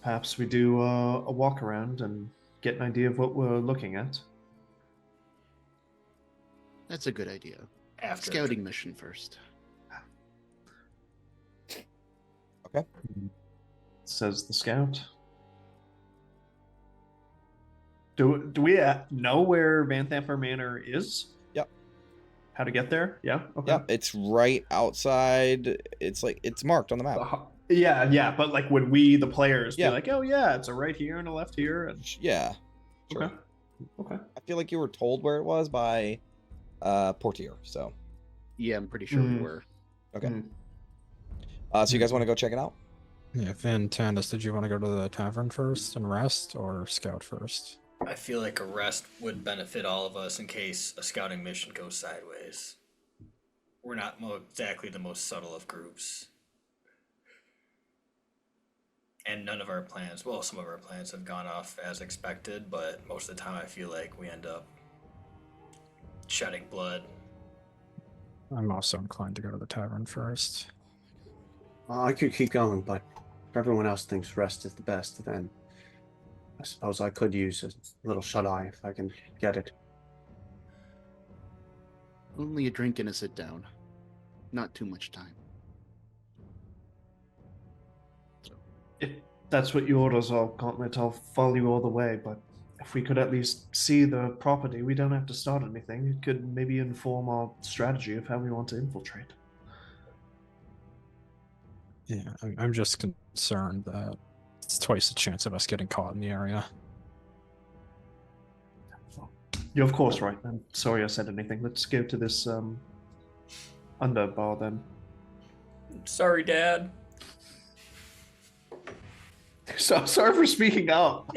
Perhaps we do a walk around and get an idea of what we're looking at. That's a good idea. After Scouting mission first. Okay. Says the scout. Do we know where Vanthampur Manor is? Yep. How to get there? Yeah. Okay. Yep, it's right outside. It's like it's marked on the map. Yeah, but like would we, the players, Yeah. be like, oh yeah, it's a right here and a left here, and Yeah. Sure. okay. I feel like you were told where it was by Portier. So Yeah, I'm pretty sure we Mm. were. okay. Mm. So you guys want to go check it out? Yeah, Fantanis, did you want to go to the tavern first and rest, or scout first? I feel like a rest would benefit all of us in case a scouting mission goes sideways. We're not exactly the most subtle of groups. And none of our plans, well, some of our plans have gone off as expected, but most of the time I feel like we end up shedding blood. I'm also inclined to go to the tavern first. I could keep going, but if everyone else thinks rest is the best, then I suppose I could use a little shut-eye if I can get it. Only a drink and a sit down. Not too much time. If that's what you orders, Gauntlet, I'll follow you all the way, but if we could at least see the property, we don't have to start anything. It could maybe inform our strategy of how we want to infiltrate. Yeah, I'm just concerned that it's twice the chance of us getting caught in the area. You're of course right. I'm sorry I said anything. Let's go to this under bar then. Sorry, Dad. So sorry for speaking up.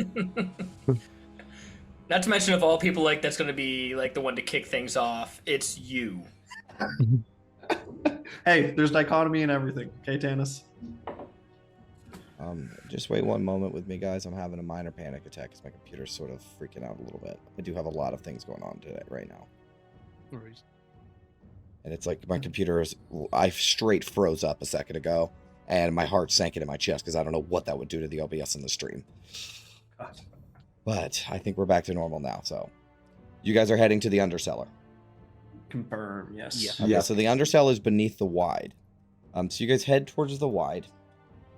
Not to mention, of all people, like that's going to be like the one to kick things off. It's you. Hey, there's dichotomy in everything. Okay, Tanis? Just wait one moment with me, guys. I'm having a minor panic attack because my computer's sort of freaking out a little bit. I do have a lot of things going on today right now. No worries. And it's like my computer is, I straight froze up a second ago, and my heart sank into my chest because I don't know what that would do to the OBS in the stream. But I think we're back to normal now, so. You guys are heading to the undercellar. Confirm, yes. Yeah. Okay, so the undercell is beneath the wide. So you guys head towards the wide,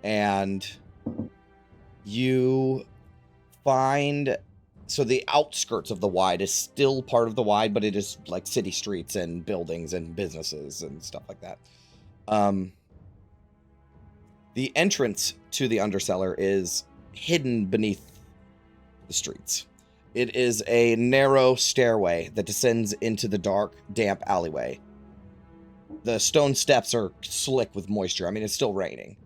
and you find, so the outskirts of the wide is still part of the wide, but it is like city streets and buildings and businesses and stuff like that. The entrance to the undercellar is hidden beneath the streets. It is a narrow stairway that descends into the dark, damp alleyway. The stone steps are slick with moisture. I mean, it's still raining.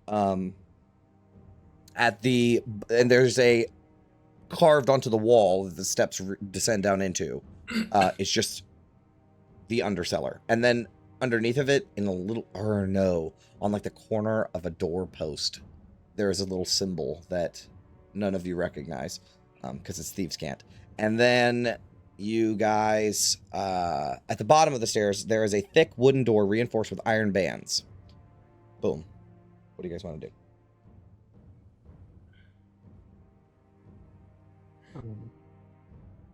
And there's a carved onto the wall that the steps descend down into. It's just the undercellar. And then underneath of it, in a little, or no, on like the corner of a doorpost, there is a little symbol that none of you recognize. Because it's thieves' cant. And then you guys, at the bottom of the stairs, there is a thick wooden door reinforced with iron bands. Boom. What do you guys want to do?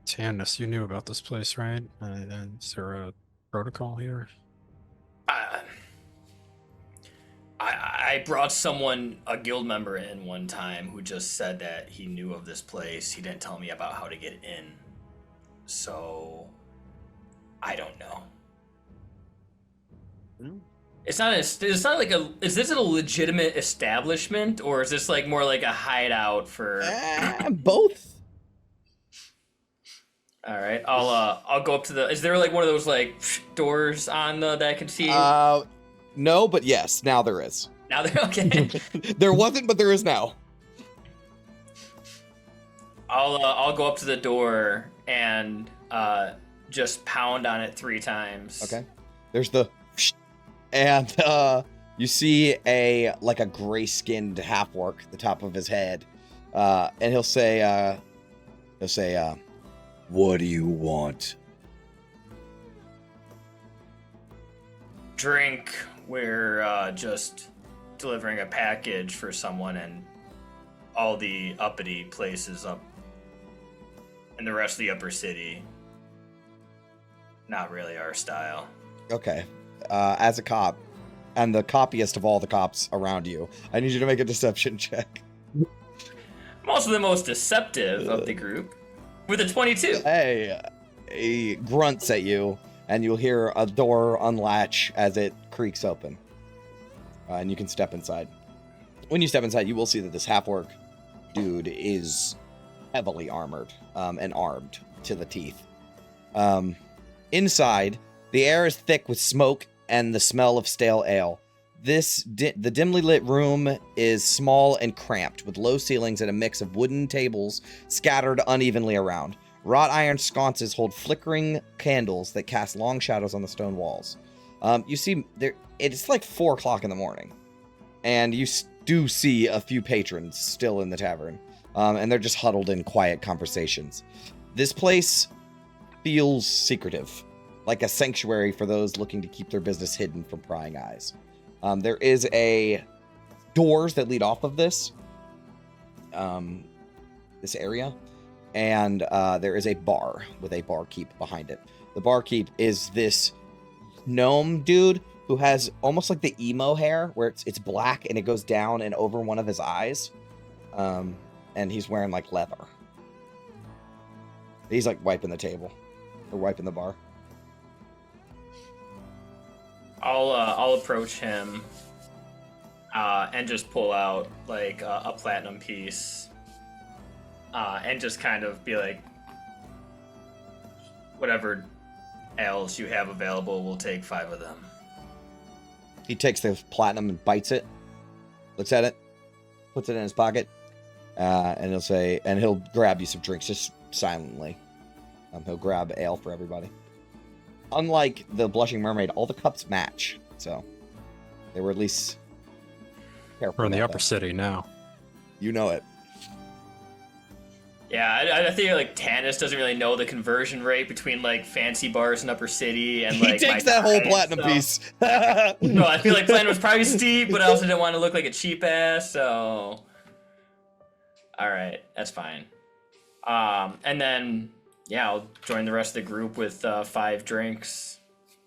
Tanis, you knew about this place, right? Is there a protocol here? I brought someone, a guild member, in one time who just said that he knew of this place. He didn't tell me about how to get in. So, I don't know. Well, It's not. It's not like a. Is this a legitimate establishment, or is this like more like a hideout for? Both. All right, I'll go up to the. Is there like one of those like doors on that I can see? No, but yes, now there is. Now they're okay. There wasn't, but there is now. I'll go up to the door and just pound on it 3 times. Okay. There's the, and you see a gray-skinned half-orc at the top of his head, and he'll say, "What do you want?" Drink. We're just delivering a package for someone, and all the uppity places up in the rest of the upper city. Not really our style. Okay. As a cop, and the coppiest of all the cops around you, I need you to make a deception check. I'm also the most deceptive of the group, with a 22. Hey, he grunts at you, and you'll hear a door unlatch as it creaks open. And you can step inside. When you step inside, you will see that this half-orc dude is heavily armored and armed to the teeth. Inside, the air is thick with smoke and the smell of stale ale. The dimly lit room is small and cramped, with low ceilings and a mix of wooden tables scattered unevenly around. Wrought iron sconces hold flickering candles that cast long shadows on the stone walls. You see, it's like 4 o'clock in the morning, and you do see a few patrons still in the tavern, and they're just huddled in quiet conversations. This place feels secretive, like a sanctuary for those looking to keep their business hidden from prying eyes. There is doors that lead off of this area, and there is a bar with a barkeep behind it. The barkeep is this gnome dude who has almost like the emo hair, where it's black and it goes down and over one of his eyes, and he's wearing like leather. He's like wiping the table or wiping the bar. I'll approach him and just pull out like a platinum piece and just kind of be like, whatever ales you have available, we'll take 5 of them. He takes the platinum and bites it, looks at it, puts it in his pocket, and he'll grab you some drinks just silently. He'll grab ale for everybody. Unlike the Blushing Mermaid, all the cups match, so they were at least careful. We're in the about upper that. city now. You know it. Yeah, I think like Tanis doesn't really know the conversion rate between like fancy bars in upper city and He like takes my that whole time, platinum so- piece. No, I feel like platinum was probably steep, but I also didn't want to look like a cheap ass, so all right, that's fine. And then yeah, I'll join the rest of the group with 5 drinks.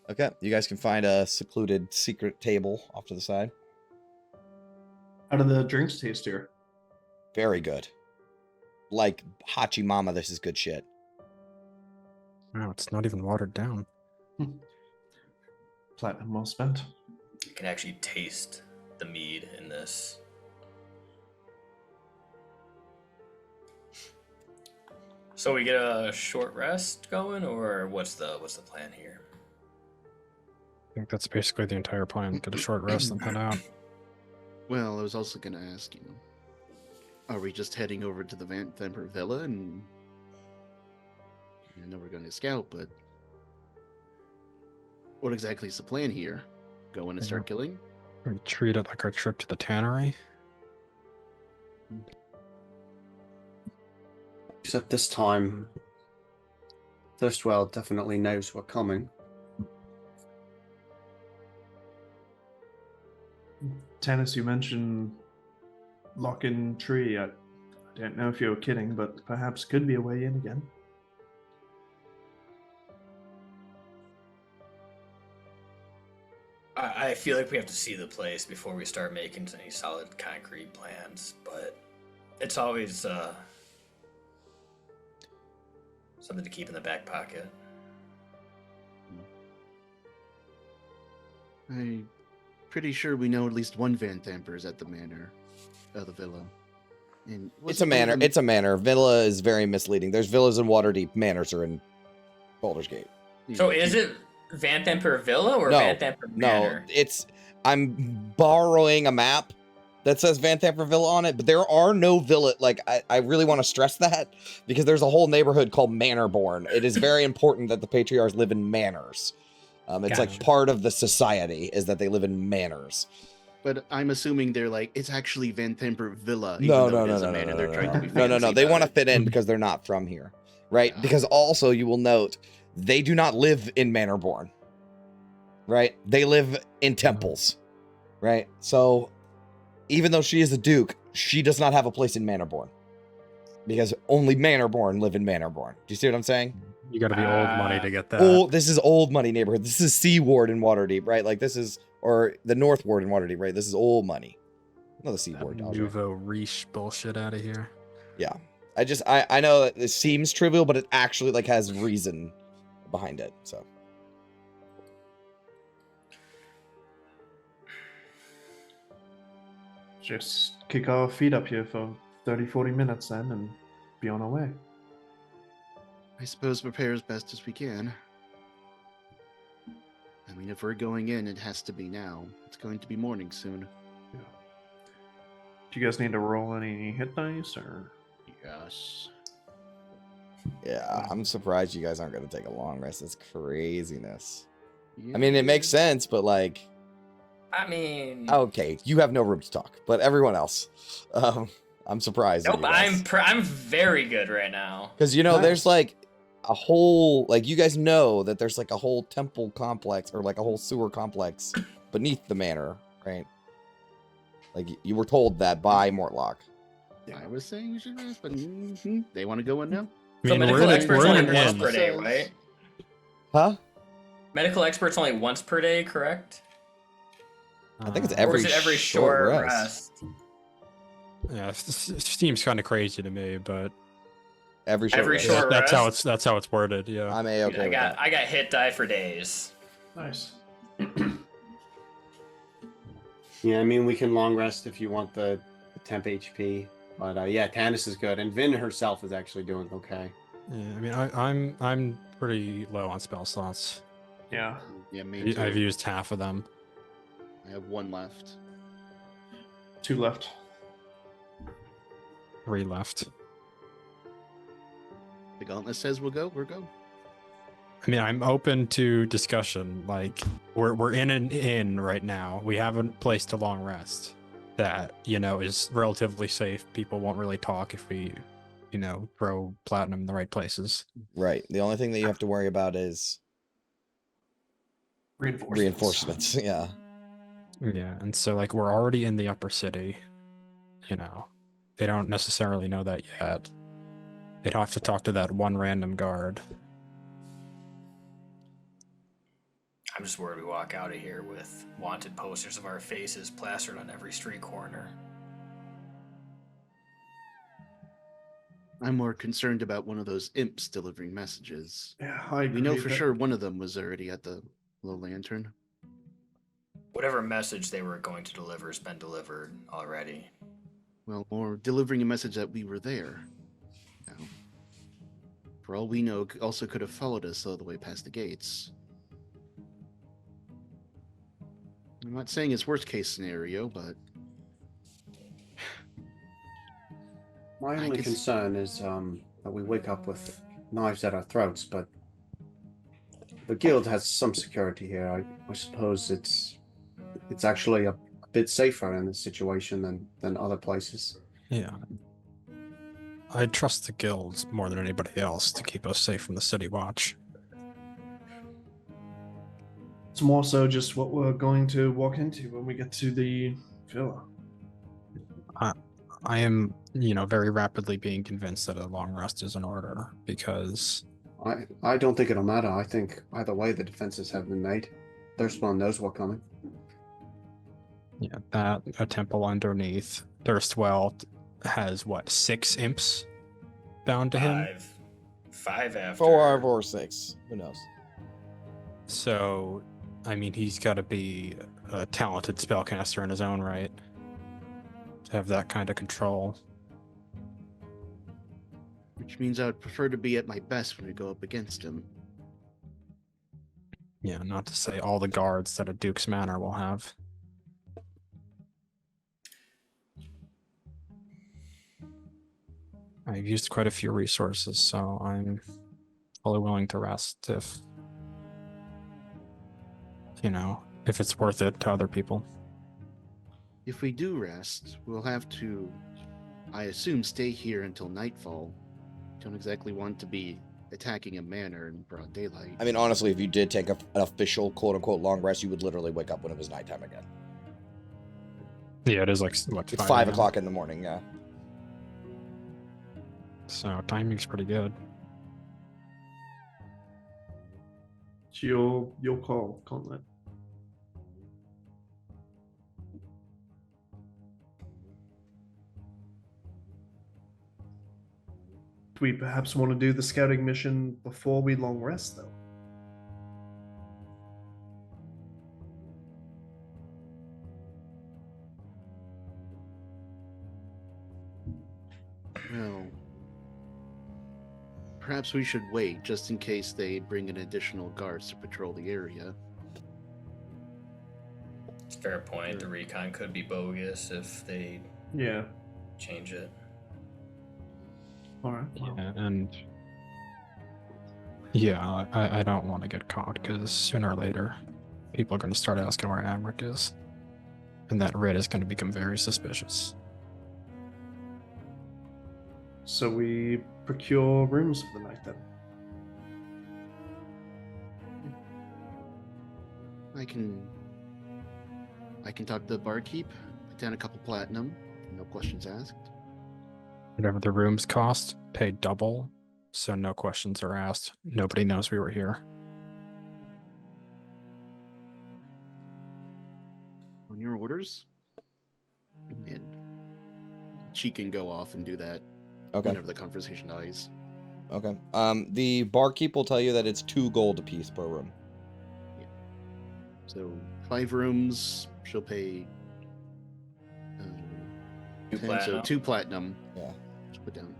Okay, you guys can find a secluded secret table off to the side. How do the drinks taste here? Very good. Like Hachi Mama, this is good shit. Wow, it's not even watered down. Platinum well spent. You can actually taste the mead in this. So we get a short rest going, or what's the plan here? I think that's basically the entire plan. Get a short rest and head out. Well, I was also going to ask you, are we just heading over to the Vanthampur Villa? And I know we're going to scout, but what exactly is the plan here? Go in and start killing? We treat it like our trip to the tannery. Except this time, Thirstwell definitely knows we're coming. Tanis, you mentioned lock-in tree. I don't know if you were kidding, but perhaps could be a way in again. I feel like we have to see the place before we start making any solid concrete plans, but it's always something to keep in the back pocket. I pretty sure we know at least one Vanthampur is at the manor, the villa. And It's a manor. It's a manor. Villa is very misleading. There's villas in Waterdeep. Manors are in Baldur's Gate. So is it Vanthampur Villa or No, Vanthampur Manor? No, I'm borrowing a map that says Vanthampur Villa on it, but there are no villa. Like, I really want to stress that because there's a whole neighborhood called Manorborn. It is very important that the patriarchs live in manors. It's like Gotcha. part of the society is that they live in manors. But I'm assuming they're like, it's actually Vanthampur Villa. even No, though no, it no, is a no, manor. no, They're no, trying no, to be no, no, no. fancy They about want to it. fit in because they're not from here, right? Yeah. Because also you will note they do not live in Manorborn, right? They live in temples, right? So even though she is a duke, she does not have a place in Manorborn because only Manorborn live in Manorborn. Do you see what I'm saying? You got to be old money to get that. Old, this is old money neighborhood. This is Sea Ward in Waterdeep, right? Like this is, or the North Ward in Waterdeep, right? This is old money. No, the Sea Ward. Dodger. Nouveau riche bullshit out of here. Yeah. I know that this seems trivial, but it actually like has reason behind it. So Just kick our feet up here for 30, 40 minutes then and be on our way. I suppose prepare as best as we can. I mean, if we're going in, it has to be now. It's going to be morning soon. Yeah. Do you guys need to roll any hit dice or? Yes. yeah, I'm surprised you guys aren't going to take a long rest. It's craziness. I mean, it makes sense, but like, I mean, okay, you have no room to talk, but everyone else, I'm surprised. nope. I'm very good right now. Because you know, Nice. there's like a whole like you guys know that there's like a whole temple complex or like a whole sewer complex beneath the manor, right? Like you were told that by Mortlock. I was saying we should rest, but they want to go in now? I So mean, medical experts we're in only an once inn. per day, right? Huh? Medical experts only once per day, correct? I think it's Or every is it every short short rest. rest? Yeah, seems kind of crazy to me, but Every short Every rest. short that's how it's worded. Yeah. I'm Dude, okay with that. I got hit die for days. Nice. Yeah, I mean, we can long rest if you want the temp HP. But yeah, Tannis is good. And Vin herself is actually doing okay. Yeah, I mean, I'm pretty low on spell slots. Yeah. Yeah, me too. I've used half of them. I have one left. 2 left. 3 left. The gauntlet says we'll go, we'll go. I mean, I'm open to discussion. Like, we're in an inn right now. We have a place to long rest that, you know, is relatively safe. People won't really talk if we, you know, throw platinum in the right places. Right. The only thing that you have to worry about is reinforcements. Yeah. Yeah, and so, like, we're already in the upper city. You know, they don't necessarily know that yet. They'd have to talk to that one random guard. I'm just worried we walk out of here with wanted posters of our faces plastered on every street corner. I'm more concerned about one of those imps delivering messages. Yeah, I We know agree for that- sure one of them was already at the Low Lantern. Whatever message they were going to deliver has been delivered already. Well, or delivering a message that we were there. Now, for all we know, also could have followed us all the way past the gates. I'm not saying it's worst case scenario, but My I only guess- concern is that we wake up with knives at our throats, but the guild has some security here. I suppose it's actually a bit safer in this situation than other places. Yeah. I trust the guilds more than anybody else to keep us safe from the city watch. It's more so just what we're going to walk into when we get to the villa. I am, you know, very rapidly being convinced that a long rest is in order because I don't think it'll matter. I think either way the defenses have been made. Thirstwell knows what's coming. yeah, that a temple underneath Thirstwell has what, 6 imps bound to him? Five after. 4 or 6. Who knows? So I mean, he's got to be a talented spellcaster in his own right to have that kind of control. Which means I would prefer to be at my best when we go up against him. Yeah, not to say all the guards that a Duke's Manor will have. I've used quite a few resources, so I'm fully willing to rest if, if it's worth it to other people. If we do rest, we'll have to, I assume, stay here until nightfall. Don't exactly want to be attacking a manor in broad daylight. I mean, honestly, if you did take an official quote-unquote long rest, you would literally wake up when it was nighttime again. Yeah, it is like what, It's 5 o'clock in the morning, yeah. So timing's pretty good. It's your call, Gauntlet. Do we perhaps want to do the scouting mission before we long rest, though? Well, perhaps we should wait, just in case they bring in additional guards to patrol the area. It's a fair point. The recon could be bogus if they Yeah. change it. All right. Well, Yeah, and yeah, I don't want to get caught because sooner or later, people are going to start asking where Amrik is, and that raid is going to become very suspicious. so we procure rooms for the night then. I can talk to the barkeep, put down a couple platinum, no questions asked. Whatever the rooms cost, pay double, so no questions are asked. Nobody knows we were here. On your orders? And she can go off and do that Okay. whenever the conversation dies. Okay. The barkeep will tell you that it's 2 gold apiece per room. So 5 rooms, she'll pay 2 10, platinum. so 2 platinum. Yeah. Just put down.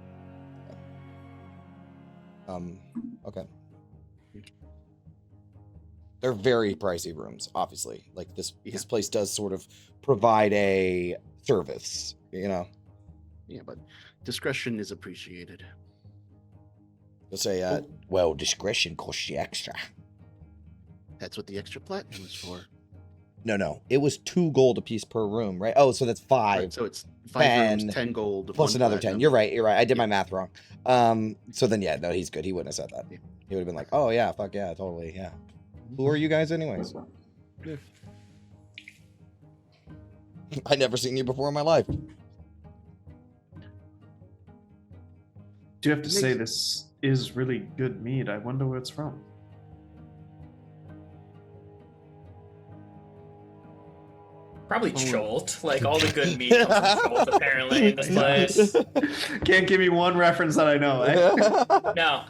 Okay. They're very pricey rooms, obviously. Like this place does sort of provide a service, Yeah, but discretion is appreciated. They'll say, well, discretion costs you extra. That's what the extra platinum is for. No. It was 2 gold apiece per room, right? Oh, so that's 5. Right, so it's 5 10, rooms, 10 gold, plus 1 another 10. platinum. You're right. I did my math wrong. So then, yeah, no, he's good. He wouldn't have said that. Yeah. He would have been like, oh, yeah, fuck yeah, totally, yeah. Who are you guys anyways? Yeah. I never seen you before in my life. Do you have to say this is really good mead? I wonder where it's from. Probably Cholt. Like all the good meat comes from Cholt apparently in this place. Can't give me one reference that I know, eh? No,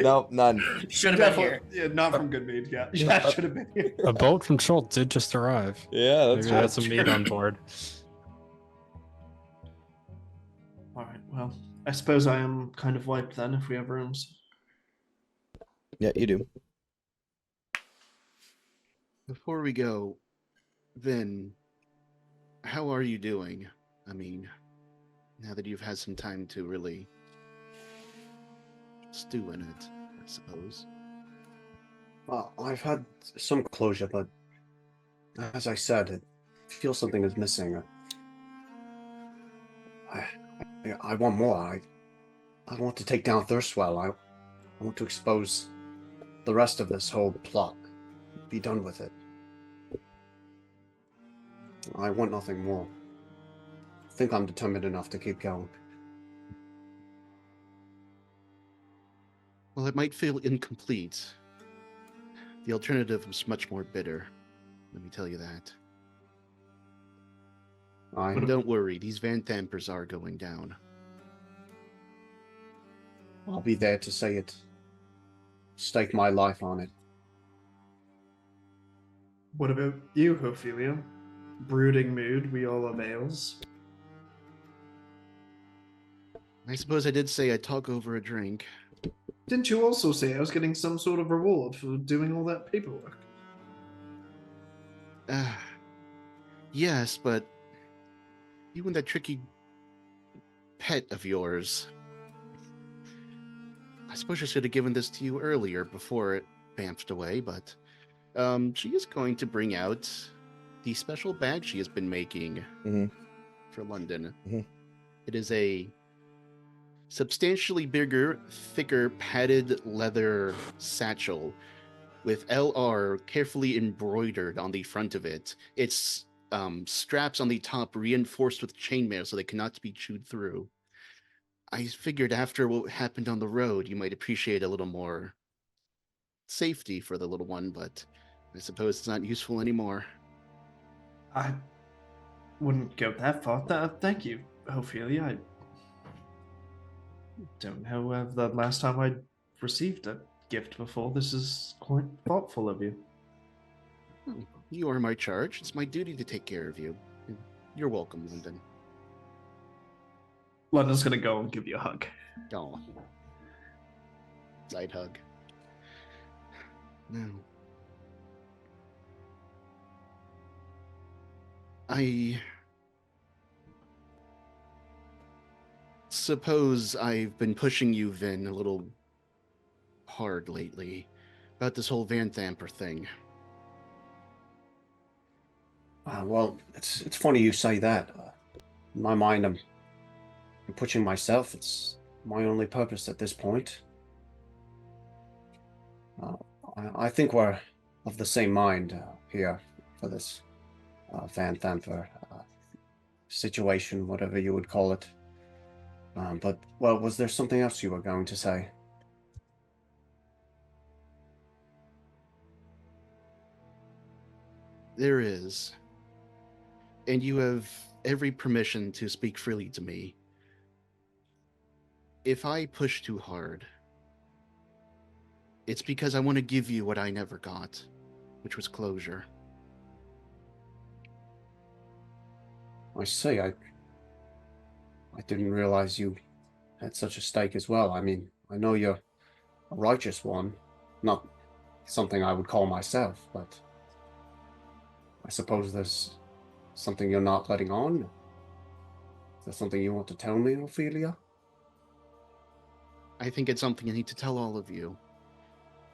No, none. should have been here. Yeah, not from good mead. Yeah, should have been here. A boat from Schultz did just arrive. Yeah, that's Maybe that's some meat on board. All right. Well, I suppose I am kind of wiped then. If we have rooms. Yeah, you do. Before we go, Vin, how are you doing? I mean, now that you've had some time to really stew in it, I suppose. Well, I've had some closure, but as I said, it feels something is missing. I want more. I want to take down Thirstwell. I want to expose the rest of this whole plot. Be done with it. I want nothing more. I think I'm determined enough to keep going. Well, it might feel incomplete. The alternative was much more bitter. Let me tell you that. But don't worry, these Vanthampurs are going down. I'll be there to say it. Stake my life on it. What about you, Ophelia? Brooding mood, we all avails. I suppose I did say I'd talk over a drink. Didn't you also say I was getting some sort of reward for doing all that paperwork? Yes, but you and that tricky pet of yours. I suppose I should have given this to you earlier before it bamfed away, but she is going to bring out the special bag she has been making Mhm. for London. Mhm. It is a substantially bigger, thicker, padded leather satchel with LR carefully embroidered on the front of it. Its straps on the top reinforced with chainmail so they cannot be chewed through. I figured after what happened on the road, you might appreciate a little more safety for the little one, but I suppose it's not useful anymore. I wouldn't go that far. Thank you, Ophelia. I don't know the last time I received a gift before. This is quite thoughtful of you. You are my charge. It's my duty to take care of you. You're welcome, London. London's gonna go and give you a hug. Oh. Side hug. No. I suppose I've been pushing you, Vin, a little hard lately about this whole Vanthampur thing. Well, it's funny you say that. In my mind, I'm pushing myself. It's my only purpose at this point. I think we're of the same mind here for this Vanthampur situation, whatever you would call it. But, well, was there something else you were going to say? There is. And you have every permission to speak freely to me. If I push too hard, it's because I want to give you what I never got, which was closure. I see. I didn't realize you had such a stake as well. I mean, I know you're a righteous one, not something I would call myself, but I suppose there's something you're not letting on. Is there something you want to tell me, Ophelia? I think it's something I need to tell all of you.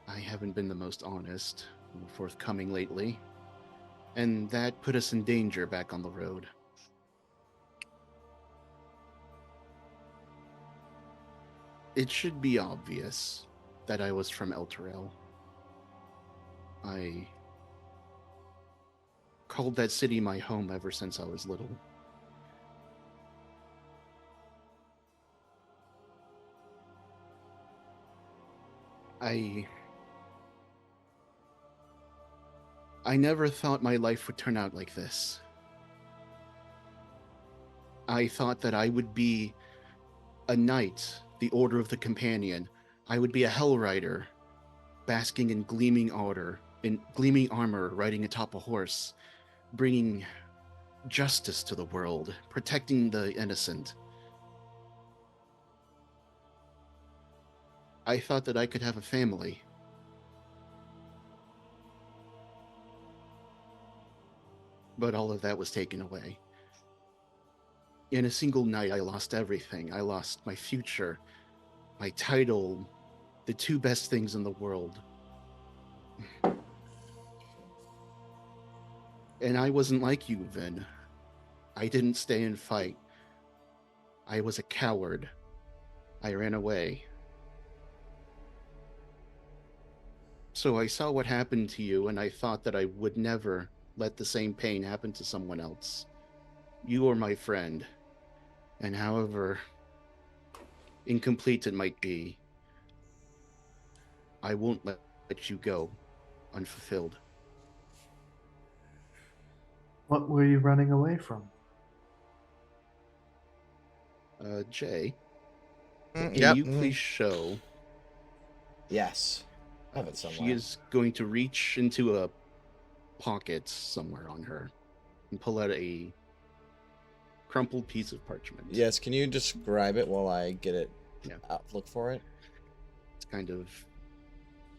I haven't been the most honest or forthcoming lately, and that put us in danger back on the road. It should be obvious that I was from Elturel. I called that city my home ever since I was little. I never thought my life would turn out like this. I thought that I would be a knight, the Order of the Companion. I would be a Hell Rider, basking in gleaming armor, riding atop a horse, bringing justice to the world, protecting the innocent. I thought that I could have a family. But all of that was taken away. In a single night, I lost everything. I lost my future, my title, the two best things in the world. And I wasn't like you, Vin. I didn't stay and fight. I was a coward. I ran away. So I saw what happened to you, and I thought that I would never let the same pain happen to someone else. You are my friend, and however incomplete it might be, I won't let you go unfulfilled. What were you running away from? Jay, can Yep. you please show? Yes. I have it somewhere. She is going to reach into a pocket somewhere on her and pull out a crumpled piece of parchment. Yes, can you describe it while I get it? Yeah. Look for it.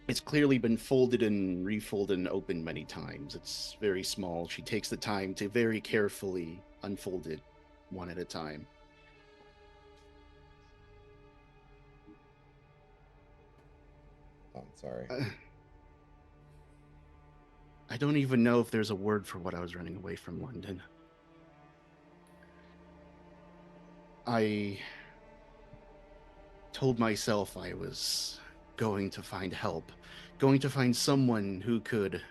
It's clearly been folded and refolded and opened many times. It's very small. She takes the time to very carefully unfold it one at a time. Oh, I'm sorry. I don't even know if there's a word for what I was running away from London. I told myself I was going to find help, going to find someone who could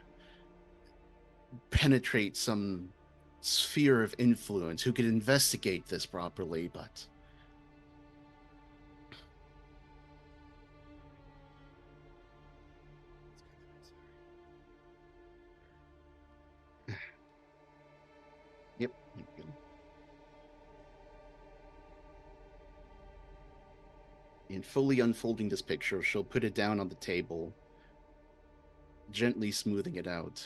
penetrate some sphere of influence, who could investigate this properly, but yep. In fully unfolding this picture, she'll put it down on the table, gently smoothing it out.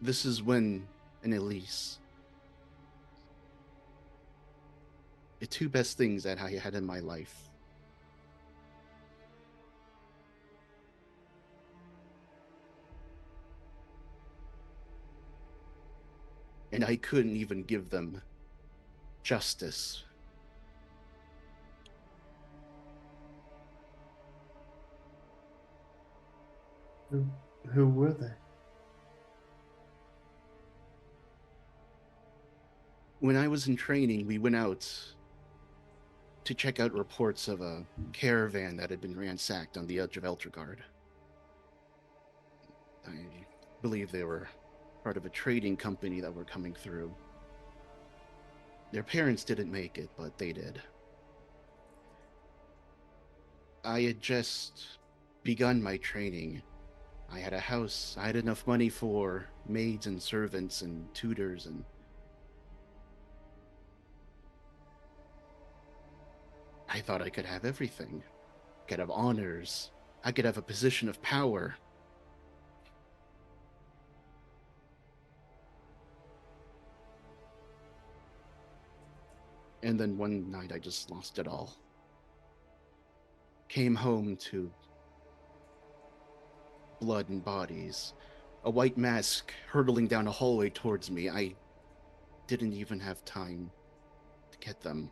This is when an Elise, the two best things that I had in my life. And I couldn't even give them justice. Who were they? When I was in training, we went out to check out reports of a caravan that had been ransacked on the edge of Eltergard. I believe they were part of a trading company that were coming through. Their parents didn't make it, but they did. I had just begun my training. I had a house. I had enough money for maids and servants and tutors, and I thought I could have everything. I could have honors. I could have a position of power. And then one night I just lost it all. Came home to blood and bodies. A white mask hurtling down a hallway towards me. I didn't even have time to get them.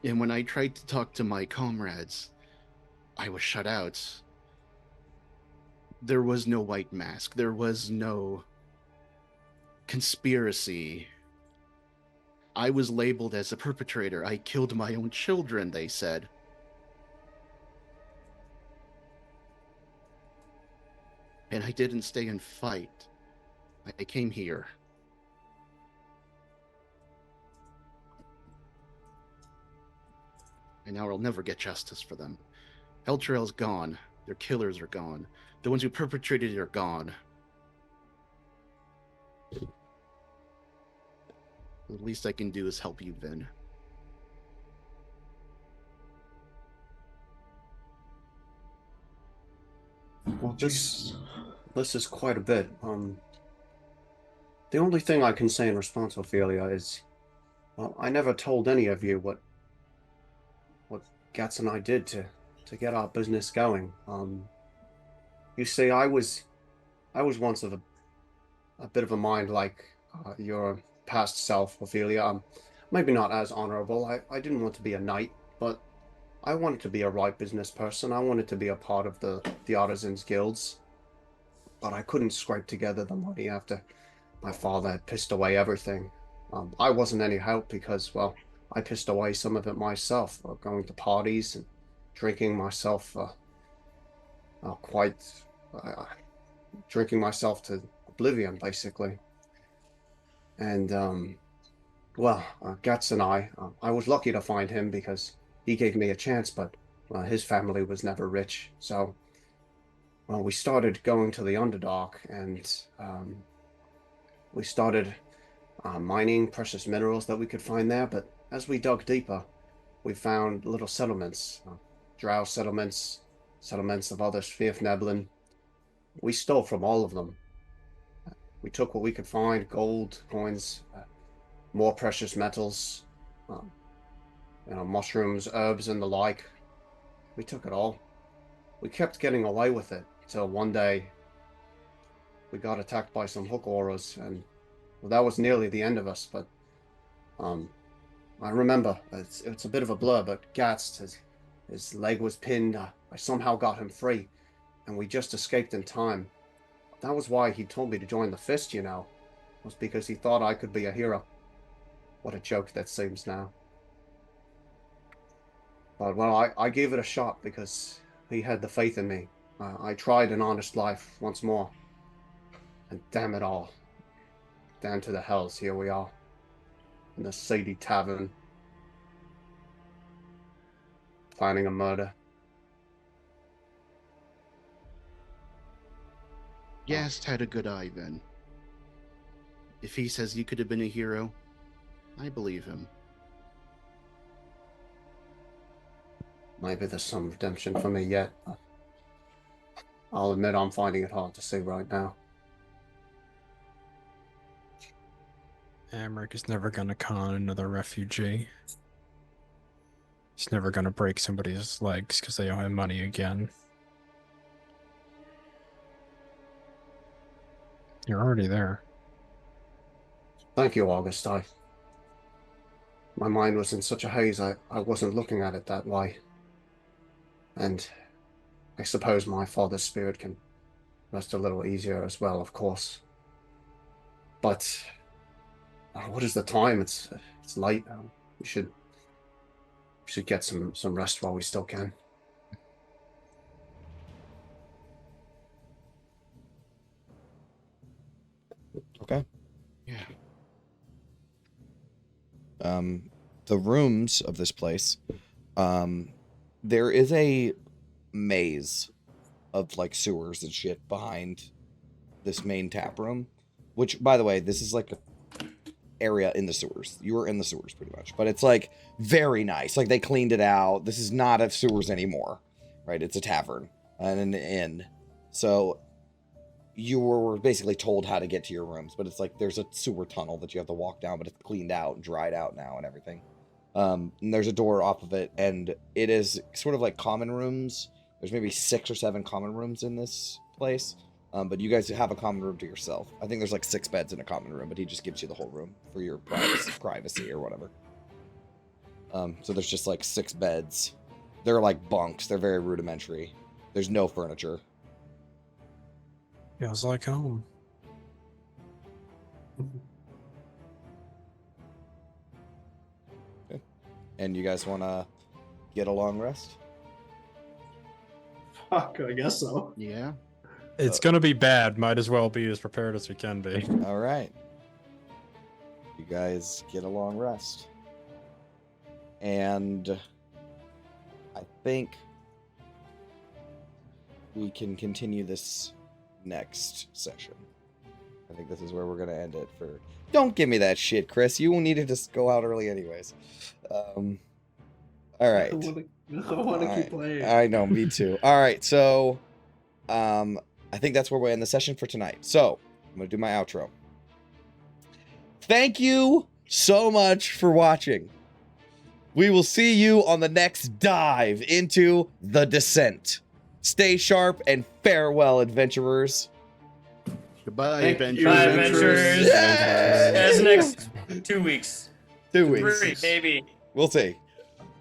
And when I tried to talk to my comrades, I was shut out. There was no white mask. There was no conspiracy. I was labeled as a perpetrator. I killed my own children, they said. And I didn't stay and fight. I came here. And now I'll never get justice for them. Elturel's gone. Their killers are gone. The ones who perpetrated it are gone. The least I can do is help you, Vin. Well, this is quite a bit. The only thing I can say in response, Ophelia, is, well, I never told any of you what Gats and I did to get our business going. You see, I was once of a bit of a mind like your past self, Ophelia. Maybe not as honorable. I didn't want to be a knight, but I wanted to be a right business person. I wanted to be a part of the artisans guilds, but I couldn't scrape together the money after my father had pissed away everything. I wasn't any help because, well, I pissed away some of it myself, going to parties and drinking myself, drinking myself to oblivion, basically. And, well, Gats and I was lucky to find him because he gave me a chance, but his family was never rich. So, well, we started going to the Underdark, and we started mining precious minerals that we could find there. But as we dug deeper, we found little settlements, drow settlements, settlements of others, Neblin. We stole from all of them. We took what we could find, gold, coins, more precious metals, mushrooms, herbs, and the like. We took it all. We kept getting away with it, till one day we got attacked by some hook auras, and well, that was nearly the end of us, but I remember, it's a bit of a blur, but Gatst, his leg was pinned. I somehow got him free, and we just escaped in time. That was why he told me to join the Fist, was because he thought I could be a hero. What a joke that seems now. But, well, I gave it a shot because he had the faith in me. I tried an honest life once more. And damn it all. Down to the hells, here we are. In the seedy tavern. Planning a murder. Gast had a good eye then. If he says you could have been a hero, I believe him. Maybe there's some redemption for me yet. I'll admit I'm finding it hard to see right now. Amrik is never gonna con another refugee. He's never gonna break somebody's legs because they owe him money again. You're already there. Thank you, August. My mind was in such a haze, I wasn't looking at it that way. And I suppose my father's spirit can rest a little easier as well, of course. But what is the time? It's late. We should get some rest while we still can. Okay. Yeah. The rooms of this place, there is a maze of like sewers and shit behind this main tap room, which, by the way, this is like a area in the sewers. You were in the sewers pretty much, but it's like very nice. Like they cleaned it out. This is not a sewers anymore, right? It's a tavern and an inn. So you were basically told how to get to your rooms, but it's like there's a sewer tunnel that you have to walk down, but it's cleaned out and dried out now and everything. And there's a door off of it, and it is sort of like common rooms. There's maybe 6 or 7 common rooms in this place, but you guys have a common room to yourself. I think there's like 6 beds in a common room, but he just gives you the whole room for your privacy or whatever. So there's just like 6 beds. They're like bunks. They're very rudimentary. There's no furniture. Feels like home. Okay. And you guys want to get a long rest? Fuck, I guess so. Yeah. It's gonna be bad. Might as well be as prepared as we can be. All right. You guys get a long rest. And I think we can continue this next session. I think this is where we're going to end it for... Don't give me that shit, Chris. You needed to go out early anyways. All right. I want to keep playing. I know, me too. All right, so I think that's where we'll end the session for tonight. So I'm going to do my outro. Thank you so much for watching. We will see you on the next dive into The Descent. Stay sharp and farewell, adventurers. Goodbye, Thank adventurers. you, Bye, adventurers. Yay! As next 2 weeks. 2 weeks. 3, maybe. We'll see.